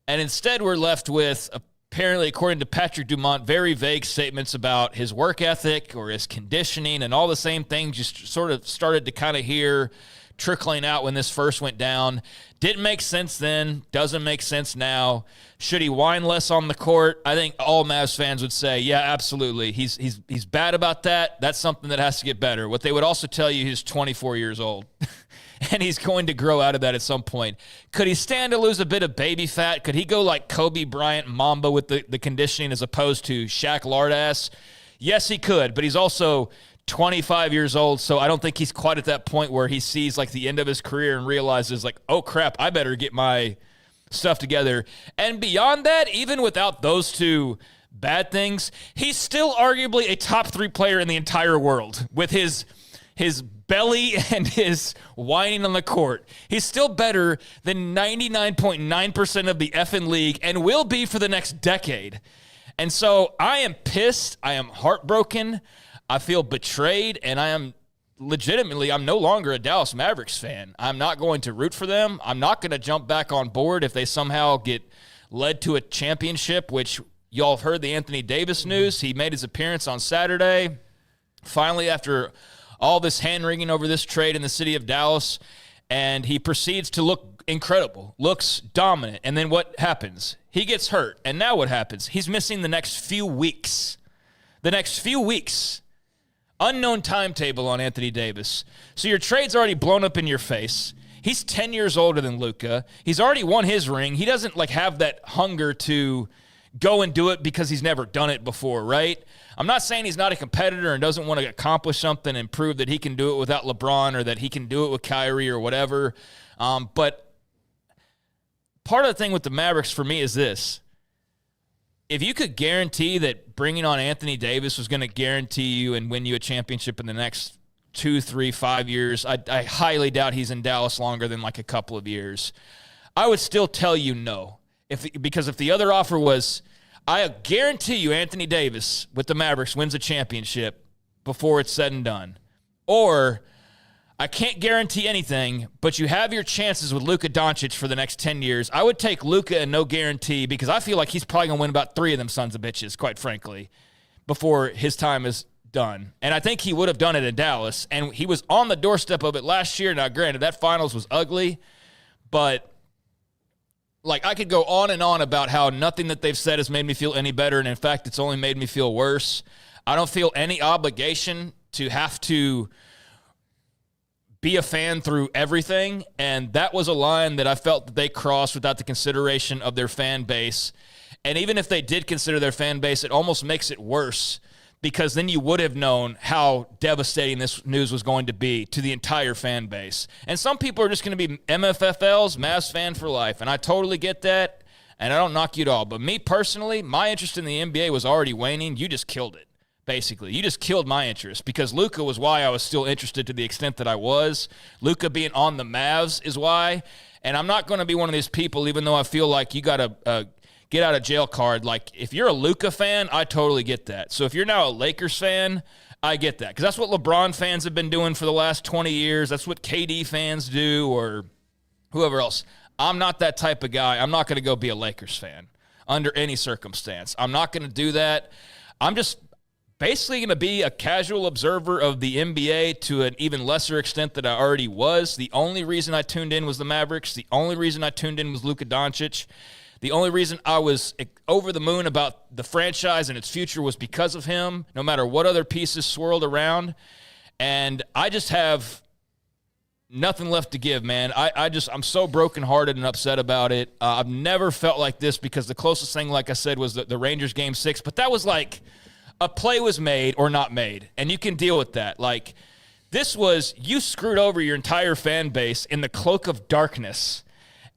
S6: And instead, we're left with, apparently, according to Patrick Dumont, very vague statements about his work ethic or his conditioning, and all the same things just sort of started to kind of hear trickling out when this first went down. Didn't make sense then, doesn't make sense now. Should he whine less on the court? I think all Mavs fans would say, yeah, absolutely. He's bad about that. That's something that has to get better. What they would also tell you, he's 24 years old. And he's going to grow out of that at some point. Could he stand to lose a bit of baby fat? Could he go like Kobe Bryant Mamba with the conditioning as opposed to Shaq Lardass? Yes, he could, but he's also 25 years old, so I don't think he's quite at that point where he sees like the end of his career and realizes like, oh crap, I better get my stuff together. And beyond that, even without those two bad things, he's still arguably a top 3 player in the entire world with his belly and his whining on the court. He's still better than 99.9% of the effing league and will be for the next decade. And so I am pissed. I am heartbroken. I feel betrayed, and I'm no longer a Dallas Mavericks fan. I'm not going to root for them. I'm not going to jump back on board if they somehow get led to a championship, which y'all have heard the Anthony Davis news. He made his appearance on Saturday. Finally, after all this hand-wringing over this trade in the city of Dallas, and he proceeds to look incredible, looks dominant. And then what happens? He gets hurt. And now what happens? He's missing the next few weeks. Unknown timetable on Anthony Davis. So your trade's already blown up in your face. He's 10 years older than Luka. He's already won his ring. He doesn't like have that hunger to go and do it because he's never done it before, right? I'm not saying he's not a competitor and doesn't want to accomplish something and prove that he can do it without LeBron or that he can do it with Kyrie or whatever. But part of the thing with the Mavericks for me is this. If you could guarantee that bringing on Anthony Davis was going to guarantee you and win you a championship in the next 2, 3, 5 years, I highly doubt he's in Dallas longer than like a couple of years. I would still tell you no. Because if the other offer was, I guarantee you Anthony Davis with the Mavericks wins a championship before it's said and done. Or I can't guarantee anything, but you have your chances with Luka Doncic for the next 10 years. I would take Luka and no guarantee because I feel like he's probably going to win about 3 of them sons of bitches, quite frankly, before his time is done. And I think he would have done it in Dallas, and he was on the doorstep of it last year. Now, granted, that finals was ugly, but like I could go on and on about how nothing that they've said has made me feel any better, and in fact, it's only made me feel worse. I don't feel any obligation to have to be a fan through everything, and that was a line that I felt that they crossed without the consideration of their fan base. And even if they did consider their fan base, it almost makes it worse because then you would have known how devastating this news was going to be to the entire fan base. And some people are just going to be MFFLs, Mavs fan for life, and I totally get that, and I don't knock you at all. But me personally, my interest in the NBA was already waning. You just killed it. Basically, you just killed my interest because Luka was why I was still interested to the extent that I was. Luka being on the Mavs is why. And I'm not going to be one of these people, even though I feel like you got a get out of jail card. Like, if you're a Luka fan, I totally get that. So if you're now a Lakers fan, I get that. Because that's what LeBron fans have been doing for the last 20 years. That's what KD fans do or whoever else. I'm not that type of guy. I'm not going to go be a Lakers fan under any circumstance. I'm not going to do that. I'm just basically going to be a casual observer of the NBA to an even lesser extent that I already was. The only reason I tuned in was the Mavericks. The only reason I tuned in was Luka Doncic. The only reason I was over the moon about the franchise and its future was because of him, no matter what other pieces swirled around. And I just have nothing left to give, man. I'm so brokenhearted and upset about it. I've never felt like this because the closest thing, like I said, was the Rangers Game 6. But that was like a play was made or not made, and you can deal with that. Like, this was, you screwed over your entire fan base in the cloak of darkness,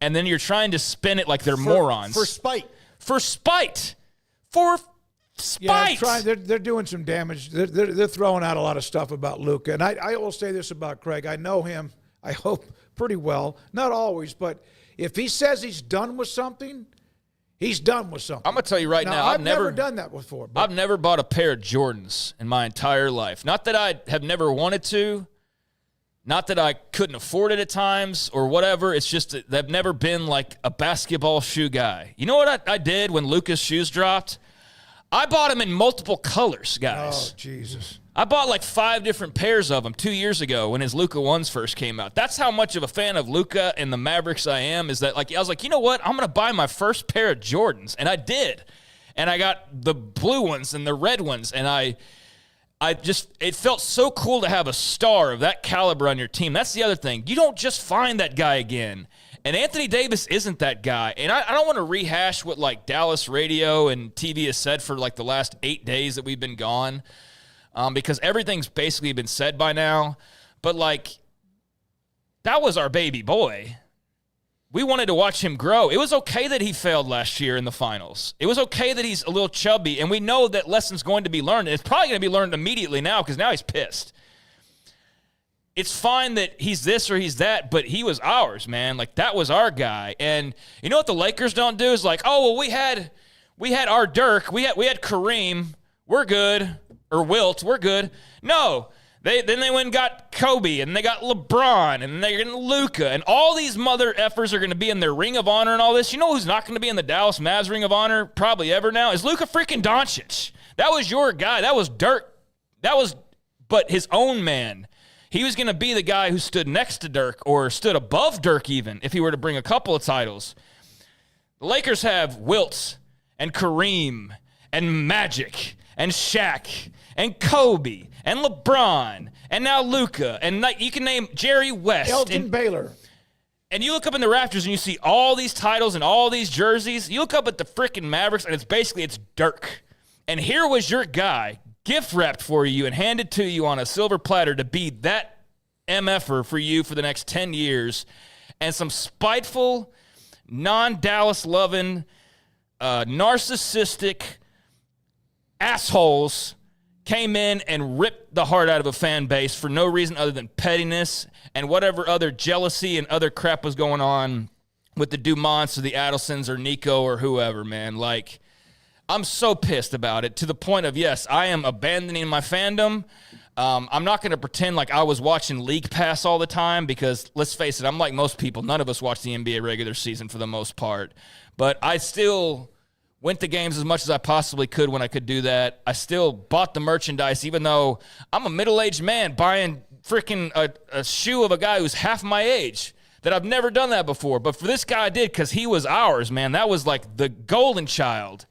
S6: and then you're trying to spin it like they're morons.
S5: For spite.
S6: For spite. For spite.
S4: Yeah, they're doing some damage. They're throwing out a lot of stuff about Luka. And I will say this about Craig. I know him, I hope, pretty well. Not always, but if he says he's done with something, he's done with something.
S6: I'm going to tell you right now,
S4: I've never done that before. But
S6: I've never bought a pair of Jordans in my entire life. Not that I have never wanted to. Not that I couldn't afford it at times or whatever. It's just that they've never been like a basketball shoe guy. You know what I did when Luka's shoes dropped? I bought them in multiple colors, guys.
S4: Oh, Jesus.
S6: I bought like 5 different pairs of them 2 years ago when his Luka ones first came out. That's how much of a fan of Luka and the Mavericks I am, is that like I was like, you know what? I'm going to buy my first pair of Jordans. And I did. And I got the blue ones and the red ones. And it felt so cool to have a star of that caliber on your team. That's the other thing. You don't just find that guy again. And Anthony Davis isn't that guy. And I don't want to rehash what like Dallas radio and TV has said for like the last 8 days that we've been gone, because everything's basically been said by now. But like, that was our baby boy. We wanted to watch him grow. It was okay that he failed last year in the finals. It was okay that he's a little chubby. And we know that lesson's going to be learned. And it's probably going to be learned immediately now because now he's pissed. It's fine that he's this or he's that, but he was ours, man. Like, that was our guy. And you know what the Lakers don't do is like, oh, well, we had our Dirk, we had Kareem, we're good, or Wilt, we're good. No, then they went and got Kobe, and they got LeBron, and they're getting Luka, and all these mother effers are going to be in their Ring of Honor and all this. You know who's not going to be in the Dallas Mavs Ring of Honor probably ever now? Is Luka freaking Doncic. That was your guy. That was Dirk. But his own man. He was going to be the guy who stood next to Dirk or stood above Dirk even if he were to bring a couple of titles. The Lakers have Wilt and Kareem and Magic and Shaq and Kobe and LeBron and now Luka. And you can name Jerry West.
S4: Elton Baylor.
S6: And you look up in the rafters and you see all these titles and all these jerseys. You look up at the freaking Mavericks and it's Dirk. And here was your guy, gift wrapped for you and handed to you on a silver platter to be that MFer for you for the next 10 years. And some spiteful, non-Dallas loving, narcissistic assholes came in and ripped the heart out of a fan base for no reason other than pettiness and whatever other jealousy and other crap was going on with the Dumonts or the Adelsons or Nico or whoever, man. Like, I'm so pissed about it to the point of, yes, I am abandoning my fandom. I'm not going to pretend like I was watching League Pass all the time because, let's face it, I'm like most people. None of us watch the NBA regular season for the most part. But I still went to games as much as I possibly could when I could do that. I still bought the merchandise even though I'm a middle-aged man buying freaking a shoe of a guy who's half my age. That I've never done that before. But for this guy, I did because he was ours, man. That was like the golden child.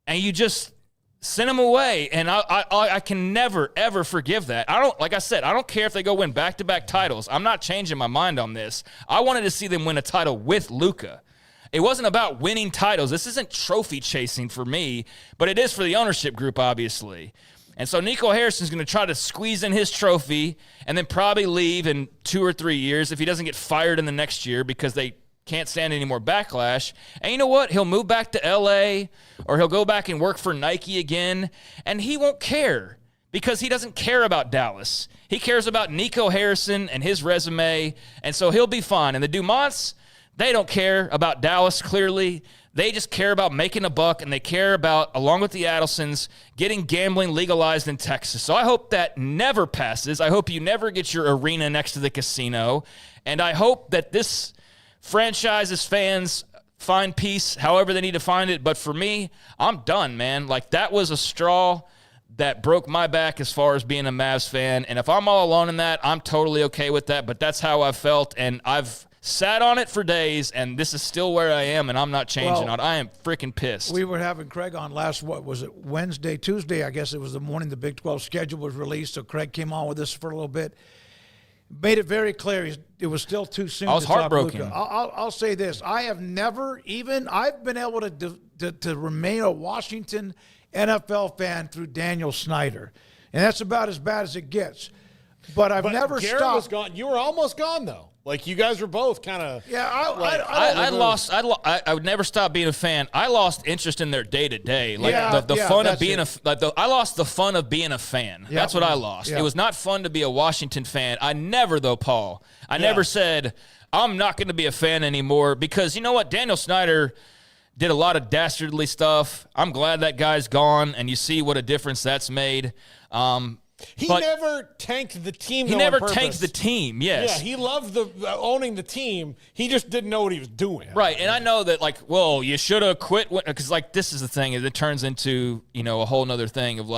S6: And you just send him away, and I can never, ever forgive that. Like I said, I don't care if they go win back-to-back titles. I'm not changing my mind on this. I wanted to see them win a title with Luka. It wasn't about winning titles. This isn't trophy chasing for me, but it is for the ownership group, obviously. And so Nico Harrison's going to try to squeeze in his trophy and then probably leave in 2 or 3 years if he doesn't get fired in the next year because they can't stand any more backlash. And you know what? He'll move back to LA or he'll go back and work for Nike again, and he won't care because he doesn't care about Dallas. He cares about Nico Harrison and his resume, and so he'll be fine. And the Dumonts, they don't care about Dallas, clearly. They just care about making a buck, and they care about, along with the Adelsons, getting gambling legalized in Texas. So I hope that never passes. I hope you never get your arena next to the casino, and I hope that this franchise's fans find peace however they need to find it. But for me, I'm done, man. Like, that was a straw that broke my back as far as being a Mavs fan. And if I'm all alone in that, I'm totally okay with that. But that's how I felt, and I've sat on it for days, and this is still where I am, and I'm not changing on it. I am freaking pissed.
S4: We were having Craig on Wednesday, Tuesday, I guess it was the morning the Big 12 schedule was released, so Craig came on with us for a little bit. made it very clear it was still too soon.
S6: I was
S4: to talk
S6: heartbroken.
S4: Luka. I'll say this: I've been able to remain a Washington NFL fan through Daniel Snyder, and that's about as bad as it gets. But I've never
S5: Garrett
S4: stopped.
S5: Was gone. You were almost gone though. Like you guys were both kind of.
S4: Yeah,
S6: I would never stop being a fan. I lost interest in their day to day. Like the fun of being I lost the fun of being a fan.
S4: Yeah.
S6: That's what I lost.
S4: Yeah.
S6: It was not fun to be a Washington fan. I never never said I'm not going to be a fan anymore because you know what? Daniel Snyder did a lot of dastardly stuff. I'm glad that guy's gone, and you see what a difference that's made.
S5: He never tanked the team.
S6: He never tanked the team. Yes.
S5: Yeah, he loved owning the team. He just didn't know what he was doing.
S6: Right, and I know that you should have quit because this is the thing. It turns into a whole nother thing of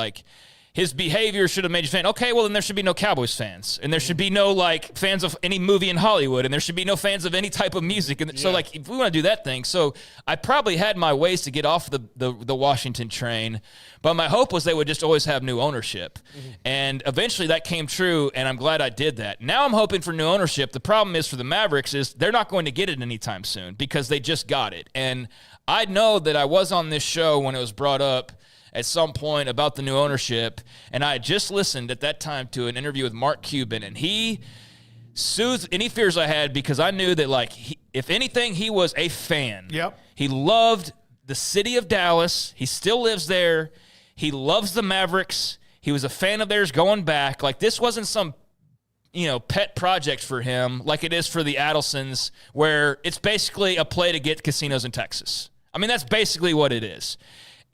S6: his behavior should have made you fan. Okay, well then there should be no Cowboys fans, and there should be no fans of any movie in Hollywood, and there should be no fans of any type of music. And so if we want to do that thing, so I probably had my ways to get off the Washington train, but my hope was they would just always have new ownership, and eventually that came true, and I'm glad I did that. Now I'm hoping for new ownership. The problem is for the Mavericks is they're not going to get it anytime soon because they just got it, and I know that I was on this show when it was brought up at some point about the new ownership, and I had just listened at that time to an interview with Mark Cuban, and he soothed any fears I had because I knew that, if anything, he was a fan.
S4: Yep.
S6: He loved the city of Dallas. He still lives there. He loves the Mavericks. He was a fan of theirs going back. This wasn't some pet project for him like it is for the Adelsons, where it's basically a play to get casinos in Texas. I mean, that's basically what it is.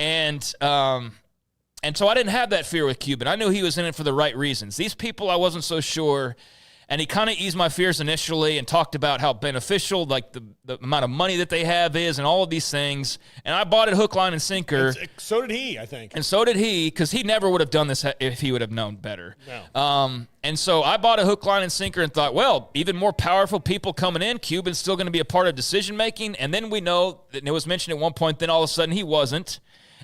S6: And so I didn't have that fear with Cuban. I knew he was in it for the right reasons. These people, I wasn't so sure. And he kind of eased my fears initially and talked about how beneficial, the amount of money that they have is and all of these things. And I bought it hook, line, and sinker.
S5: So did he, I think.
S6: And so did he, because he never would have done this if he would have known better.
S5: No.
S6: And so I bought a hook, line, and sinker and thought, well, even more powerful people coming in, Cuban's still going to be a part of decision-making. And then we know, that it was mentioned at one point, then all of a sudden he wasn't.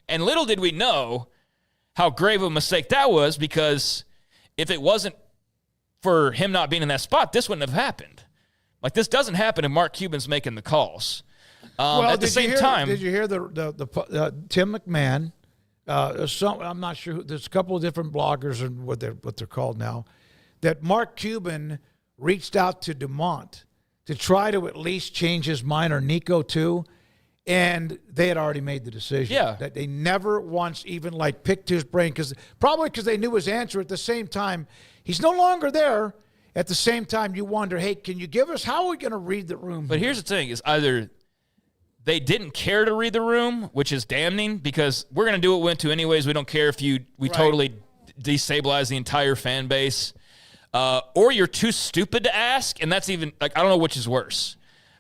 S6: And little did we know how grave of a mistake that was, because if it wasn't for him not being in that spot, this wouldn't have happened. This doesn't happen if Mark Cuban's making the calls. At the same time,
S4: did you hear the Tim McMahon? I'm not sure. There's a couple of different bloggers and what they're called now. That Mark Cuban reached out to DeMont to try to at least change his mind, or Nico too. And they had already made the decision.
S6: Yeah.
S4: That they never once even picked his brain, probably because they knew his answer. At the same time, he's no longer there. At the same time, you wonder, hey, can you give us, how are we going to read the room?
S6: But here's the thing, is either they didn't care to read the room, which is damning, because we're going to do what we went to anyways. We don't care if we totally destabilize the entire fan base. Or you're too stupid to ask, and that's even, I don't know which is worse.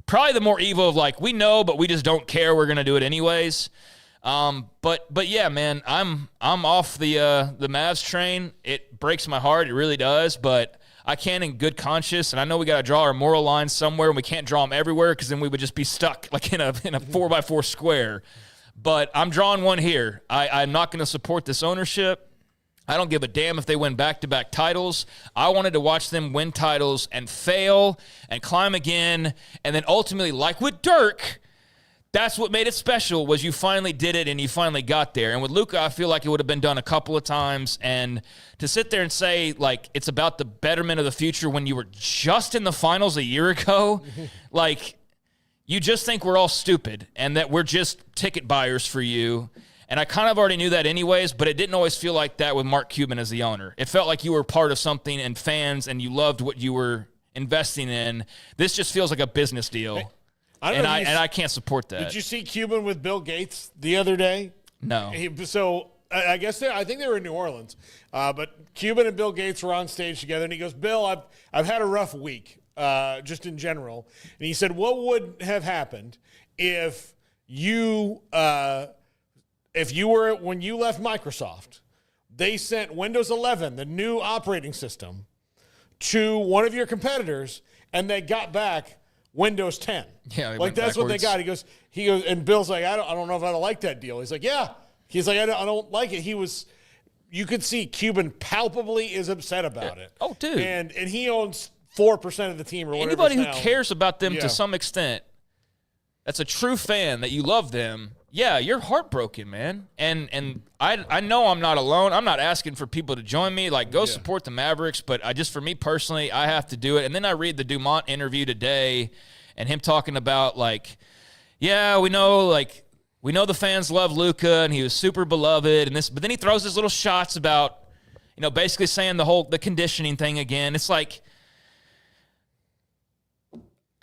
S6: Probably the more evil of we know, but we just don't care. We're gonna do it anyways. But yeah, man, I'm off the Mavs train. It breaks my heart. It really does. But I can in good conscience, and I know we got to draw our moral lines somewhere, and we can't draw them everywhere because then we would just be stuck in a 4x4 square. But I'm drawing one here. I'm not going to support this ownership. I don't give a damn if they win back-to-back titles. I wanted to watch them win titles and fail and climb again. And then ultimately, like with Dirk, that's what made it special, was you finally did it and you finally got there. And with Luka, I feel like it would have been done a couple of times. And to sit there and say, it's about the betterment of the future when you were just in the finals a year ago, you just think we're all stupid and that we're just ticket buyers for you. And I kind of already knew that anyways, but it didn't always feel like that with Mark Cuban as the owner. It felt like you were part of something and fans, and you loved what you were investing in. This just feels like a business deal, I can't support that.
S5: Did you see Cuban with Bill Gates the other day?
S6: No.
S5: So I guess I think they were in New Orleans, but Cuban and Bill Gates were on stage together, and he goes, "Bill, I've had a rough week, just in general." And he said, "What would have happened if you?" When you left Microsoft, they sent Windows 11, the new operating system, to one of your competitors, and they got back Windows 10.
S6: Yeah,
S5: that's what they got. He goes, and Bill's like, I don't know if I like that deal. He's like, yeah. He's like, I don't like it. You could see Cuban palpably is upset about it.
S6: Oh, dude.
S5: And he owns 4% of the team or whatever.
S6: Anybody who cares about them to some extent, that's a true fan, that you love them, yeah, you're heartbroken, man. And I know I'm not alone. I'm not asking for people to join me. Like, go support the Mavericks, but for me personally, I have to do it. And then I read the Dumont interview today and him talking about, like, yeah, we know the fans love Luka and he was super beloved and this, but then he throws his little shots about, basically saying the conditioning thing again. It's like,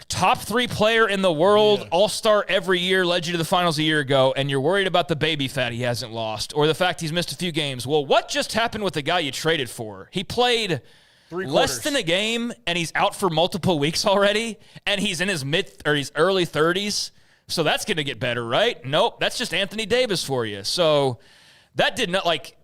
S6: top 3 player in the world, all-star every year, led you to the finals a year ago, and you're worried about the baby fat he hasn't lost or the fact he's missed a few games. Well, what just happened with the guy you traded for? He played less than a game, and he's out for multiple weeks already, and he's in his early 30s. So that's going to get better, right? Nope, that's just Anthony Davis for you. So that did not, like,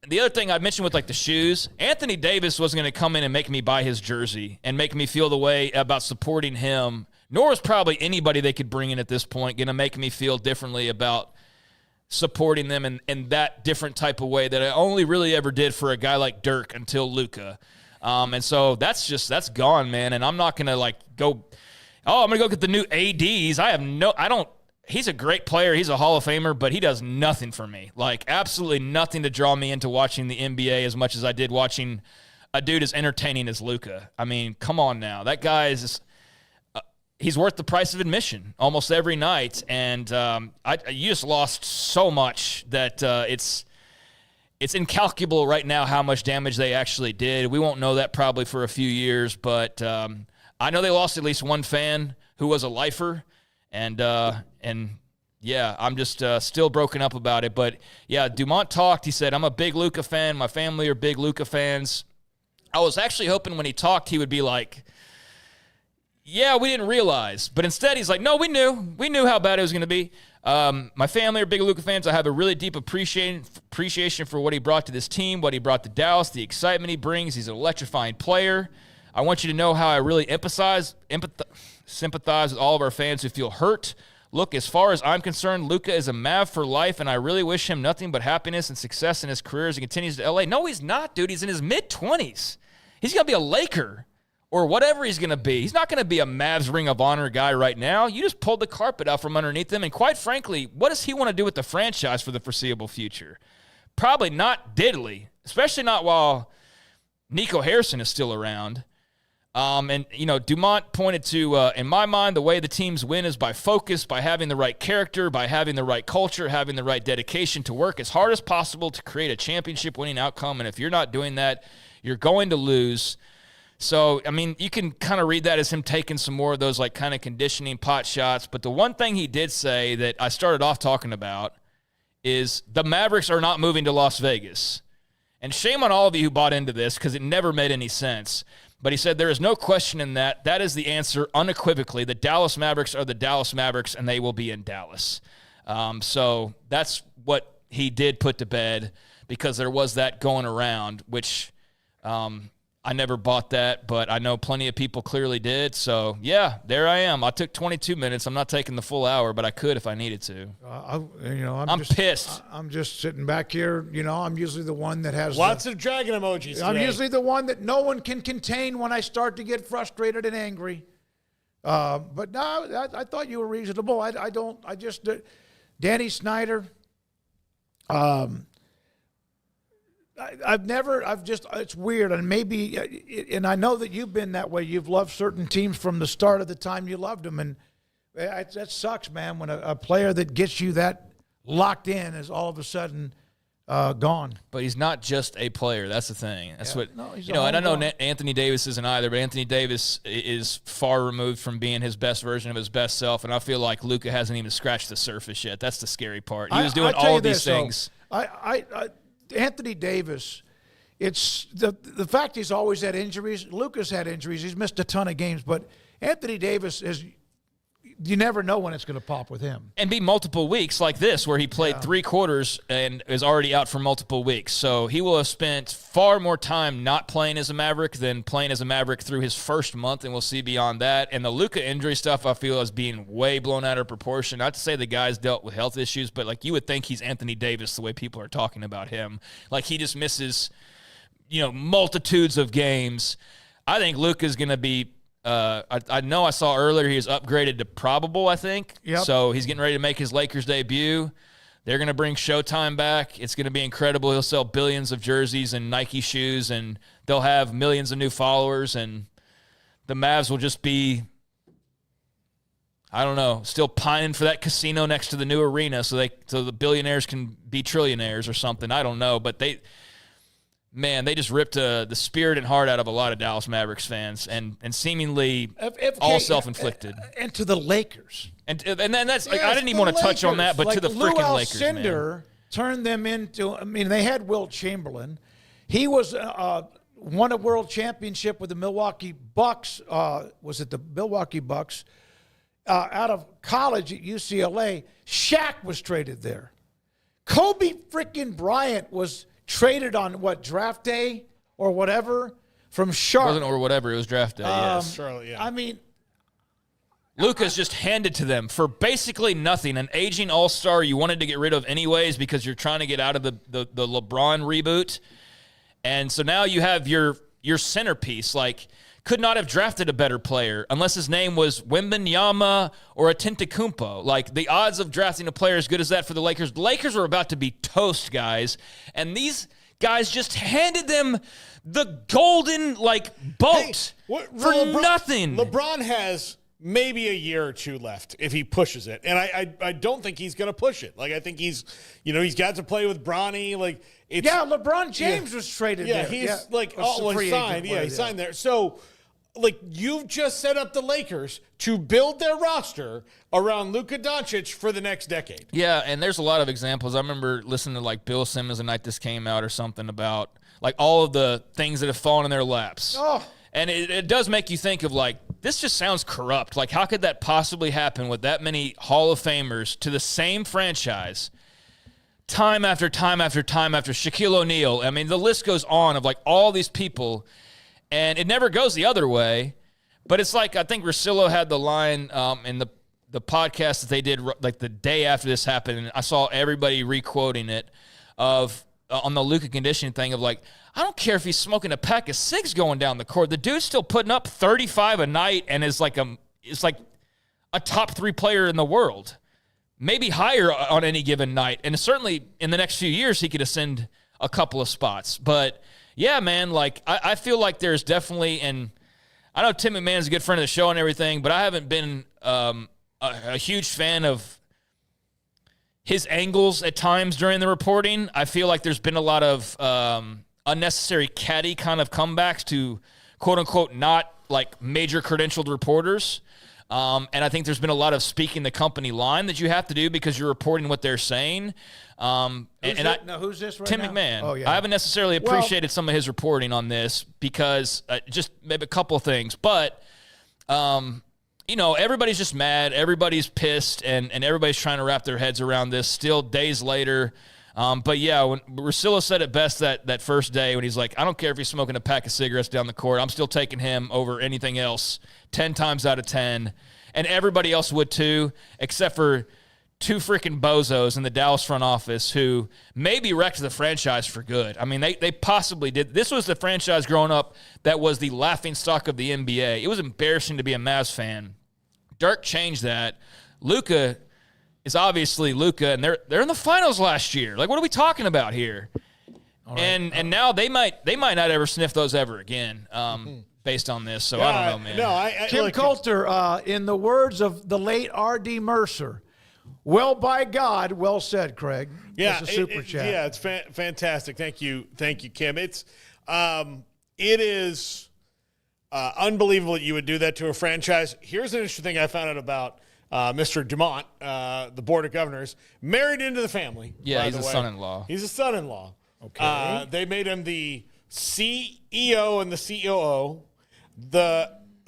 S6: the other thing I mentioned with, like, the shoes, Anthony Davis wasn't going to come in and make me buy his jersey and make me feel the way about supporting him, nor is probably anybody they could bring in at this point going to make me feel differently about supporting them in that different type of way that I only really ever did for a guy like Dirk until Luka. And so that's gone, man, and I'm not going to, like, go, I'm going to go get the new ADs. He's a great player. He's a Hall of Famer, but he does nothing for me. Like, absolutely nothing to draw me into watching the NBA as much as I did watching a dude as entertaining as Luka. I mean, come on now. That guy is he's worth the price of admission almost every night. And you just lost so much that it's incalculable right now how much damage they actually did. We won't know that probably for a few years, but I know they lost at least one fan who was a lifer. And yeah, I'm just still broken up about it. But, yeah, Dumont talked. He said, I'm a big Luka fan. My family are big Luka fans. I was actually hoping when he talked he would be like, yeah, we didn't realize. But instead he's like, no, we knew. We knew how bad it was going to be. My family are big Luka fans. I have a really deep appreciation for what he brought to this team, what he brought to Dallas, the excitement he brings. He's an electrifying player. I want you to know how I really sympathize with all of our fans who feel hurt. Look, as far as I'm concerned, Luka is a Mav for life, and I really wish him nothing but happiness and success in his career as he continues to LA. No, he's not, dude. He's in his mid-20s. He's going to be a Laker or whatever he's going to be. He's not going to be a Mavs Ring of Honor guy right now. You just pulled the carpet out from underneath him, and quite frankly, what does he want to do with the franchise for the foreseeable future? Probably not diddly, especially not while Nico Harrison is still around. And, Dumont pointed to, in my mind, the way the teams win is by focus, by having the right character, by having the right culture, having the right dedication to work as hard as possible to create a championship-winning outcome. And if you're not doing that, you're going to lose. So, I mean, you can kind of read that as him taking some more of those, like, kind of conditioning pot shots. But the one thing he did say that I started off talking about is the Mavericks are not moving to Las Vegas. And shame on all of you who bought into this because it never made any sense. But he said there is no question in that. That is the answer unequivocally. The Dallas Mavericks are the Dallas Mavericks, and they will be in Dallas. So that's what he did put to bed because there was that going around, which I never bought that, but I know plenty of people clearly did. So, yeah, there I am. I took 22 minutes. I'm not taking the full hour, but I could if I needed to. I'm pissed.
S4: I'm just sitting back here. I'm usually the one that has
S5: lots of dragon emojis.
S4: I'm usually the one that no one can contain when I start to get frustrated and angry. But no, I thought you were reasonable. Danny Snyder. It's weird, and maybe, and I know that you've been that way. You've loved certain teams from the start of the time you loved them, and that sucks, man, when a player that gets you that locked in is all of a sudden gone.
S6: But he's not just a player. That's the thing. That's what, and I know Anthony Davis isn't either, but Anthony Davis is far removed from being his best version of his best self, and I feel like Luka hasn't even scratched the surface yet. That's the scary part. He was doing all of these things.
S4: Anthony Davis, it's the fact he's always had injuries. Luka's had injuries. He's missed a ton of games, but Anthony Davis you never know when it's going to pop with him.
S6: And be multiple weeks like this where he played 3 quarters and is already out for multiple weeks. So he will have spent far more time not playing as a Maverick than playing as a Maverick through his first month, and we'll see beyond that. And the Luka injury stuff I feel is being way blown out of proportion. Not to say the guy's dealt with health issues, but like you would think he's Anthony Davis the way people are talking about him. Like he just misses, multitudes of games. I think Luka's going to be I know I saw earlier he was upgraded to probable, I think.
S4: Yep.
S6: So he's getting ready to make his Lakers debut. They're going to bring Showtime back. It's going to be incredible. He'll sell billions of jerseys and Nike shoes, and they'll have millions of new followers, and the Mavs will just be, I don't know, still pining for that casino next to the new arena so the billionaires can be trillionaires or something. I don't know, but they just ripped the spirit and heart out of a lot of Dallas Mavericks fans, and seemingly all self-inflicted.
S4: And to the Lakers.
S6: And then that's I didn't even want to touch on that, but to the freaking Lakers,
S4: Alcindor turned them into. I mean, they had Wilt Chamberlain. He was won a world championship with the Milwaukee Bucks. Was it the Milwaukee Bucks? Out of college at UCLA, Shaq was traded there. Kobe freaking Bryant was traded on draft day or whatever from Charlotte.
S6: Wasn't or whatever, it was draft day. Yes,
S5: Charlotte. Yeah.
S4: I mean,
S6: Luka's just handed to them for basically nothing. An aging all-star you wanted to get rid of anyways because you're trying to get out of the LeBron reboot. And so now you have your centerpiece. Like, could not have drafted a better player unless his name was Wembanyama or Antetokounmpo. Like, the odds of drafting a player as good as that for the Lakers. The Lakers were about to be toast, guys. And these guys just handed them the golden, boat for nothing.
S5: LeBron has maybe a year or two left if he pushes it. And I don't think he's going to push it. I think he's got to play with Bronny.
S4: LeBron James was traded there.
S5: He's signed. He signed there. So, you've just set up the Lakers to build their roster around Luka Doncic for the next decade.
S6: Yeah, and there's a lot of examples. I remember listening to Bill Simmons the night this came out or something about all of the things that have fallen in their laps.
S4: Oh.
S6: And it does make you think of this just sounds corrupt. How could that possibly happen with that many Hall of Famers to the same franchise time after time after time after Shaquille O'Neal? I mean, the list goes on of all these people, and it never goes the other way. But it's I think Russillo had the line in the podcast that they did the day after this happened, and I saw everybody re-quoting it on the Luka conditioning thing of I don't care if he's smoking a pack of cigs going down the court. The dude's still putting up 35 a night and is a top 3 player in the world, maybe higher on any given night. And certainly in the next few years, he could ascend a couple of spots. But yeah, man, I feel like there's definitely, and I know Tim McMahon's a good friend of the show and everything, but I haven't been a huge fan of his angles at times during the reporting. I feel like there's been a lot of unnecessary catty kind of comebacks to quote-unquote not major credentialed reporters. And I think there's been a lot of speaking the company line that you have to do because you're reporting what they're saying.
S4: Who's this right
S6: Tim
S4: now?
S6: McMahon.
S4: Oh, yeah.
S6: I haven't necessarily appreciated some of his reporting on this because just maybe a couple of things. But, everybody's just mad. Everybody's pissed, and everybody's trying to wrap their heads around this still days later. But yeah, when Russillo said it best that first day when he's I don't care if he's smoking a pack of cigarettes down the court. I'm still taking him over anything else 10 times out of 10. And everybody else would too, except for 2 freaking bozos in the Dallas front office who maybe wrecked the franchise for good. I mean, they possibly did. This was the franchise growing up that was the laughingstock of the NBA. It was embarrassing to be a Mavs fan. Dirk changed that. Luka is obviously Luka, and they're in the finals last year. What are we talking about here? Right. And now they might not ever sniff those ever again, based on this. So I don't know, man.
S5: No,
S4: Kim Coulter, in the words of the late R.D. Mercer, well, by God, well said, Craig.
S5: Yeah,
S4: that's a super chat.
S5: Yeah, it's fantastic. Thank you, Kim. It is unbelievable that you would do that to a franchise. Here's an interesting thing I found out about Mr. Dumont, the Board of Governors, married into the family.
S6: Yeah, he's a son-in-law.
S5: He's a son-in-law.
S4: Okay.
S5: They made him the CEO and the COO.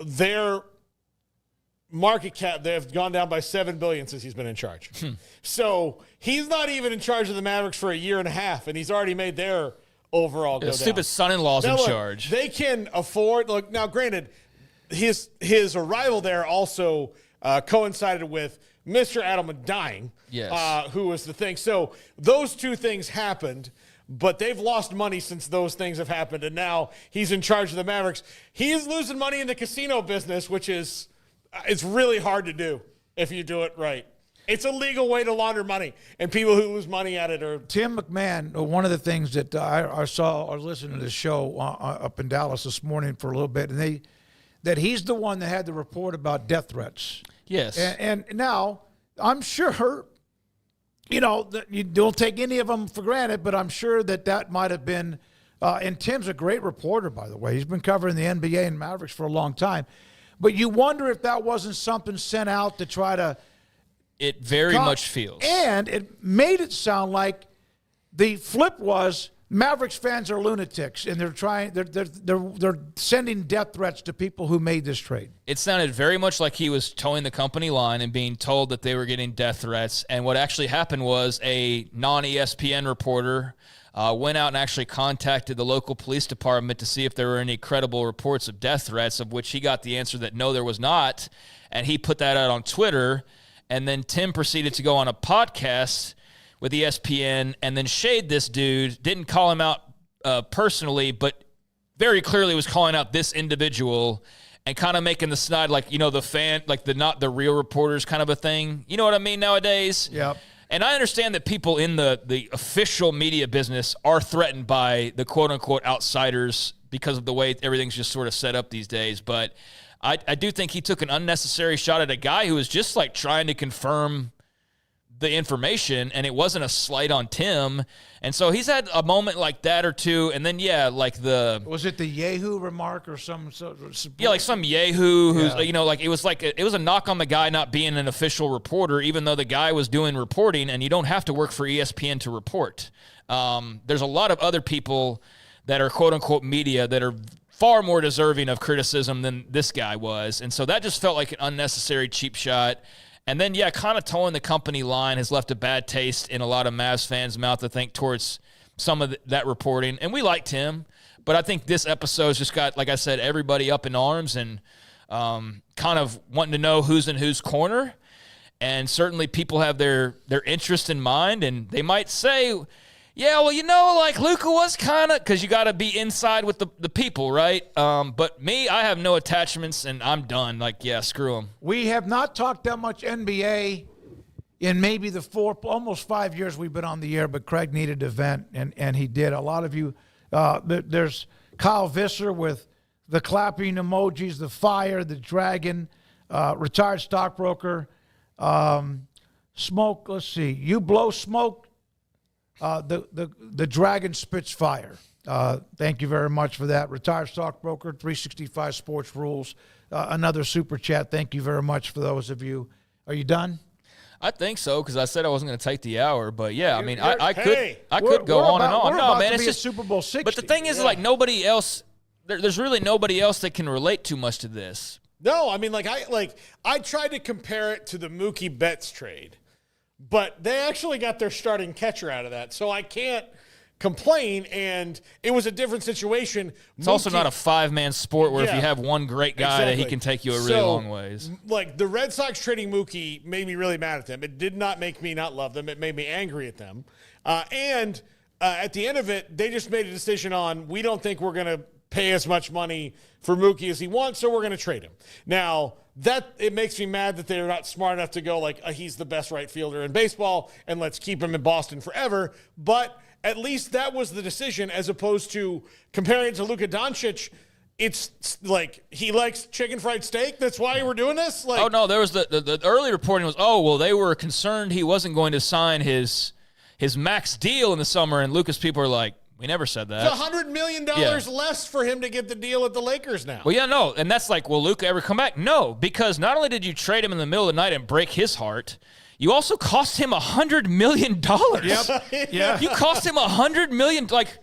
S5: Their market cap, they have gone down by $7 billion since he's been in charge. So he's not even in charge of the Mavericks for a year and a half, and he's already made their overall go down.
S6: Stupid son-in-law's in charge.
S5: They can afford. Look, now granted, his arrival there also coincided with Mr. Adelman dying.
S6: Yes.
S5: Who was the thing. So those two things happened. but they've lost money since those things have happened, and now he's in charge of the Mavericks. He is losing money in the casino business, which is it's really hard to do if you do it right. It's a legal way to launder money, and people who lose money at it are.
S4: Tim McMahon, one of the things that I saw, I was listening to the show up in Dallas this morning for a little bit, and that he's the one that had the report about death threats.
S6: Yes.
S4: And now, I'm sure, you know, that you don't take any of them for granted, but I'm sure that might have been, and Tim's a great reporter, by the way. He's been covering the NBA and Mavericks for a long time. But you wonder if that wasn't something sent out to try to.
S6: It very much feels.
S4: And it made it sound like the flip was Mavericks fans are lunatics, and they're sending death threats to people who made this trade.
S6: It sounded very much like he was towing the company line and being told that they were getting death threats. And what actually happened was a non-ESPN reporter went out and actually contacted the local police department to see if there were any credible reports of death threats, of which he got the answer that no, there was not. And he put that out on Twitter. And then Tim proceeded to go on a podcast with ESPN and then shade this dude, didn't call him out personally, but very clearly was calling out this individual and kind of making the snide, like, you know, the fan, like the not the real reporters kind of a thing. You know what I mean nowadays?
S4: Yep.
S6: And I understand that people in the official media business are threatened by the quote-unquote outsiders because of the way everything's just sort of set up these days, but I do think he took an unnecessary shot at a guy who was just like trying to confirm the information, and it wasn't a slight on Tim. And so he's had a moment like that or two, and then like was
S4: it the Yahoo remark or some
S6: like some Yahoo who's you know, like it was a knock on the guy not being an official reporter, even though the guy was doing reporting, and you don't have to work for ESPN to report. There's a lot of other people that are quote unquote media that are far more deserving of criticism than this guy was. And so that just felt like an unnecessary cheap shot. And then, kind of towing the company line has left a bad taste in a lot of Mavs fans' mouth, I think, towards some of that reporting. And we liked him, but I think this episode's just got, like I said, everybody up in arms and kind of wanting to know who's in whose corner. And certainly people have their interest in mind, and they might say, yeah, well, you know, like Luka was kind of, because you got to be inside with the people, right? But me, I have no attachments, and I'm done. Like, yeah, screw them.
S4: We have not talked that much NBA in maybe the almost 5 years we've been on the air, but Craig needed an event, and he did. A lot of you, there's Kyle Visser with the clapping emojis, the fire, the dragon, retired stockbroker, Smoak. Let's see. You blow smoke. The dragon spits fire. Thank you very much for that. Retired stockbroker, 365 Sports Rules. Another super chat. Thank you very much for those of you. Are you done?
S6: I think so, because I said I wasn't going to take the hour, but yeah, I mean, I could go on and on. No, man, it's just
S4: Super Bowl 60.
S6: But the thing is, like, nobody else. There's really nobody else that can relate too much to this.
S5: No, I mean, I tried to compare it to the Mookie Betts trade. But they actually got their starting catcher out of that, so I can't complain, and it was a different situation.
S6: It's also not a five-man sport where if you have one great guy that he can take you a really long ways.
S5: Like, the Red Sox trading Mookie made me really mad at them. It did not make me not love them. It made me angry at them. And at the end of it, they just made a decision on, we don't think we're going to pay as much money for Mookie as he wants, so we're going to trade him. Now, it makes me mad that they're not smart enough to go like, he's the best right fielder in baseball, and let's keep him in Boston forever. But at least that was the decision, as opposed to comparing it to Luka Doncic. It's like he likes chicken fried steak. That's why we're doing this. Like,
S6: oh no, there was the early reporting was, they were concerned he wasn't going to sign his max deal in the summer, and Lucas people are like, we never said that.
S5: It's $100 million less for him to get the deal at the Lakers now.
S6: Well, yeah, no. And that's like, will Luka ever come back? No, because not only did you trade him in the middle of the night and break his heart, you also cost him $100 million.
S4: Yep. Yeah.
S6: You cost him $100 million. Like,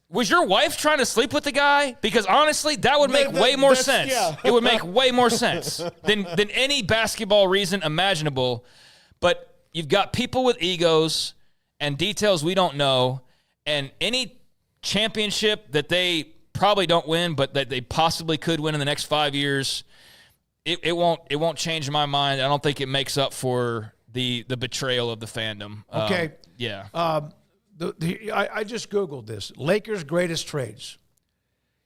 S6: was your wife trying to sleep with the guy? Because honestly, that would make way more sense. Yeah. It would make way more sense than any basketball reason imaginable. But you've got people with egos and details we don't know. And any championship that they probably don't win, but that they possibly could win in the next 5 years, it won't change my mind. I don't think it makes up for the betrayal of the fandom.
S4: Okay.
S6: Yeah.
S4: I just Googled this. Lakers' greatest trades.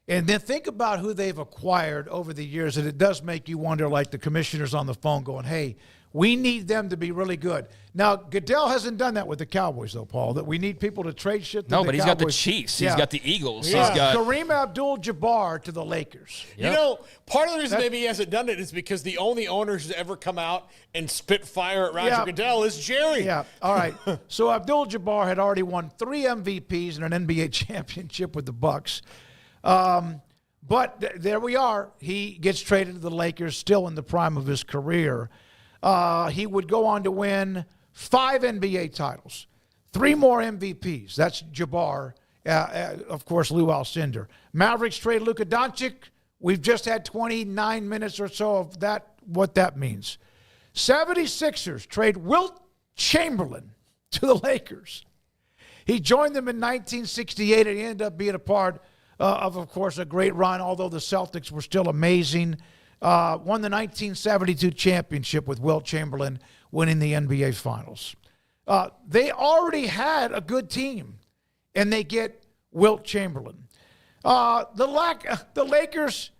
S4: And then think about who they've acquired over the years, and it does make you wonder, like the commissioners on the phone going, hey, we need them to be really good. Now, Goodell hasn't done that with the Cowboys, though, Paul, that we need people to trade shit to
S6: No,
S4: the
S6: but he's
S4: Cowboys.
S6: got the Chiefs. He's got the Eagles.
S4: Yeah.
S6: He's got
S4: Kareem Abdul-Jabbar to the Lakers.
S5: You know, part of the reason maybe he hasn't done it is because the only owner who's ever come out and spit fire at Roger Goodell is Jerry.
S4: Yeah, all right. So Abdul-Jabbar had already won 3 MVPs and an NBA championship with the Bucks. But there we are. He gets traded to the Lakers, still in the prime of his career. He would go on to win 5 NBA titles, 3 more MVPs. That's Jabbar. Of course, Lou Alcindor. Mavericks trade Luka Doncic. We've just had 29 minutes or so of that, what that means. 76ers trade Wilt Chamberlain to the Lakers. He joined them in 1968, and he ended up being a part of course, a great run, although the Celtics were still amazing. Won the 1972 championship with Wilt Chamberlain winning the NBA Finals. They already had a good team, and they get Wilt Chamberlain. The Lakers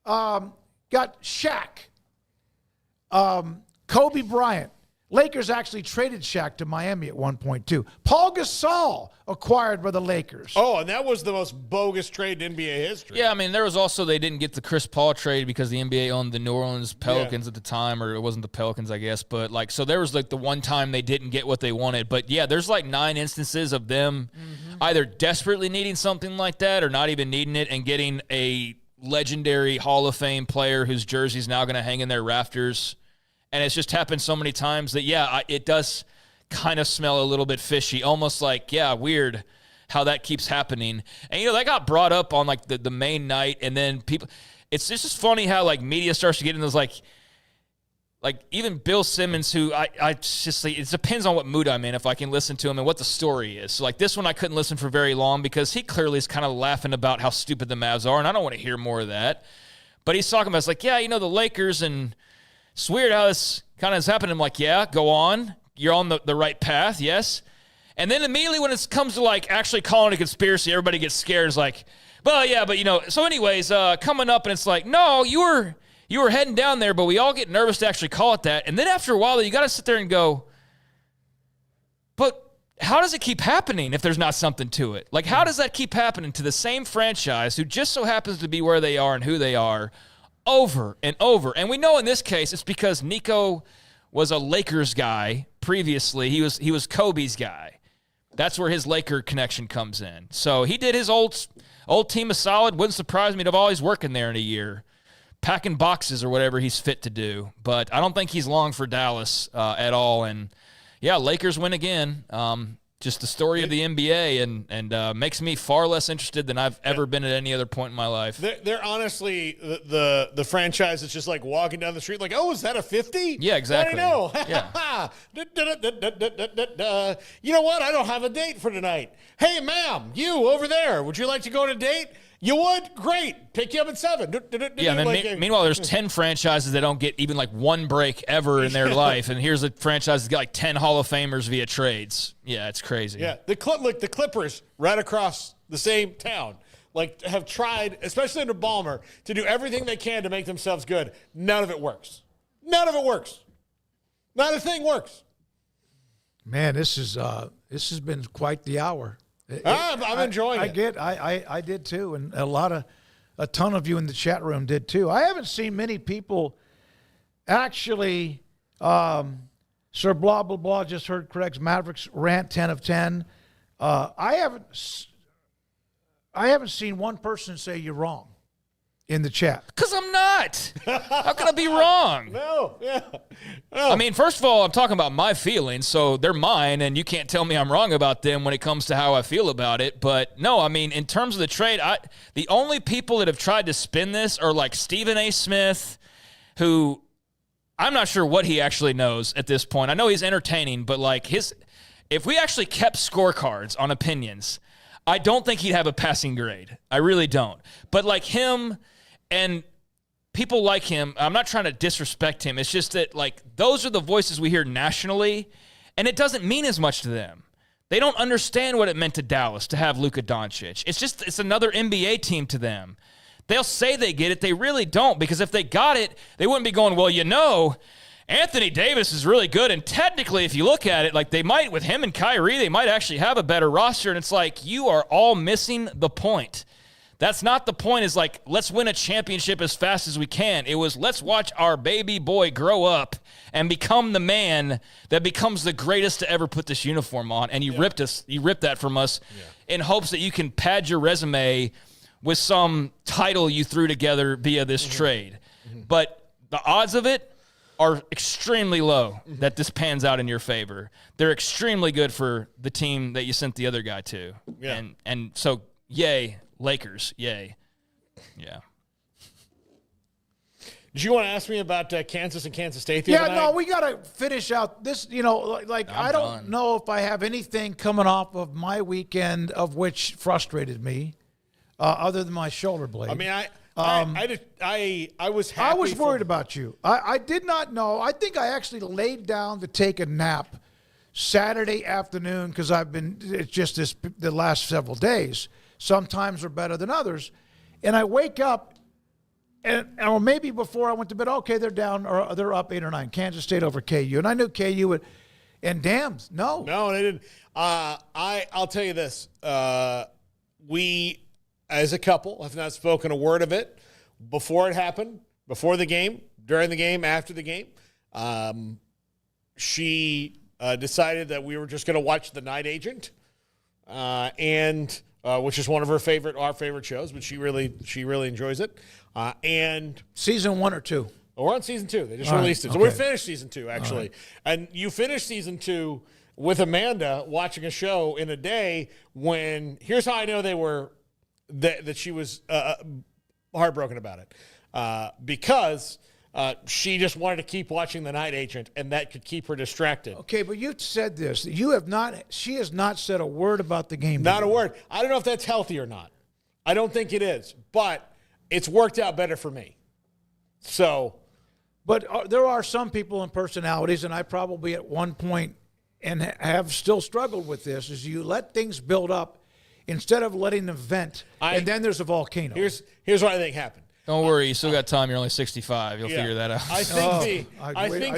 S4: got Shaq, Kobe Bryant. Lakers actually traded Shaq to Miami at one point, too. Paul Gasol acquired by the Lakers.
S5: Oh, and that was the most bogus trade in NBA history.
S6: Yeah, I mean, there was also, they didn't get the Chris Paul trade because the NBA owned the New Orleans Pelicans at the time, or it wasn't the Pelicans, I guess. But, like, so there was, like, the one time they didn't get what they wanted. But, yeah, there's, like, 9 instances of them either desperately needing something like that or not even needing it and getting a legendary Hall of Fame player whose jersey's now going to hang in their rafters. And it's just happened so many times that, it does kind of smell a little bit fishy, almost like, weird how that keeps happening. And, that got brought up on, like, the main night, and then people – it's just funny how, like, media starts to get in those, like even Bill Simmons, who I just – it depends on what mood I'm in if I can listen to him and what the story is. So, like, this one I couldn't listen for very long because he clearly is kind of laughing about how stupid the Mavs are, and I don't want to hear more of that. But he's talking about, it's like, the Lakers and – it's weird how this kind of has happened. I'm like, go on. You're on the right path, yes. And then immediately when it comes to, like, actually calling a conspiracy, everybody gets scared. It's like, so anyways, coming up, and it's like, no, you were heading down there, but we all get nervous to actually call it that. And then after a while, you got to sit there and go, but how does it keep happening if there's not something to it? Like, how does that keep happening to the same franchise who just so happens to be where they are and who they are over and over? And we know in this case it's because Nico was a Lakers guy previously. He was Kobe's guy. That's where his Laker connection comes in. So he did his old team a solid. Wouldn't surprise me to have always working there in a year, packing boxes or whatever he's fit to do. But I don't think he's long for Dallas at all. And Lakers win again. Just the story of the NBA, and makes me far less interested than I've ever been at any other point in my life.
S5: They're honestly the franchise that's just like walking down the street like, oh, is that a 50?
S6: Yeah, exactly.
S5: I know.
S6: Yeah.
S5: You know what? I don't have a date for tonight. Hey, ma'am, you over there, would you like to go on a date? You would? Great. Pick you up at 7.
S6: Yeah, and then meanwhile, there's 10 franchises that don't get even like one break ever in their life, and here's a franchise that's got like 10 Hall of Famers via trades. Yeah, it's crazy.
S5: Yeah, the Clippers right across the same town, like, have tried, especially under Ballmer, to do everything they can to make themselves good. None of it works. None of it works. Not a thing works.
S4: Man, this has been quite the hour.
S5: I'm enjoying it.
S4: I did too, and a ton of you in the chat room did too. I haven't seen many people actually. Sir blah blah blah just heard Craig's Mavericks rant 10 of 10. I haven't seen one person say you're wrong in the chat.
S6: Because I'm not. How can I be wrong?
S5: No.
S6: I mean, first of all, I'm talking about my feelings, so they're mine, and you can't tell me I'm wrong about them when it comes to how I feel about it. But no, I mean, in terms of the trade, the only people that have tried to spin this are like Stephen A. Smith, who I'm not sure what he actually knows at this point. I know he's entertaining, but like if we actually kept scorecards on opinions, I don't think he'd have a passing grade. I really don't. But like him and people like him, I'm not trying to disrespect him. It's just that, like, those are the voices we hear nationally, and it doesn't mean as much to them.
S10: They don't understand what it meant to Dallas to have Luka Doncic. It's another NBA team to them. They'll say they get it. They really don't, because if they got it, they wouldn't be going, well, Anthony Davis is really good. And technically, if you look at it, like they might, with him and Kyrie, they might actually have a better roster. And it's like, you are all missing the point. That's not the point. Is like, let's win a championship as fast as we can. It was, let's watch our baby boy grow up and become the man that becomes the greatest to ever put this uniform on. And you ripped that from us in hopes that you can pad your resume with some title you threw together via this trade. But the odds of it are extremely low that this pans out in your favor. They're extremely good for the team that you sent the other guy to. Yeah. And so, yay, Lakers, yay. Yeah.
S5: Did you want to ask me about Kansas and Kansas State the other night?
S4: No, we got to finish out this, I don't know if I have anything coming off of my weekend of which frustrated me other than my shoulder blade.
S5: I mean, I was happy.
S4: I was worried about you. I did not know. I think I actually laid down to take a nap Saturday afternoon because it's just the last several days. Sometimes are better than others. And I wake up, or maybe before I went to bed, okay, they're down, or they're up 8 or 9. Kansas State over KU. And I knew KU would, and damn, no.
S5: No, they didn't. I'll tell you this. We, as a couple, have not spoken a word of it before it happened, before the game, during the game, after the game. She decided that we were just going to watch The Night Agent, which is one of our favorite shows, but she really enjoys it. And
S4: season 1 or 2?
S5: We're on season 2. They just released it. So we finished season 2, actually. Right. And you finished season 2 with Amanda watching a show in a day when, here's how I know that she was heartbroken about it. Because she just wanted to keep watching The Night Agent, and that could keep her distracted.
S4: Okay, but you said this. She has not said a word about the game.
S5: Not a word. I don't know if that's healthy or not. I don't think it is, but it's worked out better for me. So.
S4: But there are some people and personalities, and I probably at one point and have still struggled with this, is you let things build up instead of letting them vent, and then there's a volcano.
S5: Here's what I think happened.
S10: Don't worry, you still got time. You're only 65. You'll figure that out.
S5: I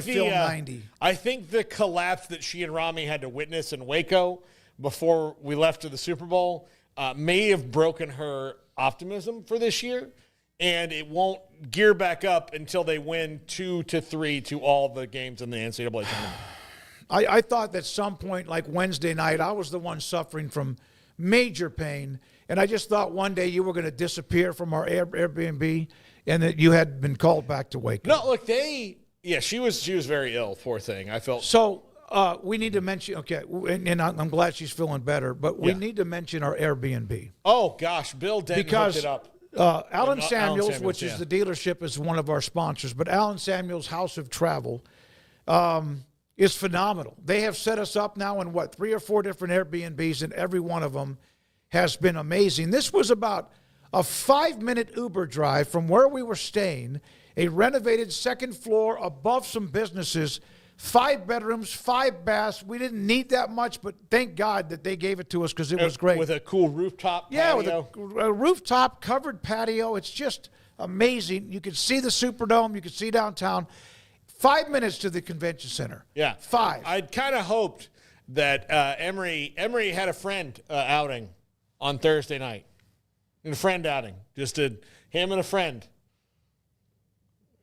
S5: feel
S4: 90.
S5: I think the collapse that she and Rami had to witness in Waco before we left to the Super Bowl may have broken her optimism for this year, and it won't gear back up until they win 2-3 to all the games in the NCAA tournament.
S4: I thought that at some point, like Wednesday night, I was the one suffering from major pain. And I just thought one day you were going to disappear from our Airbnb and that you had been called back to Waco.
S5: No, look, she was very ill, poor thing. I felt.
S4: So we need to mention, okay, and I'm glad she's feeling better, but we need to mention our Airbnb.
S5: Oh, gosh, Bill Denton hooked it up.
S4: Alan Samuels, which is the dealership, is one of our sponsors, but Alan Samuels' House of Travel is phenomenal. They have set us up now in 3 or 4 different Airbnbs, and every one of them has been amazing. This was about a 5-minute Uber drive from where we were staying, a renovated second floor above some businesses, 5 bedrooms, 5 baths. We didn't need that much, but thank God that they gave it to us because it was great.
S5: With a cool rooftop patio.
S4: With a rooftop covered patio. It's just amazing. You could see the Superdome. You could see downtown. 5 minutes to the convention center.
S5: Yeah.
S4: 5.
S5: I'd kind of hoped that Emory had a friend outing on Thursday night. A friend outing. Just him and a friend.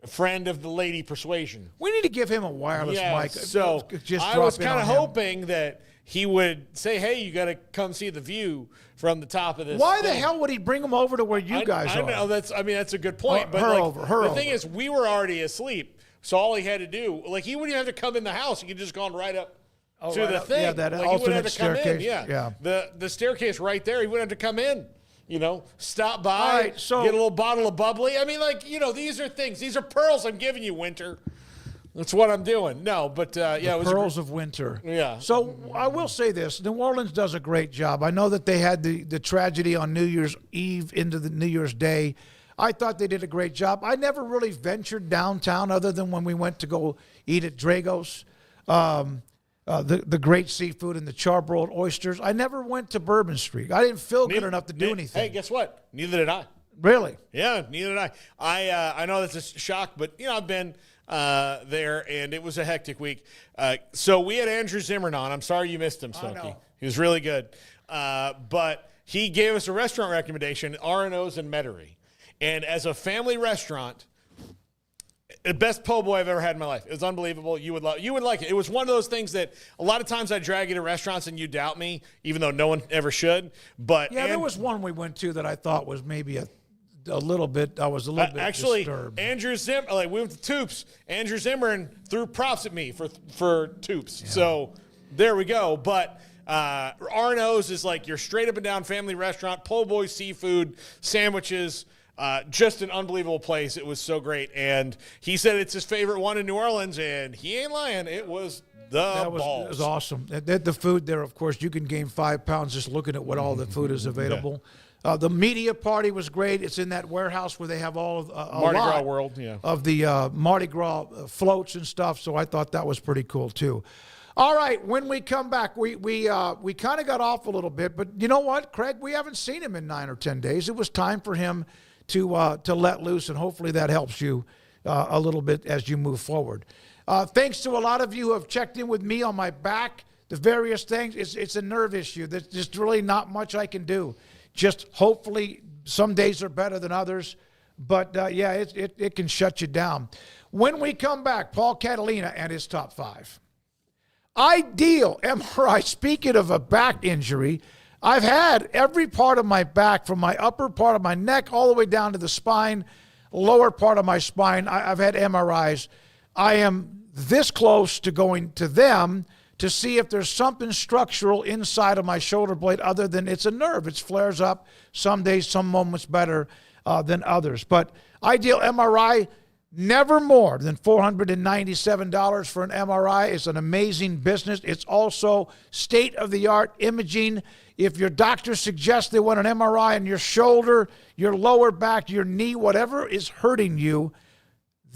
S5: A friend of the lady persuasion.
S4: We need to give him a wireless mic.
S5: So I was kind of hoping that he would say, hey, you got to come see the view from the top of this.
S4: Why the hell would he bring him over to where you guys are?
S5: I know, that's a good point. But the thing is, we were already asleep. So all he had to do, he wouldn't have to come in the house. He could just gone right up to the thing.
S4: Yeah, that alternate staircase.
S5: Yeah. The staircase right there. He wouldn't have to come in. Stop by,
S4: right, so,
S5: get a little bottle of bubbly. I mean, these are things. These are pearls I'm giving you, Winter. That's what I'm doing. No, but, it was
S4: pearls of winter.
S5: Yeah.
S4: So I will say this. New Orleans does a great job. I know that they had the tragedy on New Year's Eve into the New Year's Day. I thought they did a great job. I never really ventured downtown other than when we went to go eat at Drago's. the great seafood and the charbroiled oysters. I never went to Bourbon Street. I didn't feel good enough to do anything.
S5: Hey, guess what? Neither did I.
S4: Really?
S5: Yeah, neither did I. I know that's a shock, but I've been there, and it was a hectic week. So we had Andrew Zimmern on. I'm sorry you missed him, Smokey. He was really good, but he gave us a restaurant recommendation: R&O's in Metairie, and as a family restaurant. The best po' boy I've ever had in my life. It was unbelievable. You would like it. It was one of those things that a lot of times I drag you to restaurants and you doubt me, even though no one ever should. But
S4: there was one we went to that I thought was maybe a little bit. I was a little bit disturbed.
S5: Andrew Zimmern, we went to Toops. Andrew Zimmern threw props at me for Toops. Yeah. So there we go. But R&O's is like your straight up and down family restaurant, po' boy seafood, sandwiches. Just an unbelievable place. It was so great. And he said it's his favorite one in New Orleans, and he ain't lying. It was balls.
S4: It was awesome. The food there, of course, you can gain 5 pounds just looking at what all the food is available. Yeah. The media party was great. It's in that warehouse where they have all of
S5: Mardi Gras World,
S4: of the Mardi Gras floats and stuff. So I thought that was pretty cool, too. All right, when we come back, we kind of got off a little bit. But you know what, Craig? We haven't seen him in 9 or 10 days. It was time for him to let loose, and hopefully that helps you a little bit as you move forward. Thanks to a lot of you who have checked in with me on my back, the various things. It's a nerve issue. There's just really not much I can do. Just hopefully some days are better than others, but it can shut you down. When we come back, Paul Catalina and his top 5. Ideal MRI. Speaking of a back injury, I've had every part of my back, from my upper part of my neck all the way down to the spine, lower part of my spine. I've had MRIs. I am this close to going to them to see if there's something structural inside of my shoulder blade other than it's a nerve. It flares up some days, some moments better than others. But Ideal MRI, never more than $497 for an MRI. It's an amazing business. It's also state-of-the-art imaging. If your doctor suggests they want an MRI on your shoulder, your lower back, your knee, whatever is hurting you,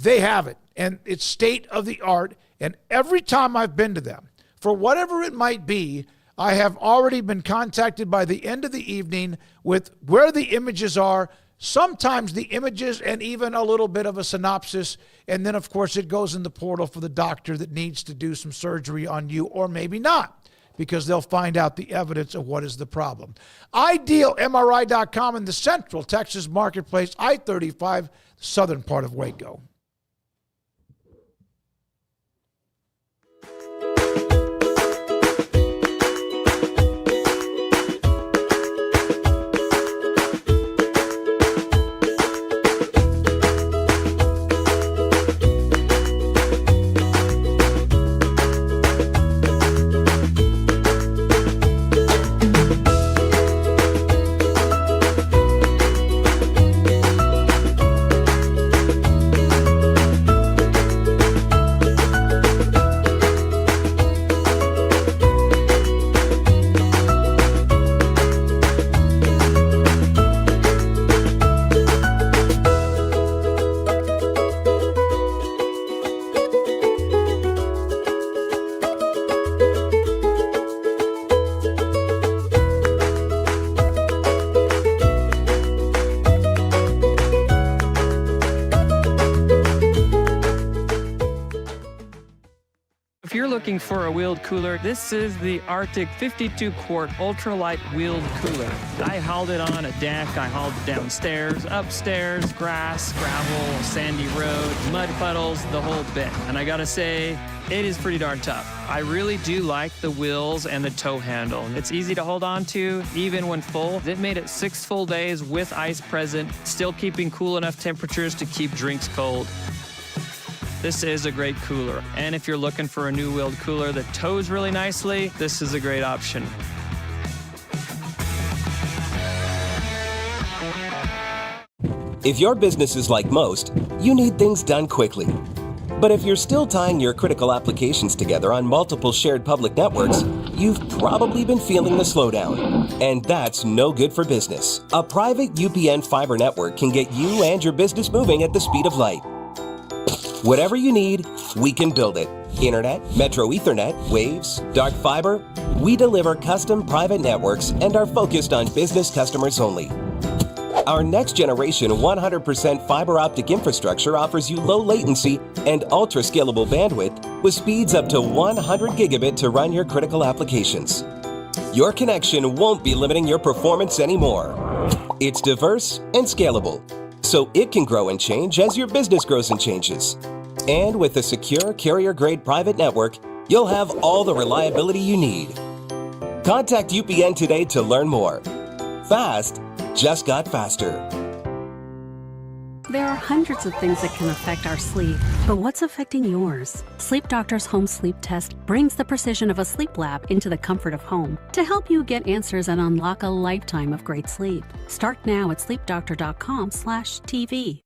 S4: they have it. And it's state-of-the-art. And every time I've been to them, for whatever it might be, I have already been contacted by the end of the evening with where the images are, sometimes the images and even a little bit of a synopsis. And then, of course, it goes in the portal for the doctor that needs to do some surgery on you, or maybe not, because they'll find out the evidence of what is the problem. IdealMRI.com in the Central Texas Marketplace, I-35, southern part of Waco.
S11: If you're looking for a wheeled cooler, this is the Arctic 52-quart ultralight wheeled cooler. I hauled it on a deck, I hauled it downstairs, upstairs, grass, gravel, sandy road, mud puddles, the whole bit. And I gotta say, it is pretty darn tough. I really do like the wheels and the tow handle. It's easy to hold on to, even when full. It made it 6 full days with ice present, still keeping cool enough temperatures to keep drinks cold. This is a great cooler. And if you're looking for a new wheeled cooler that tows really nicely, this is a great option.
S12: If your business is like most, you need things done quickly. But if you're still tying your critical applications together on multiple shared public networks, you've probably been feeling the slowdown. And that's no good for business. A private UPN fiber network can get you and your business moving at the speed of light. Whatever you need, we can build it. Internet, Metro Ethernet, Waves, dark fiber. We deliver custom private networks and are focused on business customers only. Our next generation 100% fiber optic infrastructure offers you low latency and ultra scalable bandwidth with speeds up to 100 gigabit to run your critical applications. Your connection won't be limiting your performance anymore. It's diverse and scalable, so it can grow and change as your business grows and changes. And with a secure carrier-grade private network, you'll have all the reliability you need. Contact UPN today to learn more. Fast just got faster.
S13: There are hundreds of things that can affect our sleep, but what's affecting yours? Sleep Doctor's Home Sleep Test brings the precision of a sleep lab into the comfort of home to help you get answers and unlock a lifetime of great sleep. Start now at sleepdoctor.com/TV.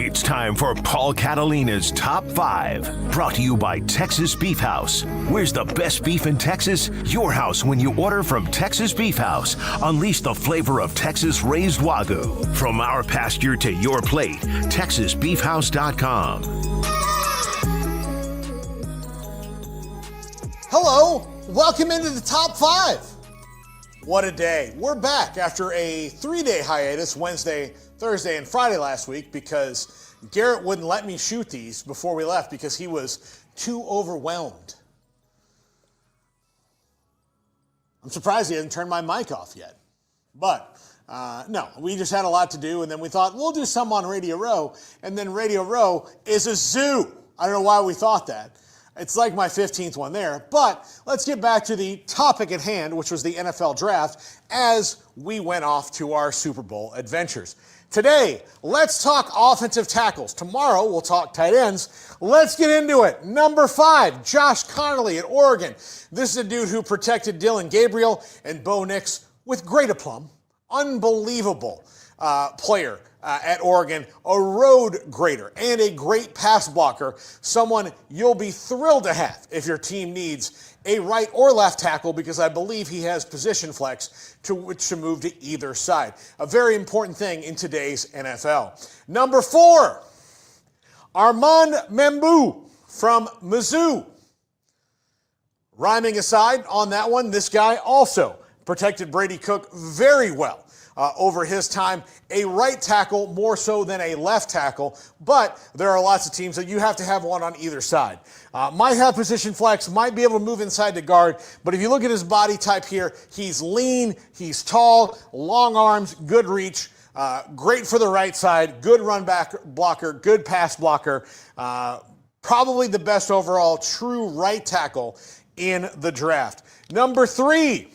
S2: It's time for Paul Catalina's Top 5, brought to you by Texas Beef House. Where's the best beef in Texas? Your house when you order from Texas Beef House. Unleash the flavor of Texas raised Wagyu. From our pasture to your plate, TexasBeefHouse.com.
S5: Hello, welcome into the Top 5. What a day. We're back after a 3-day hiatus, Wednesday, Thursday, and Friday last week, because Garrett wouldn't let me shoot these before we left because he was too overwhelmed. I'm surprised he hasn't turned my mic off yet. But no, we just had a lot to do, and then we thought we'll do some on Radio Row, and then Radio Row is a zoo. I don't know why we thought that. It's like my 15th one there. But let's get back to the topic at hand, which was the NFL draft, as we went off to our Super Bowl adventures. Today, let's talk offensive tackles. Tomorrow, we'll talk tight ends. Let's get into it. Number 5, Josh Connolly at Oregon. This is a dude who protected Dylan Gabriel and Bo Nix with great aplomb. Unbelievable player at Oregon, a road grader and a great pass blocker, someone you'll be thrilled to have if your team needs a right or left tackle, because I believe he has position flex to which to move to either side. A very important thing in today's NFL. Number 4, Armand Membou from Mizzou. Rhyming aside on that one, this guy also protected Brady Cook very well over his time. A right tackle more so than a left tackle, but there are lots of teams that you have to have one on either side. Might have position flex, might be able to move inside to guard, but if you look at his body type here, he's lean, he's tall, long arms, good reach, great for the right side, good run back blocker, good pass blocker, probably the best overall true right tackle in the draft. Number 3,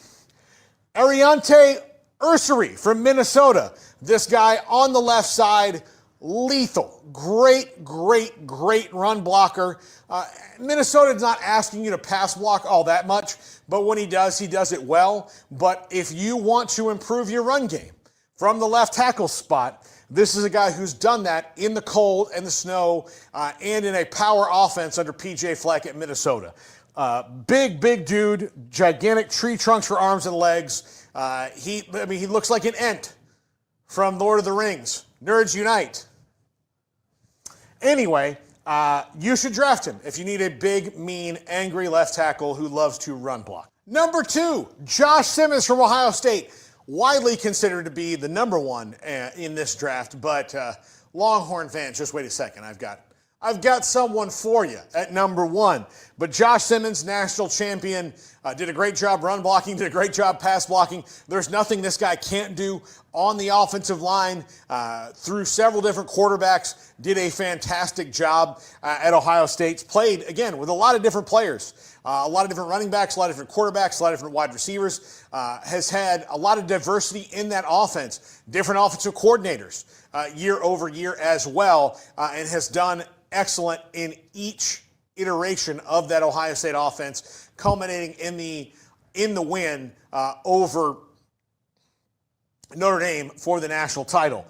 S5: Ariante Ursery from Minnesota. This guy on the left side, lethal. Great run blocker. Minnesota's not asking you to pass block all that much, but when he does it well. But if you want to improve your run game from the left tackle spot, this is a guy who's done that in the cold and the snow and in a power offense under PJ Fleck at Minnesota. Big dude, gigantic tree trunks for arms and legs. He looks like an Ent from Lord of the Rings. Nerds unite. Anyway, you should draft him if you need a big, mean, angry left tackle who loves to run block. Number 2, Josh Simmons from Ohio State. Widely considered to be the number 1 in this draft, but Longhorn fans, just wait a second. I've got someone for you at number 1. But Josh Simmons, national champion, did a great job run blocking, did a great job pass blocking. There's nothing this guy can't do on the offensive line. Through several different quarterbacks, did a fantastic job at Ohio State. Played, again, with a lot of different players. A lot of different running backs, a lot of different quarterbacks, a lot of different wide receivers. Has had a lot of diversity in that offense. Different offensive coordinators year over year as well, and has done excellent in each iteration of that Ohio State offense, culminating in the win over Notre Dame for the national title.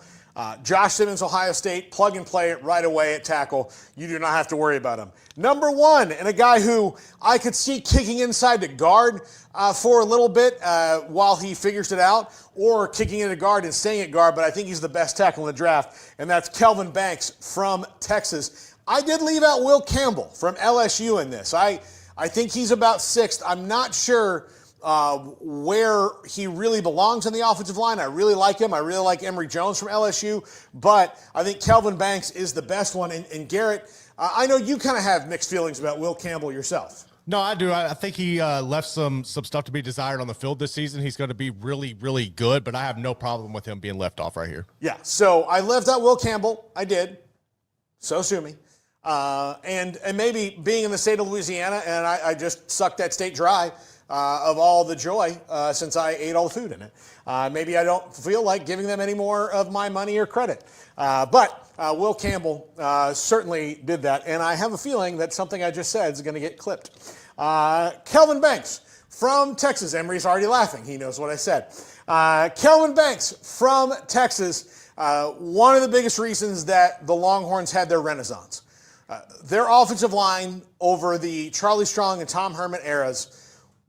S5: Josh Simmons, Ohio State, plug and play it right away at tackle. You do not have to worry about him. Number one, and a guy who I could see kicking inside to guard for a little bit while he figures it out, or kicking into guard and staying at guard, but I think he's the best tackle in the draft, and that's Kelvin Banks from Texas. I did leave out Will Campbell from LSU in this. I think he's about sixth. I'm not sure where he really belongs in the offensive line. I really like him. I really like Emory Jones from LSU, but I think Kelvin Banks is the best one. And Garrett, I know you kind of have mixed feelings about Will Campbell yourself.
S9: No, I do. I think he left some stuff to be desired on the field this season. He's going to be really, really good, but I have no problem with him being left off right here.
S5: Yeah, so I left out Will Campbell. I did. So sue me. And maybe being in the state of Louisiana, and I just sucked that state dry of all the joy since I ate all the food in it. Maybe I don't feel like giving them any more of my money or credit. But Will Campbell certainly did that, and I have a feeling that something I just said is going to get clipped. Kelvin Banks from Texas. Emery's already laughing. He knows what I said. Kelvin Banks from Texas, one of the biggest reasons that the Longhorns had their renaissance. Their offensive line over the Charlie Strong and Tom Herman eras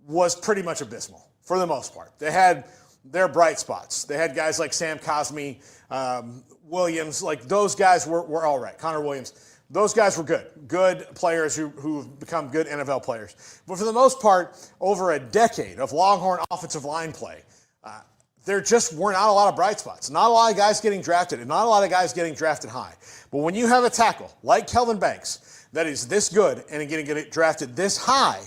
S5: was pretty much abysmal for the most part. They had their bright spots. They had guys like Sam Cosmi, Williams, like those guys were all right. Connor Williams. Those guys were good players who've become good NFL players. But for the most part, over a decade of Longhorn offensive line play, there just were not a lot of bright spots. Not a lot of guys getting drafted, and not a lot of guys getting drafted high. But when you have a tackle like Kelvin Banks that is this good and getting drafted this high,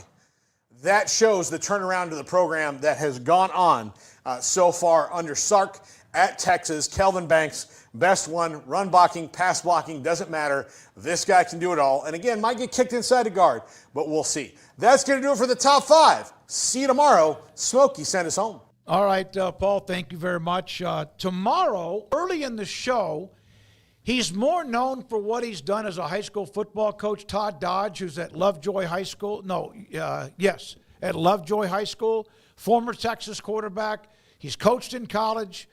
S5: that shows the turnaround to the program that has gone on so far under Sark at Texas. Kelvin Banks, best one, run blocking, pass blocking, doesn't matter. This guy can do it all. And again, might get kicked inside the guard, but we'll see. That's going to do it for the top five. See you tomorrow. Smokey sent us home.
S4: All right, Paul, thank you very much. Tomorrow, early in the show, he's more known for what he's done as a high school football coach. Todd Dodge, who's at Lovejoy High School. At Lovejoy High School, former Texas quarterback. He's coached in college.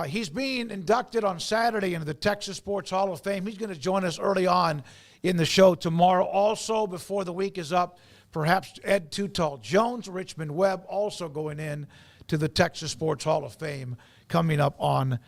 S4: He's being inducted on Saturday into the Texas Sports Hall of Fame. He's going to join us early on in the show tomorrow. Also, before the week is up, perhaps Ed Too-Tall Jones, Richmond Webb, also going in to the Texas Sports Hall of Fame coming up on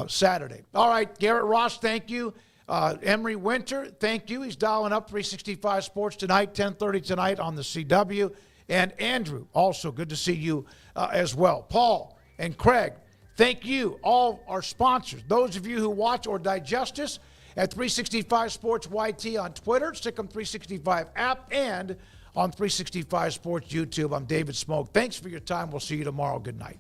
S4: Saturday. All right, Garrett Ross, thank you. Emery Winter, thank you. He's dialing up 365 Sports tonight, 10:30 tonight on the CW. And Andrew, also good to see you as well. Paul and Craig, thank you, all our sponsors. Those of you who watch or digest us at 365 Sports YT on Twitter, Stick'em 365 app, and on 365 Sports YouTube. I'm David Smoak. Thanks for your time. We'll see you tomorrow. Good night.